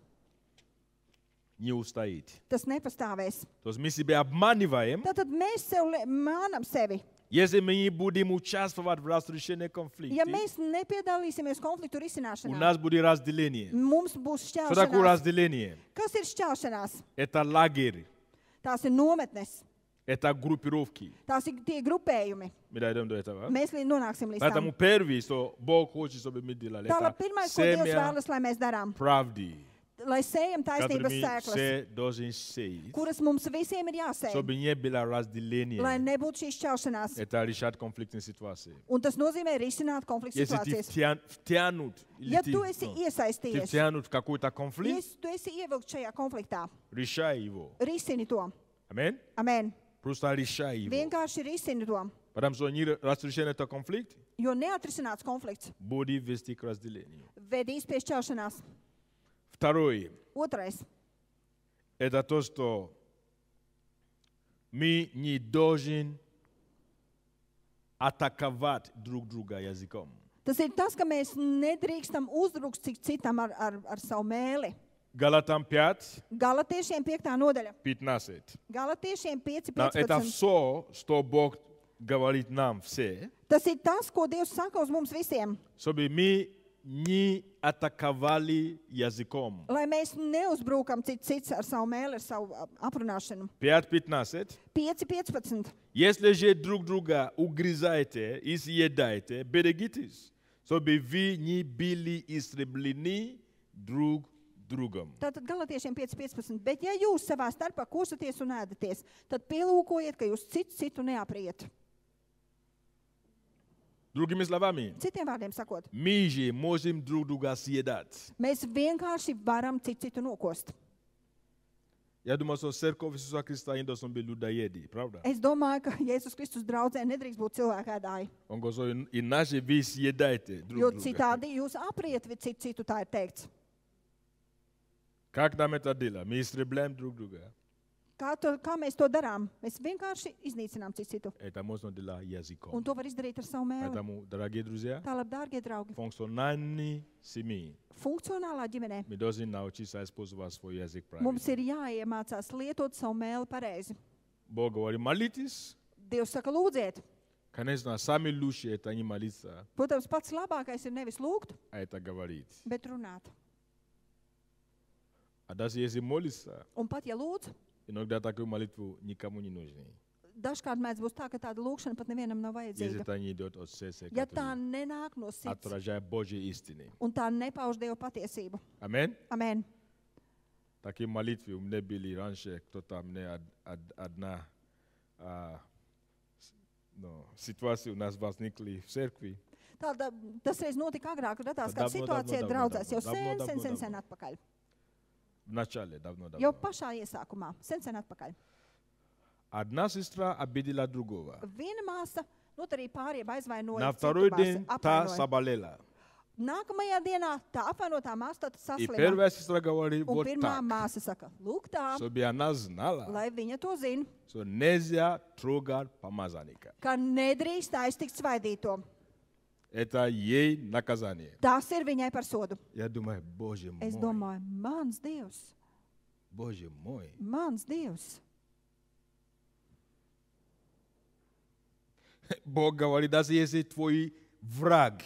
A: не устоит.
B: tas nepastāvēs.
A: То есть мы себя обманываем,
B: Tātad mēs sev mānam sevi.
A: если мы не будем участвовать в разрешении
B: Ja
A: конфликта,
B: mēs nepiedalīsimies konfliktu
A: у
B: risināšanā,
A: нас будет разделение.
B: mums būs
A: Что такое
B: šķelšanās.
A: разделение?
B: Kas ir šķelšanās?
A: Это лагерь,
B: Tās ir nometnes,
A: это группировки.
B: tās ir tie grupējumi.
A: Мы дойдем до этого.
B: Mēs nonāksim līdz tam.
A: Поэтому первый, что Бог хочет, чтобы мы делали,
B: Tālāk
A: это
B: pirmais, ko Dievs
A: семя
B: vēlas, lai mēs darām,
A: правды,
B: lai sējam
A: которые
B: taisnības
A: мы
B: sēklas,
A: все должны сеять,
B: kuras mums visiem ir jāsēj,
A: чтобы не было
B: lai
A: разделения.
B: nebūtu šīs šķelšanās.
A: Это решать конфликтные ситуации.
B: Un tas nozīmē risināt konfliktu
A: Если ты
B: situācijas.
A: втянут, или
B: Ja
A: ты,
B: tu esi
A: ты
B: iesaistījies,
A: втянут в какой-то
B: ja
A: конфликт,
B: tu esi ievilkts šajā konfliktā,
A: решай его.
B: risini to.
A: Аминь?
B: Amen.
A: Просто решай его.
B: Vienkārši risini to.
A: Потому что не разрешение этого конфликта
B: Jo neatrisināts konflikts
A: будет вести к разделению.
B: vedīs pie šķelšanās.
A: Второе.
B: Otrais.
A: Это то, что мы не должны атаковать друг друга языком.
B: Tas ir tas, ka mēs nedrīkstam uzbrukt cik citam ar savu mēli.
A: Галатам 5,
B: Galatiešiem 5. nodaļa.
A: 15.
B: Galatiešiem 5,
A: Это
B: 15.
A: все, что Бог говорит нам все,
B: Tas ir tas, ko Dievs saka uz mums visiem.
A: чтобы мы не атаковали языком.
B: Lai mēs neuzbrukam cits ar savu mēli, ar savu aprunāšanu.
A: 5:15.
B: 5.15.
A: Если же друг друга угрызаете и съедаете, берегитесь, чтобы вы не были истреблены друг другом.
B: Tātad Galatiešiem 5.15. Bet ja jūs savā starpā kosaties un ēdaties, tad pielūkojiet, ka jūs citu neapriet.
A: Другими словами,
B: Citiem vārdiem sakot,
A: мы же можем друг друга съедать.
B: mēs vienkārši varam citu nokost.
A: Я думаю, что церковь Иисуса Христа не должна быть людоеди, правда?
B: Es domāju, ka Jēzus Kristus draudzē nedrīkst būt cilvēkēdāji,
A: Он говорит, иначе вы съедаете друг
B: jo
A: друга.
B: citādi jūs apriet citu, tā ir teikts.
A: Как нам это делать? Мы истребляем друг друга.
B: Kā mēs to darām? Mēs vienkārši iznīcinām citu.
A: Это можно делать языком.
B: Un to var izdarīt ar savu mēli.
A: Поэтому, дорогие друзья,
B: Tālāk, dārgie draugi,
A: функциональные семьи,
B: funkcionālā ģimenē
A: мы должны научиться использовать свой язык
B: mums
A: правильно.
B: ir jāiemācās lietot savu mēli pareizi.
A: Бог говорит, молитесь.
B: Dievs saka, lūdziet.
A: Конечно, самый лучший это не молиться,
B: Protams, pats labākais ir nevis lūgt,
A: а это говорить.
B: bet runāt.
A: А даже если молиться,
B: Un pat ja lūdz,
A: иногда такую молитву никому не нужны.
B: dažkārt mēdz būt tā, ka tāda lūkšana pat nevienam nav
A: Если
B: vajadzīga.
A: это не идет от сердца,
B: Ja tā
A: которое
B: nenāk no sirds
A: отражает Божьи истины.
B: un tā nepauž Dieva patiesību.
A: Аминь.
B: Amen.
A: Такие молитвы у меня были раньше, кто-то мне одна ситуация у нас возникли в церкви.
B: Tāda, tas reiz notika agrāk, kad radās
A: Давно,
B: kāda situācija
A: давно,
B: draudzēs jau
A: давно,
B: sen
A: давно.
B: atpakaļ.
A: В начале, давно.
B: Jau pašā iesākumā, sen atpakaļ.
A: Одна сестра обидела другого.
B: Viena māsa, arī pārējiem aizvainoja.
A: На
B: citu
A: второй
B: māsu,
A: день та
B: apvainoja.
A: заболела.
B: Nākamajā dienā tā apvainotā māsa tad
A: И
B: saslima.
A: первая сестра говорит,
B: Un
A: вот
B: pirmā
A: так,
B: māsa saka, lūk tā,
A: чтобы она знала,
B: lai viņa to zina,
A: что нельзя трогать помазанника.
B: ka nedrīkst aiztikt svaidīto.
A: Это ей наказание.
B: Tas ir viņai par sodu.
A: Я думаю, Боже
B: Es
A: мой,
B: domāju, mans Dievs,
A: Боже мой.
B: mans Dievs.
A: Бог говорит, даже если твой враг,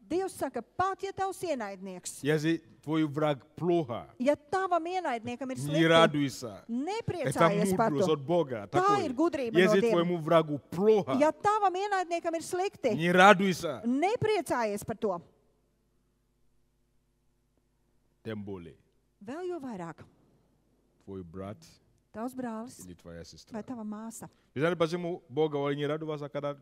B: Dievs saka, pat ja tavs ienaidnieks,
A: если твой враг плохо,
B: ja tavam ienaidniekam ir
A: не
B: slikti,
A: радуйся. Это
B: nepriecājies par
A: мудрость
B: to.
A: от Бога.
B: Tā
A: такой.
B: ir gudrība no
A: Если
B: Dieva.
A: твоему врагу плохо,
B: Ja tavam ienaidniekam ir slikti,
A: не радуйся.
B: nepriecājies par to.
A: Тем более,
B: Vēl jo vairāk.
A: твой брат
B: tavs brālis
A: или твоя
B: vai
A: сестра.
B: tava māsa.
A: Вы знаете, почему Бог говорит, не радоваться, когда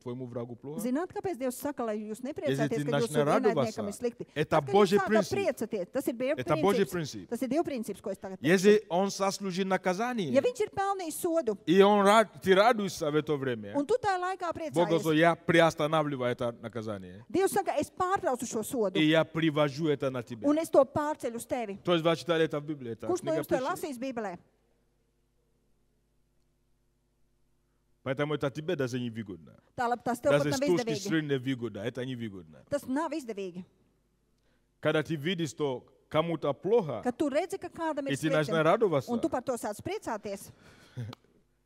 A: твоему врагу плохо?
B: Zināt, kāpēc Dievs saka, lai jūs
A: Если
B: nepriecāties,
A: ты
B: ka jūsu
A: начинаешь радоваться,
B: ienaidniekam ir slikti?
A: это
B: Tad, kad
A: Божий
B: jūs sākat
A: принцип.
B: priecaties, tas ir Dieva
A: Это Божий
B: princips.
A: принцип.
B: Tas ir Dieva princips, ko es tagad teikšu.
A: Если он заслужил наказание,
B: Ja viņš ir pelnījis sodu,
A: и ты радуешься в это время,
B: un tu tajā laikā
A: Бог
B: priecājies,
A: говорит, я приостанавливаю это наказание,
B: Dievs saka, es pārtraucu šo sodu,
A: и я привожу это на тебя.
B: un es to pārceļu uz tevi.
A: То есть вы читали это в Библии? Это
B: Kurš no
A: книга
B: jums to ir
A: Притчи.
B: lasījis Bībelē?
A: Поэтому это тебе даже не выгодно.
B: Tālāk tas tev
A: Даже
B: pat
A: с
B: nav
A: точки
B: izdevīgi.
A: зрения выгодно, это не выгодно.
B: Tas nav izdevīgi.
A: Когда ты видишь, что кому-то плохо,
B: Kad tu redzi, ka kādam
A: и
B: ir
A: ты начинаешь
B: slikti,
A: радоваться,
B: un tu par to sāc priecāties,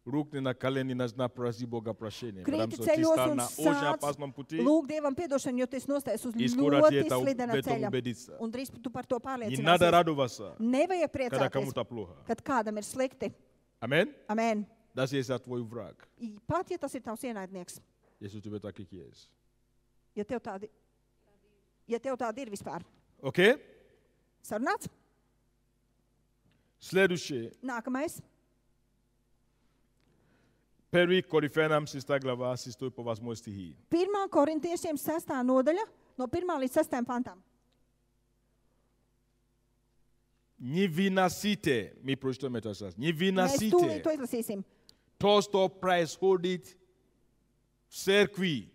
A: рухни на колени, начинай просить Бога прощения. Потому
B: krīti
A: что ты
B: ceļos
A: стал
B: un
A: на очень
B: sāc
A: опасном пути,
B: lūgt Dievam piedošanu, jo tu esi nostājies uz
A: и скоро ты
B: ļoti
A: это в
B: slidena
A: этом
B: ceļa.
A: убедиться.
B: Un drīz tu par to
A: Не надо
B: pārliecināsies.
A: радоваться,
B: Nevajag
A: когда
B: priecāties,
A: кому-то плохо.
B: kad kādam ir slikti.
A: Аминь?
B: Amen.
A: Даже если это твой враг,
B: Pat, ja tas ir tavs ienaidnieks,
A: если у тебя таких есть.
B: ja tev tādi ir vispār.
A: Окей?
B: Sarunāts?
A: Следующее.
B: Nākamais.
A: 1 Коринфянам 6 глава, 6 по 8 стихи.
B: 1. korintiešiem 6. nodaļa, no 1. līdz 6. pantam.
A: Не выносите, мы прочтем это сейчас, не
B: Mēs
A: выносите
B: tūlīt to izlasīsim.
A: то, что происходит в церкви,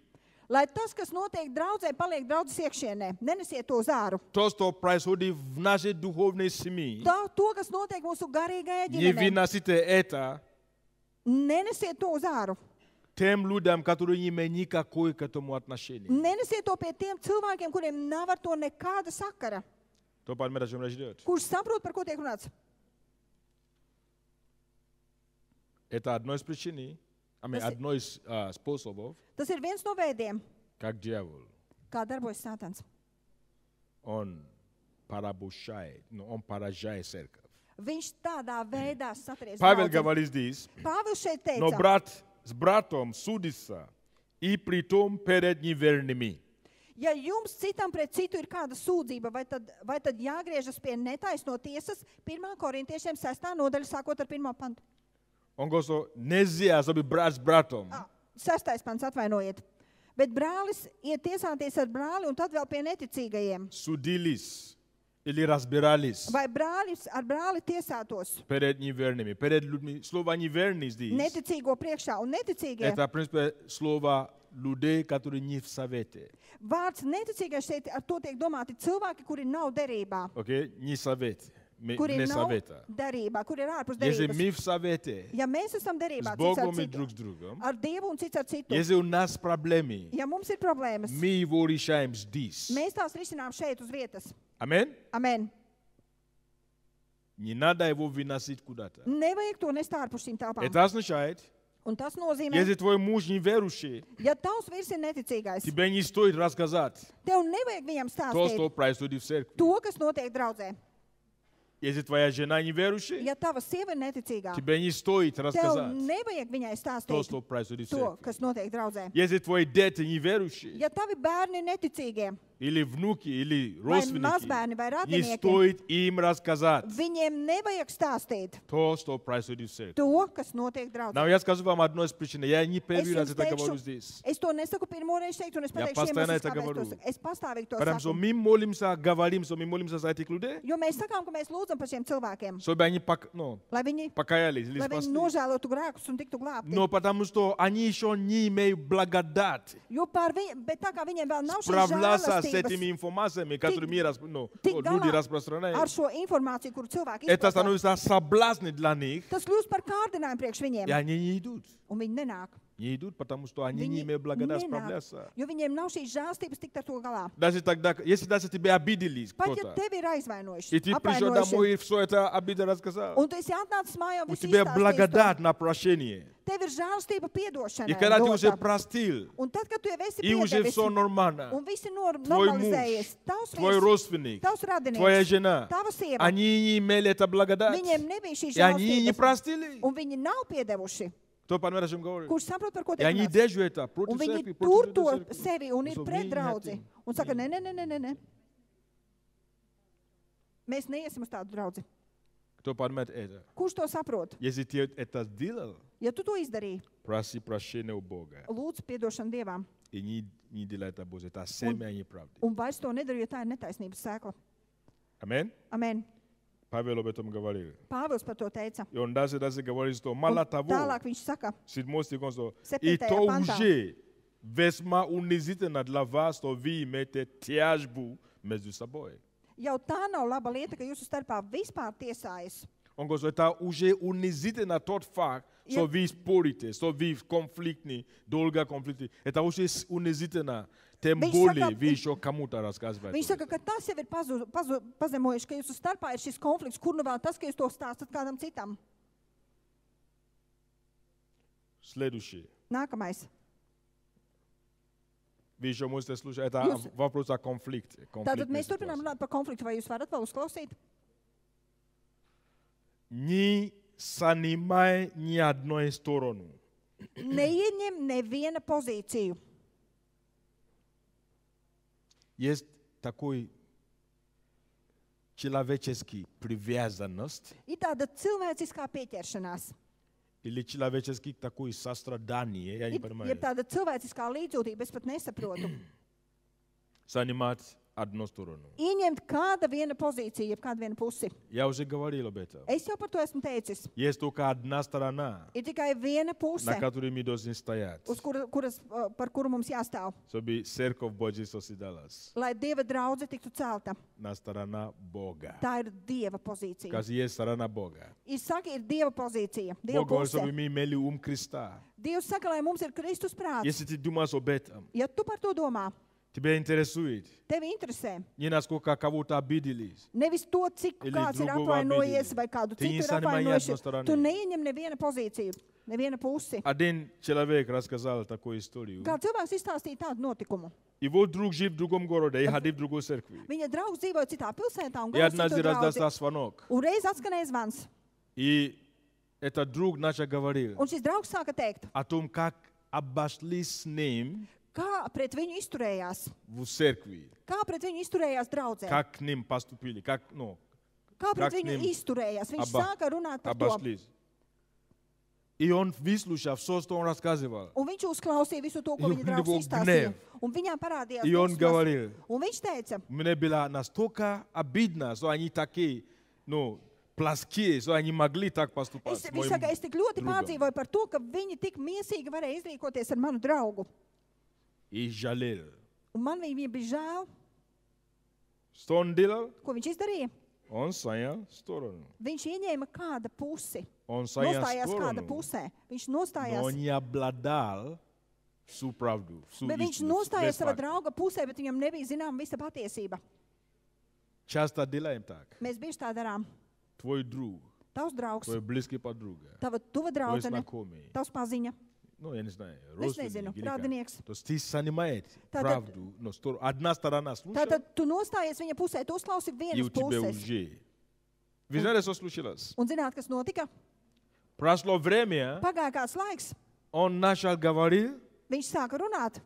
B: Lai tas, kas notiek draudzē, paliek draudzes iekšienē. Nenesiet to uz āru.
A: то, что происходит в нашей духовной семье.
B: To, kas notiek mūsu garīgajā
A: Не
B: ģimenē,
A: выносите это
B: nenesiet to uz āru.
A: тем людям, которые не имеют никакой к этому отношения.
B: Nenesiet to pie tiem cilvēkiem, kuriem nav ar to nekāda sakara.
A: Кто понимает, о чем речь идет?
B: Kurš saprot, par ko tiek runāts?
A: Это одно из причин, одно из способов,
B: Tas ir viens no veidiem,
A: как дьявол,
B: kā darbojas Sātans.
A: он поражает церковь.
B: Viņš tādā veidā satriec
A: Павел
B: draudzi.
A: говорит здесь,
B: Pāvils šeit
A: но
B: teica,
A: брат с братом судится, и притом перед неверными.
B: ja jums citam pret citu ir kāda sūdzība, vai tad jāgriežas pie netaisno tiesas 1. korintiešiem 6. nodaļa, sākot ar 1. pantu.
A: Он говорит, нельзя, чтобы брат с братом.
B: 6. pants, atvainojiet. Bet brālis iet tiesāties ar brāli un tad vēl pie neticīgajiem.
A: Судились или разбирались
B: Vai brālis ar brāli tiesātos
A: перед неверными, перед людьми. Слово неверный здесь,
B: neticīgo priekšā un neticīgie.
A: это, в принципе, слово людей, которые не в совете.
B: Vārds neticīgais šeit ar to tiek domāti cilvēki, kuri nav derībā,
A: Окей? Не совет,
B: kuri
A: не
B: nav
A: совета.
B: derībā, kuri ir ārpus
A: Если
B: derības.
A: мы в совете
B: Ja mēs esam derībā
A: с
B: cits ar
A: Богом и
B: citu,
A: друг с другом,
B: ar Dievu un cits ar citu,
A: если у нас проблемы,
B: ja mums ir problēmas,
A: мы его решаем здесь.
B: mēs tās risinām šeit uz vietas.
A: Аминь?
B: Amen.
A: Не надо его выносить куда-то.
B: Nevajag to nest ārpus šīm telpām.
A: Это означает,
B: Un tas nozīmē,
A: если твой муж неверующий,
B: ja tavs vīrs ir neticīgais,
A: тебе не стоит рассказать
B: tev nevajag viņam
A: то,
B: stāstīt
A: что происходит в церкви.
B: to, kas notiek draudzē.
A: Если твоя жена неверующая,
B: Ja tava sieva ir neticīgā,
A: тебе не стоит
B: tev
A: рассказать
B: nevajag viņai
A: то,
B: stāstīt
A: что происходит в
B: to,
A: церкви.
B: kas notiek draudzē.
A: Если твои дети неверующие,
B: Ja tavi bērni ir neticīgie,
A: или внуки, или
B: vai
A: родственники,
B: mazbērni, vai
A: не
B: radinieki,
A: стоит им рассказать
B: viņiem nevajag stāstīt
A: то, что происходит в церкви.
B: to, kas notiek
A: Но
B: draudzē.
A: я скажу вам одну из причин. Я не
B: Es
A: первый раз
B: jums
A: это говорю
B: teikšu,
A: здесь.
B: es to nesaku pirmoreiz šeit, un es
A: Ja
B: pateikšu
A: постоянно
B: iemeslus,
A: это
B: kāpēc to
A: говорю.
B: saku. Es pastāvīgi to
A: Потому что
B: saku.
A: мы молимся, говорим, что мы молимся за этих людей,
B: Jo mēs sakām, ka mēs lūdzam par šiem cilvēkiem,
A: чтобы они
B: lai viņi,
A: покаялись или
B: lai viņi
A: спасли.
B: nožēlotu grēkus un tiktu glābti.
A: Но потому что они еще не имеют благодать
B: Jo bet tā kā viņiem vēl nav šīs
A: справляться с
B: žēlastības
A: этими информациями, которые
B: tik
A: люди
B: galā
A: распространяют.
B: ar šo informāciju, kuru cilvēki
A: Это
B: izplatīja,
A: становится соблазн для них,
B: tas kļūst par kārdinājumu priekš
A: и
B: viņiem,
A: они не идут.
B: un viņi nenāk.
A: Не идут, потому что они не
B: Viņi
A: имеют благодать
B: nenāk,
A: справляться.
B: jo viņiem nav šīs žēlastības tikt ar to galā.
A: Даже тогда, если даже тебя обидели
B: Pat ja
A: кто-то,
B: tevi ir aizvainojuši,
A: и ты пришел
B: apvainojuši,
A: домой и все это обида рассказал,
B: un tu esi atnācis mājā,
A: у
B: visu
A: тебя
B: izstāstījis
A: благодать
B: to.
A: на прощение.
B: Tev ir žēlastība
A: И
B: piedošanai
A: когда ты уже
B: dota.
A: простил,
B: Un tad, kad tu jau esi
A: и уже
B: piedevis,
A: все нормально,
B: un visi
A: твой
B: normalizējies,
A: муж,
B: tavs
A: твой
B: vīrs,
A: родственник,
B: tavs
A: твоя
B: radinieks,
A: жена,
B: tava sieva,
A: они не имели это благодать,
B: viņiem nebija šī
A: и они не
B: žēlastības,
A: простили.
B: un viņi nav piedevuši.
A: Кто понимает, о чем говорю?
B: Kurš saprot, par ko
A: И
B: tiek
A: они
B: runāts?
A: держат это
B: Un
A: против
B: viņi
A: церкви,
B: tur
A: против
B: to
A: этой церкви.
B: sevi un ir
A: Что
B: pret
A: мы не
B: draudzi.
A: хотим.
B: Un saka, nē. Mēs neiesim uz tādu draudzi.
A: Кто понимает это?
B: Kurš to saprot?
A: Если ты это сделал,
B: Ja tu to izdarīji,
A: проси прощения у Бога.
B: lūdzu piedošanu Dievam.
A: И не делай это, Боже. Это семя неправды.
B: Un vairs to nedari, jo tā ir netaisnības sēkla.
A: Амен?
B: Amen.
A: Павел об этом говорил.
B: Pāvils par to teica.
A: И он даже говорит, что
B: Un
A: мало того,
B: tālāk viņš saka,
A: 7 стихом, что и
B: Septītajā
A: то
B: pantā.
A: уже весьма унизительно для вас, что вы имеете тяжбу между собой.
B: jau tā nav laba lieta, ka jūsu starpā vispār tiesājas.
A: Он говорит, что это уже унизительно тот факт, что вы спорите, что вы конфликтны, долго конфликты. Это уже унизительно. Тем
B: Viņš
A: более
B: saka-
A: вы еще кому-то рассказываете.
B: Viņš saka, ka tas jau ir pazemojuši, ka jūsu starpā ir šis konflikts, kur nu vēl tas, ka jūs to stāstat kādam citam.
A: Следующее.
B: Nākamais.
A: Вы еще можете слушать. Это
B: Jūs-
A: вопрос о конфликте.
B: Tātad
A: конфликтной
B: mēs turpinām
A: ситуации.
B: runāt par konfliktu, vai jūs varat vēl uzklausīt?
A: Не занимай ни одной сторону.
B: Neieņem neviena pozīciju.
A: Есть такой человеческий привязанность
B: Ir tāda cilvēciskā pieķeršanās,
A: или человеческий такой сострадание, я не
B: ir
A: понимаю,
B: tāda cilvēciskā līdzjūtība, es pat nesaprotu.
A: занимать одну сторону.
B: Ieņemt kāda viena pozīcija, jeb kāda viena pusi.
A: Я уже говорил об этом.
B: Es jau par to esmu teicis.
A: Есть только одна сторона,
B: Ir tikai viena puse,
A: на которой мы должны стоять,
B: par kuru mums jāstāv,
A: чтобы церковь Божья созидалась.
B: lai Dieva draudze tiktu celta.
A: На сторона Бога.
B: Tā ir Dieva pozīcija.
A: Скажи, есть сторона Бога.
B: Ir saka, ir Dieva pozīcija, Dieva
A: Бог говорит, чтобы
B: puse.
A: мы имели ум Христа.
B: Dievs saka, lai mums ir Kristus prāts.
A: Если ты думаешь об этом,
B: Ja tu par to domā,
A: тебя интересует,
B: tevi interesē
A: не насколько кого-то обидели,
B: nevis to, cik
A: Или
B: kāds ir
A: другого
B: apvainojies
A: обидели.
B: vai kādu
A: Ты не
B: citu ir
A: занимай ни
B: apvainojuši,
A: одной стороны.
B: tu neieņem neviena pozīciju, neviena pusi.
A: Один человек рассказал такую историю.
B: Kā cilvēks izstāstīja tādu notikumu.
A: Его друг жил в другом городе и ходил в другой церкви.
B: Viņa draugs dzīvoja citā pilsētā un
A: И однажды
B: citu draudzi.
A: раздался звонок.
B: Un reiz atskanēja zvans.
A: И этот друг начал говорить
B: Un šis draugs sāka teikt,
A: о том, как обошлись с ним
B: kā pret viņu izturējās.
A: в церкви.
B: Kā pret viņu izturējās draudzē?
A: Как к ним поступили, как,
B: Kā pret
A: kā
B: viņu
A: nim
B: izturējās? Viņš
A: aba-
B: sāka runāt par to.
A: обошлись. И он, выслушав все, что он рассказывал,
B: Un viņš uzklausīja visu to, ko
A: Jo
B: viņa draugs
A: него
B: izstāstīja.
A: gnev.
B: Un viņām parādījās
A: и он
B: dusmas.
A: говорил,
B: Un viņš teica,
A: мне было настолько обидно, что они такие, плоские, что они могли так поступать с
B: viņš
A: моим
B: saka, es tik ļoti
A: другом.
B: pārdzīvoju par to, ka viņi tik miesīgi varēja izrīkoties ar manu draugu.
A: И жалел.
B: Un man viņa bija žēl,
A: Что он делал?
B: ko viņš izdarīja.
A: Он занял сторону.
B: Viņš ieņēma kāda pusi.
A: Он занял
B: Nostājās kāda
A: сторону,
B: pusē. Viņš
A: но
B: nostājās.
A: не обладал всю правду, всю
B: Bet viņš
A: истину,
B: nostājās
A: весь
B: savā
A: факт.
B: drauga pusē, bet viņam nebija zināma visa patiesība.
A: Часто делаем так.
B: Mēs bieži tā darām.
A: Твой друг,
B: Tavs draugs,
A: твой близкий подруга,
B: tava tuva
A: твой
B: draudzene,
A: знакомый,
B: tavs paziņa,
A: я не знаю,
B: es
A: родственник
B: nezinu,
A: или как.
B: radinieks.
A: То есть ты занимаешь
B: Tātad-
A: правду, но одна сторона слушает,
B: Tātad tu nostājies viņa pusē, tu uzklausi
A: и у
B: vienas
A: тебя
B: puses.
A: уже. Вы знаете, что случилось?
B: Un zināt, kas notika?
A: Прошло время,
B: Pagāja kāds laiks,
A: он начал говорить,
B: viņš sāka runāt.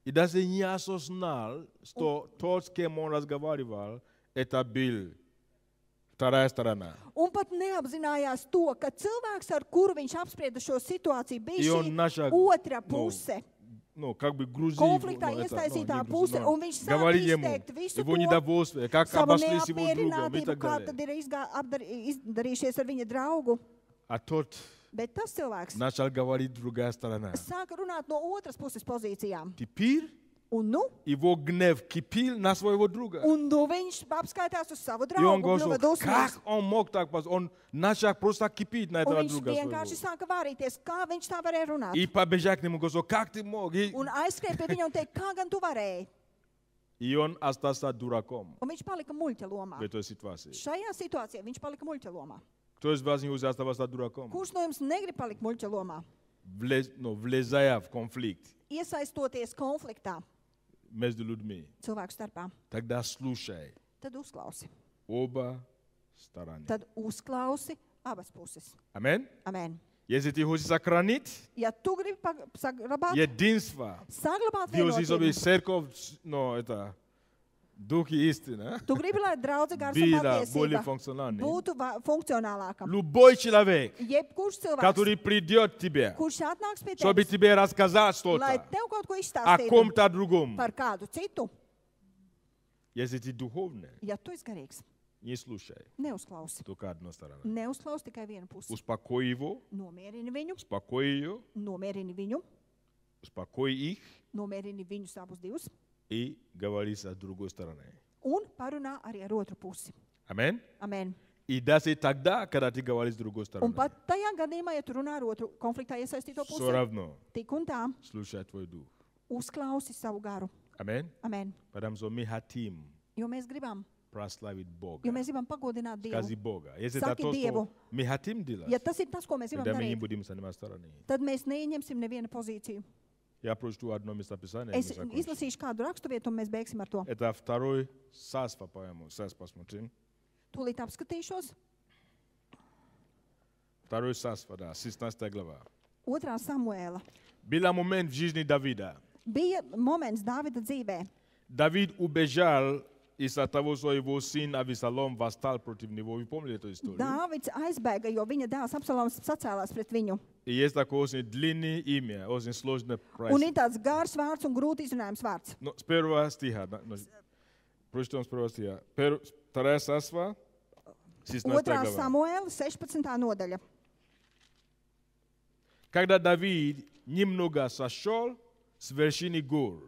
A: и даже не осознал, что тот, с кем он разговаривал, это был вторая сторона.
B: Un pat neapzinājās to, ka cilvēks, ar kuru viņš apsprieda šo situāciju,
A: И
B: bija
A: он
B: šī
A: начал,
B: otra puse.
A: как бы грузить,
B: Konfliktā iesaistītā puse, un viņš sāk
A: говорить ему
B: izteikt visu
A: его
B: to,
A: недовольствие, как
B: savu
A: обошлись с его другом и
B: neapmierinātību,
A: так
B: kā tad
A: далее.
B: ir izdarījušies ar viņa draugu.
A: А тот
B: Bet tas cilvēks
A: начал говорить другая сторона.
B: sāka runāt no otras puses pozīcijām.
A: Теперь
B: Un nu,
A: его гнев кипел на своего друга.
B: un nu viņš apskaitās uz savu
A: И он
B: draugu,
A: говорит,
B: kļuva
A: как
B: dusmīgs.
A: он мог так поступить? Он начал просто кипеть на
B: Un
A: этого
B: viņš
A: друга
B: vienkārši
A: своего.
B: sāka vārīties, kā viņš tā varēja runāt.
A: И побежал к нему, говорит, как ты мог?
B: Un aizskrēja pie viņa un teica, kā gan tu varēji.
A: И он остался дураком
B: Un viņš palika muļķa lomā.
A: в этой ситуации.
B: Šajā situācijā viņš palika muļķa lomā.
A: Кто из вас не уже оставался дураком?
B: Kurš no jums negrib palikt muļķa lomā?
A: Влезая в конфликт
B: Iesaistoties konfliktā
A: между людьми,
B: cilvēku starpā,
A: тогда слушай
B: tad uzklausi.
A: оба стороны.
B: Tad uzklausi abas puses.
A: Аминь.
B: Amen.
A: Если ты хочешь сохранить
B: Ja tu gribi saglabāt
A: единство,
B: saglabāt
A: ты хочешь, чтобы
B: vienotību,
A: церковь, это Duh istina,
B: Tu gribi, lai draudze gars un
A: vida bolje
B: patiesība
A: funkcionalni.
B: būtu funkcionālāka.
A: Любой человек,
B: Jebkurš cilvēks,
A: который придет к тебе,
B: kurš atnāks pie
A: чтобы
B: tevis,
A: тебе рассказать
B: lai
A: что-то
B: tev kaut ko
A: о
B: izstāstītu
A: ком-то другом,
B: par kādu citu,
A: если ты духовный,
B: ja tu esi garīgs,
A: не слушай
B: neuzklausi.
A: только одну сторону.
B: Neuzklausi tikai vienu pusi.
A: Успокой его,
B: Nomierini viņu,
A: успокой ее,
B: nomierini viņu,
A: успокой их
B: nomierini viņus abus divus
A: и говори с другой стороны.
B: un parunā arī ar otru pusi.
A: Amen?
B: Amen.
A: И даже тогда, когда ты говоришь с другой
B: Un
A: стороны,
B: pat tajā gadījumā, ja tu runā ar otru konfliktā iesaistīto
A: все
B: pusi,
A: равно
B: tik un tā
A: слушай твой дух.
B: uzklausi savu garu.
A: Amen?
B: Amen.
A: Потому что мы хотим
B: Jo mēs gribam,
A: прославить Бога.
B: jo mēs gribam pagodināt Dievu.
A: Скажи Бога. Если это
B: Saki
A: то,
B: Dievu.
A: что мы хотим делать,
B: Ja tas ir tas, ko mēs gribam
A: тогда мы не
B: darīt,
A: будем занимать стороны.
B: tad mēs neieņemsim nevienu pozīciju.
A: Я прочту одно местописание.
B: Es
A: мы закончим.
B: izlasīšu kādu raksturvietu, un mēs beigsim ar to.
A: Это второй Сасва, по-моему. Сейчас посмотрим.
B: Tūlīt apskatīšos.
A: Второй Сасва, да, 16 глава.
B: 2. Samuēla.
A: Был момент в жизни Давида.
B: Bija moments Dāvida dzīvē.
A: Давид убежал из-за того, что его сын Авесалом восстал против него. Вы помните эту историю?
B: Dāvids aizbēga, jo viņa dēls Absaloms sacēlās pret viņu.
A: И есть такое очень длинное имя, очень сложное
B: Un ir
A: происшествие.
B: tāds gars vārds un grūti izrunājums vārds.
A: Но с первого стиха. Прочтем с первого стиха. Вторая Сасва, 16
B: 2.
A: глава.
B: Samuēla, 16. nodaļa.
A: Когда Давид немного сошел с вершины гор,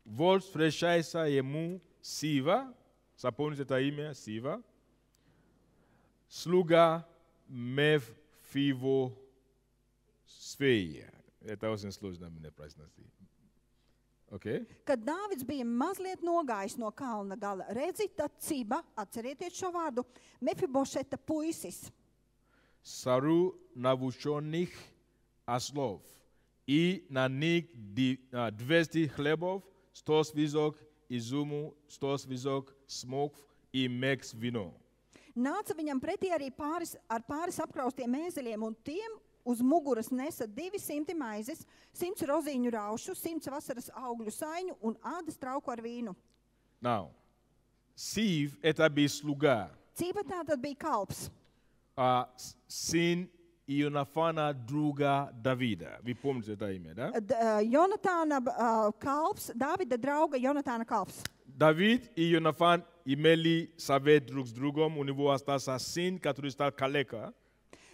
A: вот встречается ему Сива, запомните это имя, Сива, слуга Мефивосфея. Это очень сложно мне произносить. Окей?
B: Kad Dāvids bija mazliet nogājis no kalna gala, redzi, tad Ciba, atcerieties šo vārdu, Mefibošeta puisis,
A: Сару навучених ослов и на них 200 хлебов, 100 связок изюму, 100 связок смокв и мекс вино.
B: nāca viņam pretī arī ar pāris apkraustiem mēzeļiem, un tiem uz muguras nesa 200 maizes, 100 rozīņu raušu, 100 vasaras augļu saiņu un ādas trauku ar vīnu.
A: Now, Сив это был слуга,
B: Ciba tātad bija kalps.
A: сын Ионафана, друга Давида. Вы помните это имя, да?
B: Jonatāna kalps, Dāvida drauga Jonatāna kalps.
A: Давид и Ионафан имели совет друг с другом, у него остался сын, который стал калека.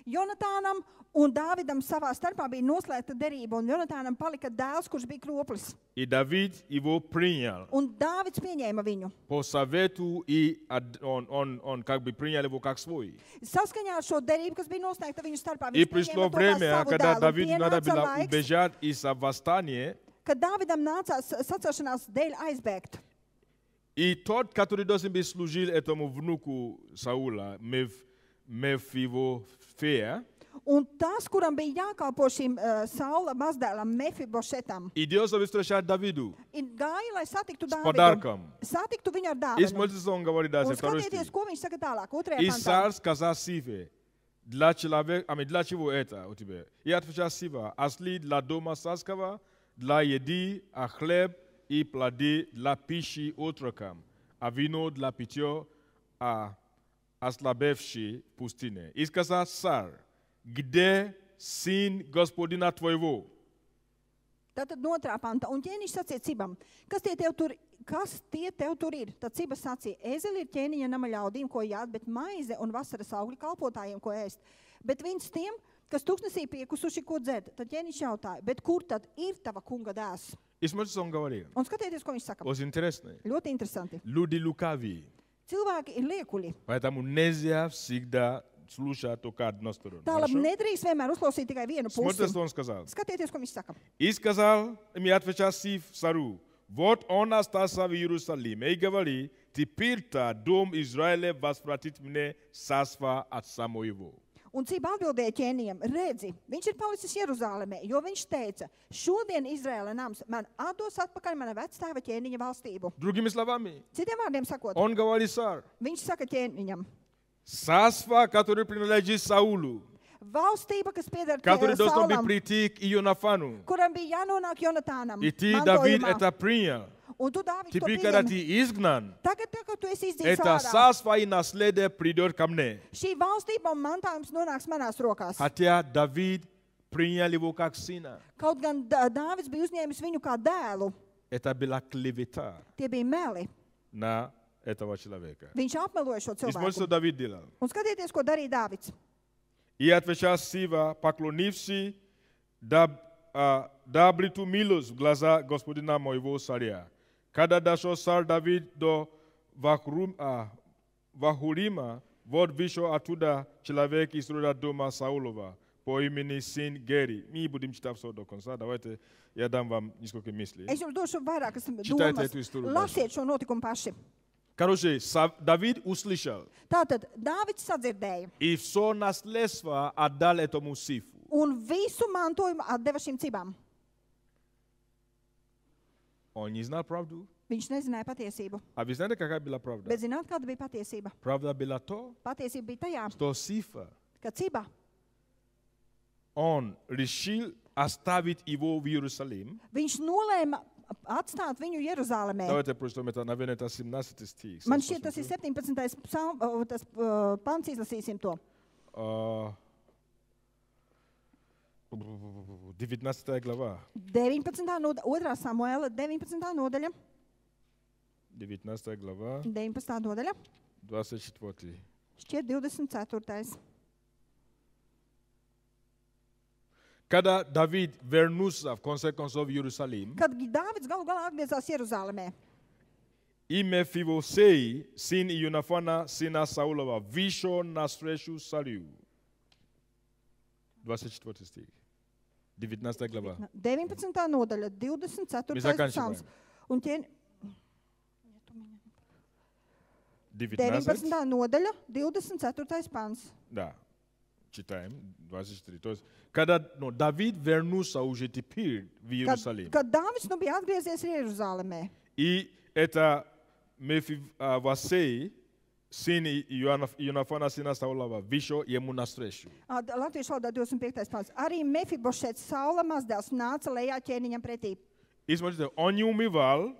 B: Jonatānam un Dāvidam savā starpā bija noslēgta derība, un Jonatānam palika dēls, kurš bija kroplis.
A: И Давид его принял
B: Un Dāvids pieņēma viņu.
A: по совету, и он как бы принял его как свой.
B: Saskaņā ar šo derību, kas bija noslēgta viņu starpā,
A: И
B: viņš
A: пришло
B: pieņēma to kā
A: время,
B: savu
A: когда
B: dēlu. Un
A: Давиду надо
B: pienāca
A: было
B: laiks,
A: убежать из-за восстания.
B: kad Dāvidam nācās sacelšanās dēļ aizbēgt.
A: И тот, который должен был служить этому внуку Саула, Мефивосфея,
B: Un tas, kuram bija jākalpo šim Saula mazdēlam Mefibošetam,
A: идет, чтобы встречать Давиду
B: gāja, lai satiktu
A: с
B: Dāvidu.
A: подарком.
B: Satiktu viņu ar
A: И
B: dāvanu.
A: смотрите, что он говорит
B: Un
A: дальше, второй
B: skatieties,
A: стих.
B: ko viņš saka tālāk, 2.
A: И
B: pantā.
A: царь сказал Сиве, для чего это у тебя? И отвечал Сива, осли для дома царского, для еды, а хлеб и плоды для пищи отрокам, а вино для питья, а ослабевший в пустыне. И сказал царь, где сын господина твоего?
B: Tātad no 2. panta. Un ķēniņš sacīja Cibam, kas tie tev tur ir? Tad Ciba sacīja, ezeli ir ķēniņa nama ļaudīm, ko jāt, bet maize un vasaras augļu kalpotājiem, ko ēst. Bet viņš tiem, kas tūkstnesī piekusuši, ko dzert. Tad ķēniņš jautāja, bet kur tad ir tava kunga dēls?
A: И смотрите, что он говорит.
B: Un skatieties, ko viņš saka.
A: Очень интересно.
B: Ļoti interesanti.
A: Люди лукавые.
B: Cilvēki ir liekuļi.
A: Поэтому нельзя всегда слушать только одну сторону.
B: Tālāk
A: Хорошо?
B: nedrīkst vienmēr uzklausīt tikai vienu
A: Смотрите,
B: pusi.
A: что он сказал.
B: Skatieties, ko viņš saka.
A: И сказал, мне отвечал Сив Сару, вот он остался в Иерусалиме. И говори, теперь-то дом Израиля возвратит мне царство отца моего.
B: Un Ciba atbildēja ķēnijam, redzi, viņš ir palicis Jeruzālēmē, jo viņš teica, šodien Izraēla nams man atdos atpakaļ mana vectēva ķēniņa valstību.
A: Другими словами,
B: Citiem vārdiem sakot,
A: он говорит царь,
B: viņš saka ķēniņam,
A: царство, которое принадлежит Саулу,
B: valstība, kas pieder
A: который должен был
B: Saulam,
A: прийти к Ионафану.
B: kuram bija jānonāk Jonatānam,
A: И ты, Давид,
B: mantojumā.
A: это принял.
B: Un tu, Dāvid, to
A: Теперь, когда
B: pieņem.
A: ты изгнан,
B: Tagad, kad tu esi izdzīts
A: это
B: ārā,
A: царство и наследие придет ко мне.
B: šī valstība un mantojums nonāks manās rokās.
A: Хотя Давид принял его как сына.
B: Kaut gan Dāvids bija uzņēmis viņu kā dēlu,
A: Это была клевета
B: tie bija meli.
A: на этого человека.
B: Viņš apmeloja šo
A: И смотрите, что
B: cilvēku.
A: Давид делал.
B: Un skatieties, ko darīja Dāvids.
A: И отвечал Сива, поклонившись, да обрету милость в глаза господина моего царя. Когда дошел царь Давид до Вахурима, вот вышел оттуда человек из рода дома Саулова по имени сын Гери. Мы будем читать все до конца. Давайте я дам вам несколько мыслей.
B: Es jums došu vairākas
A: Čitайте
B: domas.
A: эту историю
B: Lasiet šo notikumu paši.
A: Короче, Давид услышал
B: Tātad Dāvids sadzirdēja
A: и все наследство отдал этому Сифу.
B: un visu mantojumu atdeva šīm cibām.
A: Он не знал правду.
B: Viņš nezināja patiesību.
A: А вы знаете, какая была правда?
B: Bet zināt, kāda bija patiesība?
A: Правда была то,
B: Patiesība bija tajā,
A: что Сифа,
B: ka ciba
A: он решил оставить его в Иерусалим.
B: viņš nolēma atstāt viņu Jeruzālēmē.
A: Давайте прочтем это, наверное, это 17 стих.
B: Man šķiet, tas ir 17. Pants, izlasīsim to.
A: 19 глава.
B: 19. nodaļa, 2. Samuēla, 19. nodaļa,
A: 19 глава,
B: 19. nodaļa,
A: 24.
B: šķiet 24.
A: Когда Давид вернулся в конце концов в Иерусалим,
B: Kad Dāvids galu galā atgriezās Jeruzālēmē,
A: и Мефибосей, сын Ионафана, сына Саулова, вышел навстречу царю. 24 стих. 19 глава.
B: 19. nodaļa, 24.
A: Mēs заканчиваем.
B: psalms. Un tie
A: 19.
B: 19. nodaļa, 24. pants.
A: Да, читаем, 24. То есть, когда Давид вернулся уже теперь в Иерусалим,
B: Kad Dāvids nu bija atgriezies Jeruzālēmē,
A: и это Мефибосей, сын Ионафана, сына Саулова, вышел ему навстречу.
B: Latviešu valodā 25. pants. Arī Mefibošets Saula mazdēls nāca lejā ķēniņam pretī.
A: И смотрите, он не умывал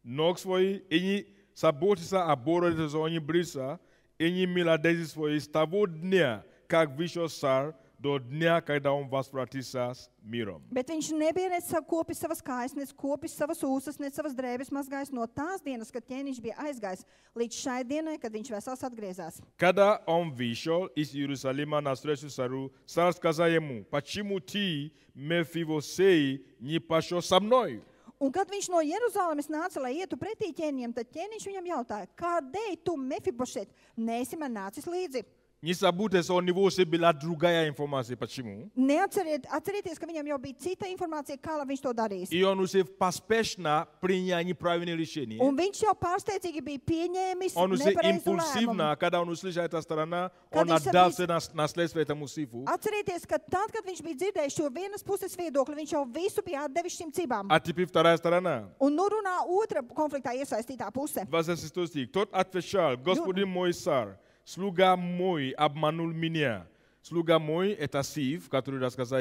A: ног свои, и не заботился о бороде своей бриса, и не мыл одежды свои с того дня, как вышел царь, до дня, когда он возвратился с миром.
B: Bet viņš nebija nec kopis savas kājas, nec kopis savas ūsas, nec savas drēbes mazgājis no tās dienas, kad ķēniņš bija aizgājis, līdz šai dienai, kad viņš vesels atgriezās.
A: Когда он вышел из Иерусалима навстречу царю, царь сказал ему, почему ты, Мефибосей, не пошел со мной?
B: Un kad viņš no Jeruzālēmas nāca, lai ietu pretī ķēniņam, tad ķēniņš viņam jautāja, kādēļ tu, Mefibošet, neesi man nācis līdzi?
A: Не забудьте, что у него уже была другая информация. Почему?
B: Atcerieties, ka viņam jau bija cita informācija, kā lai viņš to darīs.
A: И он уже поспешно принял неправильное решение.
B: Un viņš jau pārsteidzīgi bija pieņēmis
A: Он уже
B: nepareizu
A: импульсивно,
B: lēmumu.
A: когда он услышал эта сторона,
B: Kad
A: он
B: viņš
A: отдал
B: sapnis-
A: все наследство этому Сифу.
B: Atcerieties, ka tad, kad viņš bija dzirdējis šo vienas puses viedokli, viņš jau visu bija atdevis šīm cibām.
A: А теперь вторая сторона.
B: Un nu runā otra konfliktā iesaistītā puse.
A: 26 стих. Тот отвечал, господин мой царь, слуга мой обманул меня. Слуга мой – это Сиф, который рассказал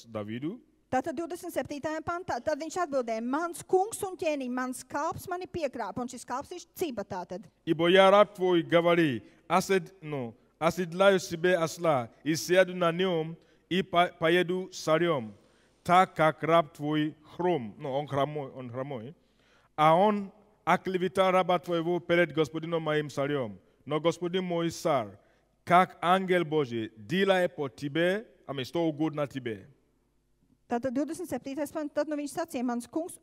A: Давиду.
B: Tātad 27. pantā, tad viņš atbildēja, mans kungs un ķēniņ, mans kalps mani piekrāpa, un šis kalps ir ciba tātad.
A: Ибо я раб твой, говори, оседлаю себе осла, и сяду на нем, и поеду с царем, так как раб твой хром, он хромой, а он оклеветал раба твоего перед господином моим царем. Но господин мой царь, как ангел Божий, делай по тебе, что угодно тебе.
B: Tātad 27. pantā, tad nu viņš sacīja, mans kungs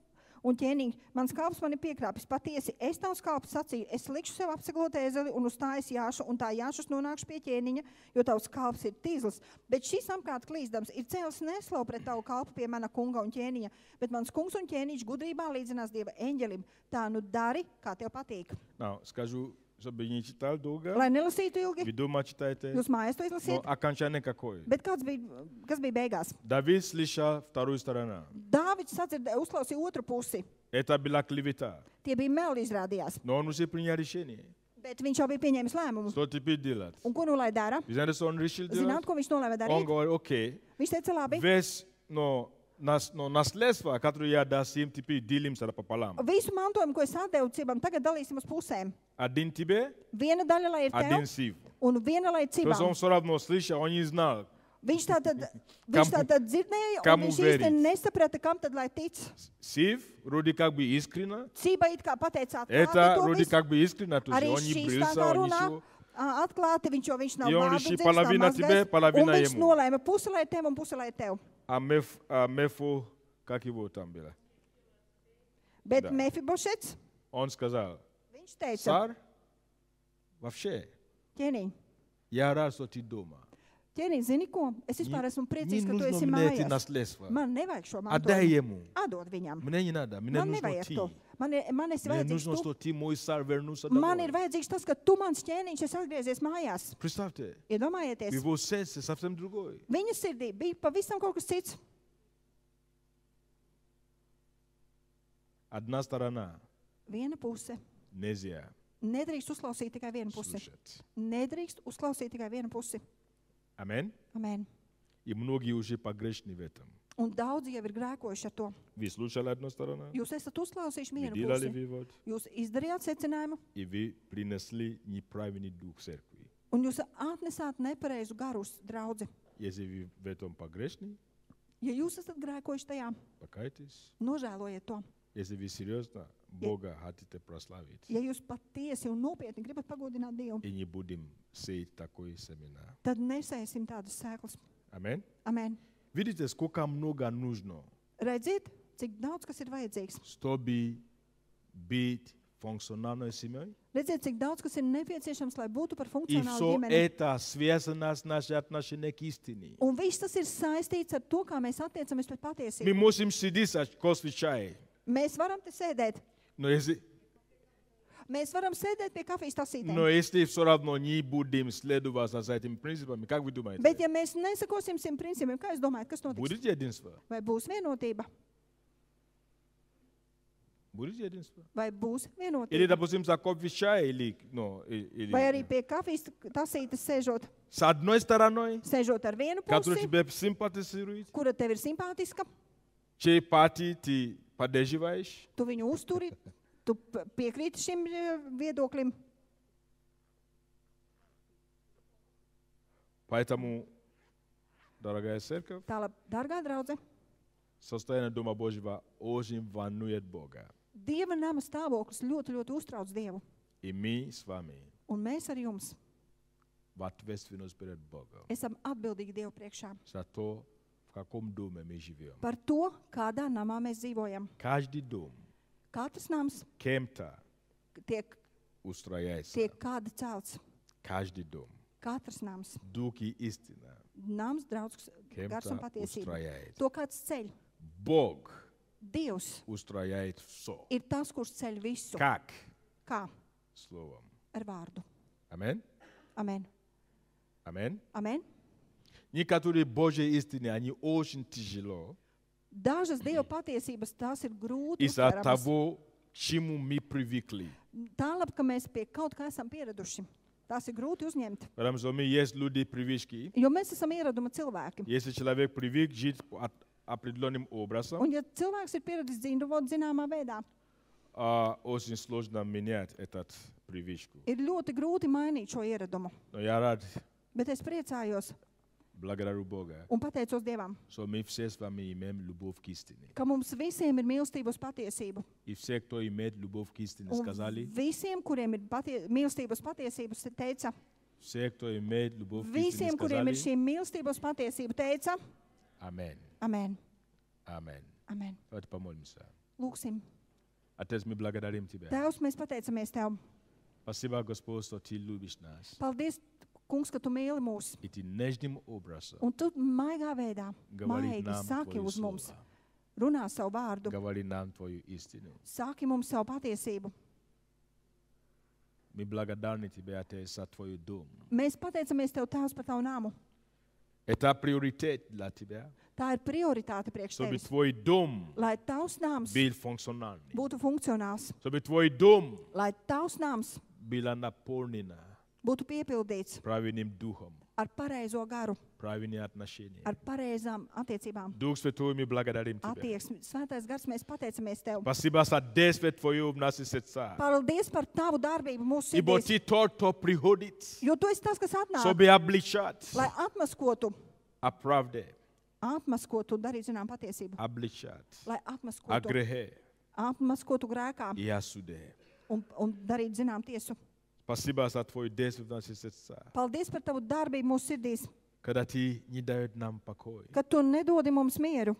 B: un ķēniņ, mans kalps mani piekrāpis. Patiesi, es tavs kalps sacīju, es likšu sev apseglot ēzeli un uz tā es jāšu, un tā jāšus nonākšu pie ķēniņa, jo tavs kalps ir tīzlis. Bet šis apkārt klīzdams ir cēlis neslavu pret tavu kalpu pie mana kunga un ķēniņa, bet mans kungs un ķēniņš gudrībā līdzinās Dieva eņģelim. Tā nu dari, kā tev patīk.
A: Now, скажу, чтобы не читал долго,
B: Lai nelasītu ilgi,
A: вы дома читайте,
B: jūs mājās to
A: но
B: izlasiet,
A: окончание какое?
B: bet kas bija beigās?
A: Давид слышал вторую сторону.
B: Dāvids sadzirdēja, uzklausīja otru pusi.
A: Это была клевета.
B: Tie bija meli izrādījās,
A: Но он уже принял решение.
B: bet viņš jau bija pieņēmis lēmumu.
A: Что теперь делать?
B: Un ko nu lai dara?
A: Вы знаете, что он решил
B: Zināt,
A: делать?
B: ko viņš nolēma
A: Он
B: darīt?
A: говорит, окей,
B: Viņš teica, labi,
A: весь наследство, которое я дам, теперь делимся пополам.
B: Visu mantojumu, ko es atdevu cibam, tagad dalīsim uz pusēm.
A: Один тебе,
B: Viena daļa, lai ir
A: один
B: tev,
A: Сив.
B: un viena, lai ir
A: То есть он
B: cibam.
A: все равно слышал, он не знал.
B: Viņš tātad dzirdēja, un
A: Kamu
B: viņš īsti
A: verīt?
B: nesaprata, kam tad lai tic.
A: Сив, вроде как бы искренно.
B: Ciba it kā pateica
A: Это
B: atklāti to
A: вроде
B: visu.
A: как бы искренно, то есть
B: Arī
A: он не
B: šī
A: брился,
B: stāstā
A: он
B: runā
A: ничего.
B: atklāti, viņš nav
A: И он
B: vārdu
A: решил
B: dzirdis, nav
A: половина тебе,
B: mazgājis,
A: половина
B: un viņš
A: ему.
B: nolēma pusi lai tev un pusi lai tev.
A: А Мефо, как его там было?
B: Bet
A: Да.
B: Mefibošets,
A: Он сказал,
B: viņš teica,
A: царь, вообще,
B: ķēniņ,
A: я рад, что ты дома.
B: ķēniņ, zini ko? Es vispār esmu
A: Не
B: priecīgs, ka tu
A: нужно
B: esi
A: мне эти
B: mājās.
A: наследства.
B: Man nevajag šo
A: Отдай
B: mantojumu.
A: ему.
B: Atdod viņam.
A: Мне не надо, мне
B: Man
A: нужно
B: nevajag
A: ты.
B: to. Man esi
A: Мне
B: vajadzīgs
A: нужно,
B: tu.
A: что ты мой царь вернулся
B: Man ir
A: домой.
B: vajadzīgs tas, ka tu mans ķēniņš esi atgriezies mājās.
A: Представьте, в
B: Iedomājieties,
A: его сердце совсем другой.
B: viņa sirdī bija pavisam kaut kas cits.
A: Одна сторона
B: Viena puse.
A: нельзя
B: Nedrīkst uzklausīt tikai vienu pusi.
A: слушать.
B: Nedrīkst uzklausīt tikai vienu pusi.
A: Аминь.
B: Amen.
A: И многие уже погрешны в этом.
B: Un daudzi jau ir grēkojuši ar to.
A: Вы слушали одну сторону,
B: Jūs esat uzklausījuši
A: вы
B: vienu
A: делали
B: pusi.
A: вывод,
B: Jūs izdarījāt secinājumu,
A: и вы принесли неправильный дух церкви.
B: un jūs atnesāt nepareizu garu uz draudzi.
A: Если вы в этом погрешны,
B: Ja jūs esat grēkojuši tajā,
A: покайтесь.
B: nožēlojiet to.
A: Если вы серьезно Бога хотите прославить,
B: Ja jūs patiesi un nopietni gribat pagodināt Dievu,
A: и не будем сеять такое семена.
B: tad nesēsim tādas sēklas.
A: Аминь.
B: Amen.
A: Видите, сколько много нужно,
B: Redziet, cik daudz kas ir vajadzīgs.
A: чтобы быть функциональной семьей?
B: Redziet, cik daudz kas ir nepieciešams, lai būtu par
A: И
B: funkcionālu
A: все
B: ģimeni.
A: это связано с нашим отношением к истине.
B: Un viss tas ir saistīts ar to, kā mēs attiecamies pret
A: Мы
B: patiesību.
A: можем сидеть с кофе чай,
B: Mēs varam te sēdēt.
A: но если
B: Mēs varam sēdēt pie kafijas tasītēm.
A: все равно не будем следовать за этими принципами, как вы думаете?
B: Bet ja mēs nesakosim šiem principiem, kā jūs domājat, kas notiks?
A: Будет единство?
B: Vai būs vienotība?
A: Будет единство?
B: Vai būs
A: Или,
B: vienotība?
A: допустим, за кофе чай,
B: Vai arī pie kafijas tasītes sēžot,
A: с одной стороной,
B: sēžot ar vienu
A: которая
B: pusi,
A: тебе симпатизирует,
B: kura tev ir simpātiska,
A: чьей партии ты поддерживаешь,
B: tu viņu uzturi, tu piekrīti šim viedoklim.
A: поэтому, дорогая церковь,
B: Tālāk, dārgā draudze,
A: состояние Дома Божьего очень волнует Бога.
B: Dieva nama stāvoklis ļoti, ļoti uztrauc Dievu.
A: И мы с вами
B: Un mēs ar jums
A: в ответственность перед Богом
B: esam atbildīgi Dievu priekšā
A: за то, в каком доме мы живем.
B: par to, kādā namā mēs dzīvojam.
A: Каждый дом
B: Katrs nams
A: кем-то
B: tiek
A: устрояется.
B: kāda celts.
A: Каждый дом.
B: Katrs nams.
A: Дух и истина
B: Nams, draugs, gars un
A: кем-то
B: patiesība.
A: устрояет.
B: To kāds ceļ.
A: Бог
B: Dievs
A: устрояет все.
B: ir tas, kurš ceļ visu.
A: Как?
B: Kā?
A: Словом.
B: Ar vārdu.
A: Аминь.
B: Amen.
A: Аминь.
B: Amen.
A: Некоторые Божьи истины, они очень тяжело
B: Dažas Dieva patiesības, tās ir grūti
A: из-за
B: uztveramas.
A: того, к чему мы привыкли.
B: Tālāk, ka mēs pie kaut kā esam pieraduši. Tās ir grūti uzņemt.
A: Потому что мы есть люди привычки.
B: Jo mēs esam ieraduma cilvēki.
A: Если человек привык жить определенным образом,
B: Un ja cilvēks ir pieradis dzīvot zināmā veidā,
A: очень сложно менять этот привычку.
B: ir ļoti grūti mainīt šo ieradumu.
A: Но я рад,
B: Bet es priecājos
A: благодарю Бога,
B: un pateicos Dievam,
A: что мы все с вами имеем любовь к истине.
B: ka mums visiem ir mīlestība uz patiesību.
A: И все, кто имеет любовь к истине,
B: Un
A: сказали,
B: visiem, kuriem ir mīlestība uz patiesību, teica,
A: все, кто имеет любовь к
B: visiem,
A: истине,
B: kuriem ir
A: сказали,
B: šī mīlestība uz patiesību, teica,
A: Аминь.
B: amen,
A: Аминь.
B: amen.
A: Давайте помолимся.
B: Lūksim.
A: Отец, мы благодарим Тебя.
B: Tēvs, mēs pateicamies Tev.
A: Спасибо, Господь, что Ты любишь нас.
B: Paldies, Kungs, ka Tu mīli mūs.
A: И Ты нежным образом
B: Un Tu maigā veidā,
A: говори
B: maigi
A: нам
B: saki
A: Твое
B: uz mums,
A: Слово.
B: runā savu vārdu,
A: Говори нам Твою истину.
B: saki mums savu patiesību.
A: Мы благодарны Тебе, Отец, за Твой дом.
B: Mēs pateicamies Tev, Tēvs, par Tavu namu.
A: Это приоритет для Тебя,
B: Tā ir prioritāte priekš
A: чтобы
B: Tevis.
A: Твой дом
B: Lai Tavs nams
A: был функциональный,
B: būtu funkcionāls,
A: чтобы Твой дом
B: lai Tavs nams
A: был наполнен
B: būtu piepildīts
A: правильным духом,
B: ar pareizo garu,
A: правильные отношения.
B: ar pareizām attiecībām.
A: Дух Святой, мы благодарим Тебя.
B: Attieksmi. Svētais gars, mēs pateicamies Tev.
A: Спасибо за действие Твое в наших сердцах.
B: Paldies par Tavu darbību mūsu
A: Ибо
B: sirdīs.
A: Ты тот, кто приходит,
B: Jo Tu esi tas, kas atnāk,
A: чтобы обличать,
B: lai atmaskotu, darīt zinām patiesību,
A: обличать
B: lai
A: о
B: atmaskotu,
A: грехе
B: grēkā
A: и о суде.
B: un darīt zinām tiesu.
A: Спасибо за Твое действие в наших сердцах.
B: Paldies par Tavu darbību mūsu sirdīs,
A: Когда Ты не даешь нам покой.
B: ka Tu nedodi mums mieru.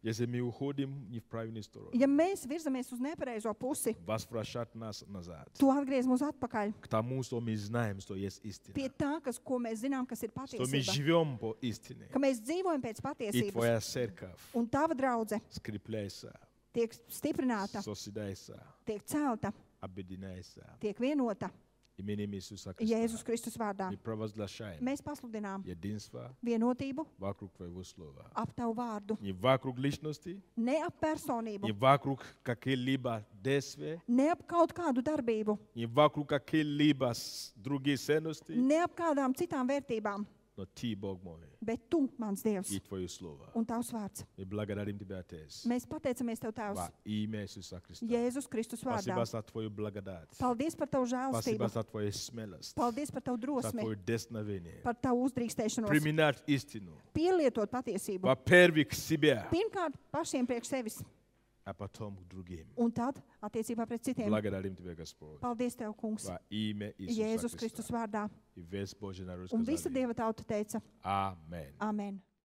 A: Если мы уходим не в правильную сторону,
B: Ja mēs virzamies uz nepareizo pusi,
A: возвращать нас назад.
B: Tu atgriez mūs atpakaļ
A: К тому, что мы знаем, что есть истина.
B: pie tā, ko mēs zinām, kas ir
A: Что мы
B: patiesība.
A: живем по истине.
B: Ka mēs dzīvojam pēc
A: И
B: patiesības,
A: Твоя церковь
B: un Tava draudze
A: скрепляйся,
B: tiek stiprināta,
A: созидайся,
B: tiek celta,
A: объединяйся.
B: tiek vienota
A: Именем Иисуса
B: Jēzus
A: Христа
B: Kristus vārdā.
A: мы провозглашаем
B: Mēs pasludinām
A: единство
B: vienotību
A: вокруг Твоего Слова.
B: ap Tavu vārdu,
A: Не вокруг личности,
B: ne ap personību,
A: не вокруг каких-либо действий,
B: ne ap kaut kādu darbību,
A: не вокруг каких-либо других ценностей,
B: ne ap kādām citām vērtībām,
A: но Ты, Бог мой,
B: bet Tu, mans Dievs,
A: и Твое Слово.
B: un Tavs vārds.
A: Мы благодарим Тебя, Отец,
B: Mēs pateicamies Tev, Tēvs,
A: во имя Иисуса Христа.
B: Jēzus Kristus
A: Спасибо
B: vārdā.
A: за Твою благодать.
B: Paldies par Tavu
A: Спасибо
B: žēlastību,
A: за Твою смелость,
B: paldies par Tavu
A: за
B: drosmi,
A: Твое десновение.
B: par Tavu uzdrīkstēšanos,
A: Применять истину.
B: pielietot patiesību.
A: Во-первых, к себе,
B: Pirmkārt, pašiem priekš sevis,
A: а потом к другим.
B: un tad attiecībā pret citiem.
A: Благодарим Тебя, Господь,
B: Paldies Tev, Kungs,
A: во имя
B: Jēzus
A: Иисуса
B: Kristus
A: Христа.
B: vārdā.
A: И весь Божий народ
B: Un visa
A: сказали
B: Dieva tauta teica,
A: Amen.
B: amen.